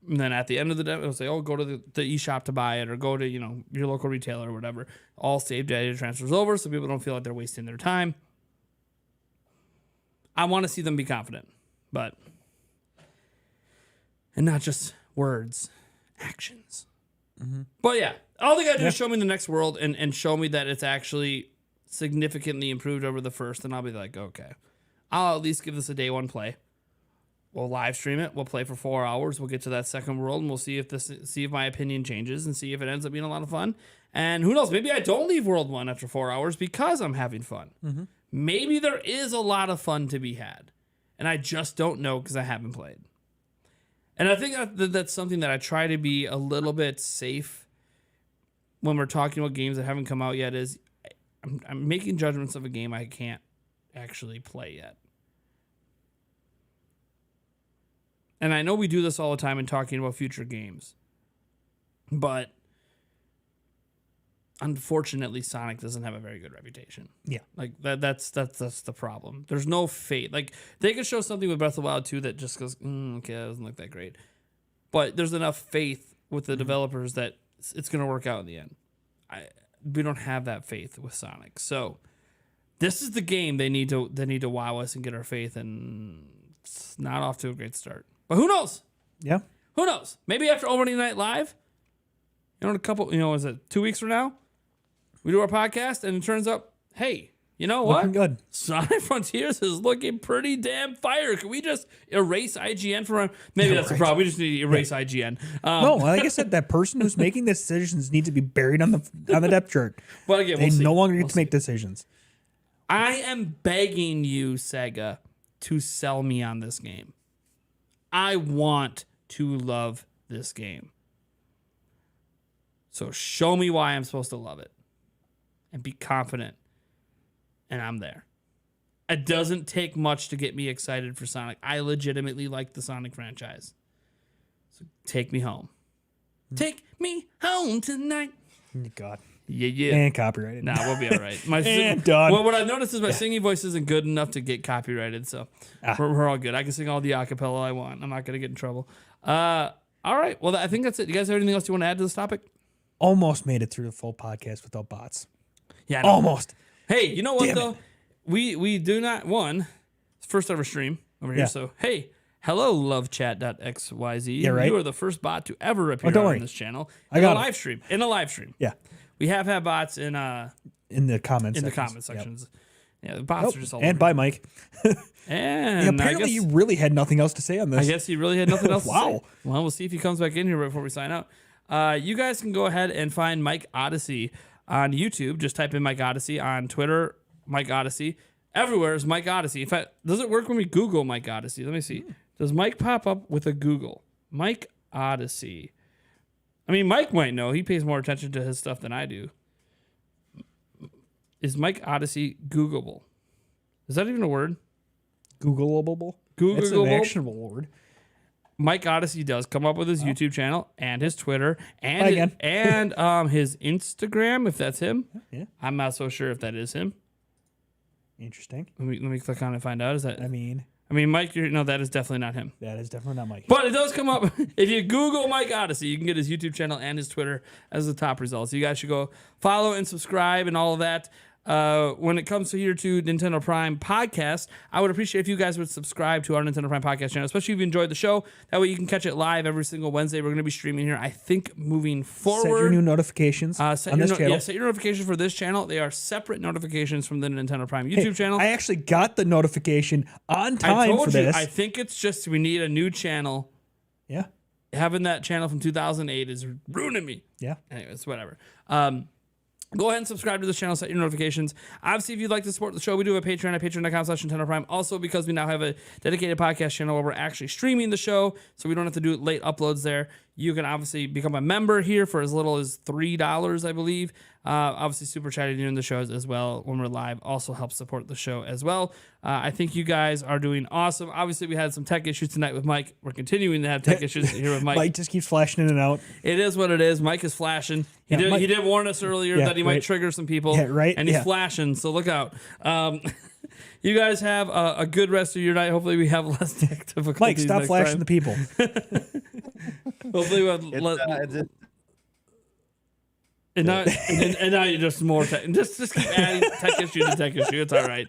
then at the end of the demo, it'll say, oh, go to the eShop to buy it or go to, your local retailer or whatever. All saved data transfers over so people don't feel like they're wasting their time. I want to see them be confident, and not just words, actions. But yeah, all they got to do is show me the next world and show me that it's actually significantly improved over the first, and I'll be like, okay, I'll at least give this a day one play. We'll live stream it. We'll play for 4 hours. We'll get to that second world, and we'll see if my opinion changes and see if it ends up being a lot of fun. And who knows? Maybe I don't leave World 1 after 4 hours because I'm having fun. Maybe there is a lot of fun to be had, and I just don't know because I haven't played. And I think that's something that I try to be a little bit safe when we're talking about games that haven't come out yet is I'm making judgments of a game I can't actually play yet. And I know we do this all the time in talking about future games. But unfortunately, Sonic doesn't have a very good reputation. Yeah. Like that's the problem. There's no faith. Like they could show something with Breath of the Wild 2 that just goes, okay, that doesn't look that great. But there's enough faith with the developers that it's going to work out in the end. We don't have that faith with Sonic. So this is the game they need to wow us and get our faith, and it's not off to a great start. But who knows? Yeah. Who knows? Maybe after Opening Night Live, in a couple, is it 2 weeks from now? We do our podcast, and it turns out, hey, you know what? Looking good. Sonic Frontiers is looking pretty damn fire. Can we just erase IGN from? Maybe that's the problem. We just need to erase IGN. No, like I said, that person who's making the decisions needs to be buried on the depth chart. But again, they no longer get to make decisions. I am begging you, Sega, to sell me on this game. I want to love this game. So show me why I'm supposed to love it. And be confident. And I'm there. It doesn't take much to get me excited for Sonic. I legitimately like the Sonic franchise. So take me home. Take me home tonight. God. Yeah. And copyrighted. Nah, we'll be all right. And done. Well, what I've noticed is my singing voice isn't good enough to get copyrighted, so we're all good. I can sing all the acapella I want. I'm not going to get in trouble. All right. Well, I think that's it. You guys have anything else you want to add to this topic? Almost made it through the full podcast without bots. Yeah. Almost. Hey, you know what, though? We do not, first ever stream over here, so hey, hello, lovechat.xyz. Yeah, right. You are the first bot to ever appear on this channel in a live stream. Yeah. We have had bots in the comments sections. Yep. Yeah, the bots are just all over. And bye, Mike. And apparently you really had nothing else to say on this. I guess he really had nothing else to say. Wow. Well, we'll see if he comes back in here before we sign out. You guys can go ahead and find Mike Odyssey on YouTube. Just type in Mike Odyssey. On Twitter, Mike Odyssey. Everywhere is Mike Odyssey. In fact, does it work when we Google Mike Odyssey? Let me see. Does Mike pop up with a Google? Mike Odyssey. I mean, Mike might know. He pays more attention to his stuff than I do. Is Mike Odyssey Googleable? Is that even a word? Googleable. It's an Googleable. actionable word. Mike Odyssey does come up with his YouTube channel and his Twitter and his Instagram, if that's him. Yeah. I'm not so sure if that is him. Interesting. Let me click on it and find out. Is that? I mean, Mike. No, that is definitely not him. that is definitely not Mike. But it does come up. If you Google Mike Odyssey, you can get his YouTube channel and his Twitter as the top results. You guys should go follow and subscribe and all of that. When it comes to Nintendo Prime podcast, I would appreciate if you guys would subscribe to our Nintendo Prime podcast channel, especially if you enjoyed the show. That way you can catch it live every single Wednesday. We're going to be streaming here, I think, moving forward. Set your new notifications on this channel. Yeah, set your notifications for this channel. They are separate notifications from the Nintendo Prime YouTube channel. I actually got the notification on time for this. I think it's just we need a new channel. Yeah. Having that channel from 2008 is ruining me. Yeah. Anyways, whatever. Go ahead and subscribe to this channel, set your notifications. Obviously, if you'd like to support the show, we do have a Patreon at patreon.com/Nintendo Prime. Also, because we now have a dedicated podcast channel where we're actually streaming the show, so we don't have to do late uploads there. You can obviously become a member here for as little as $3, I believe. Obviously, super chatting during the shows as well when we're live also helps support the show as well. I think you guys are doing awesome. Obviously, we had some tech issues tonight with Mike. We're continuing to have tech issues here with Mike. Mike just keeps flashing in and out. It is what it is. Mike is flashing. He did warn us earlier that he might trigger some people. Yeah, right. And he's flashing, so look out. You guys have a good rest of your night. Hopefully we have less tech difficulties. Mike, stop flashing the people. Hopefully we'll and now you're just more tech. Just keep adding tech issue to tech issue. It's all right.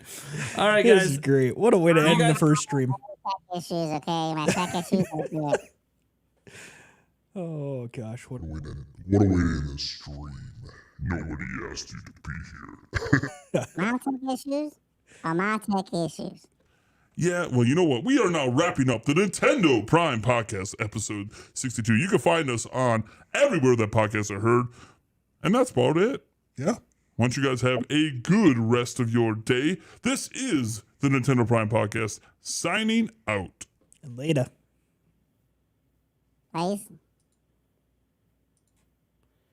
All right, guys. This is great. What a way to end the first stream. Tech issues, okay? My tech issues are good. Oh gosh, what What a way to end the stream. Nobody asked you to be here. My tech issues are my tech issues. Yeah, well, you know what? We are now wrapping up the Nintendo Prime Podcast, episode 62. You can find us on everywhere that podcasts are heard. And that's about it. Yeah. Once you guys have a good rest of your day, this is the Nintendo Prime Podcast signing out. later. Please.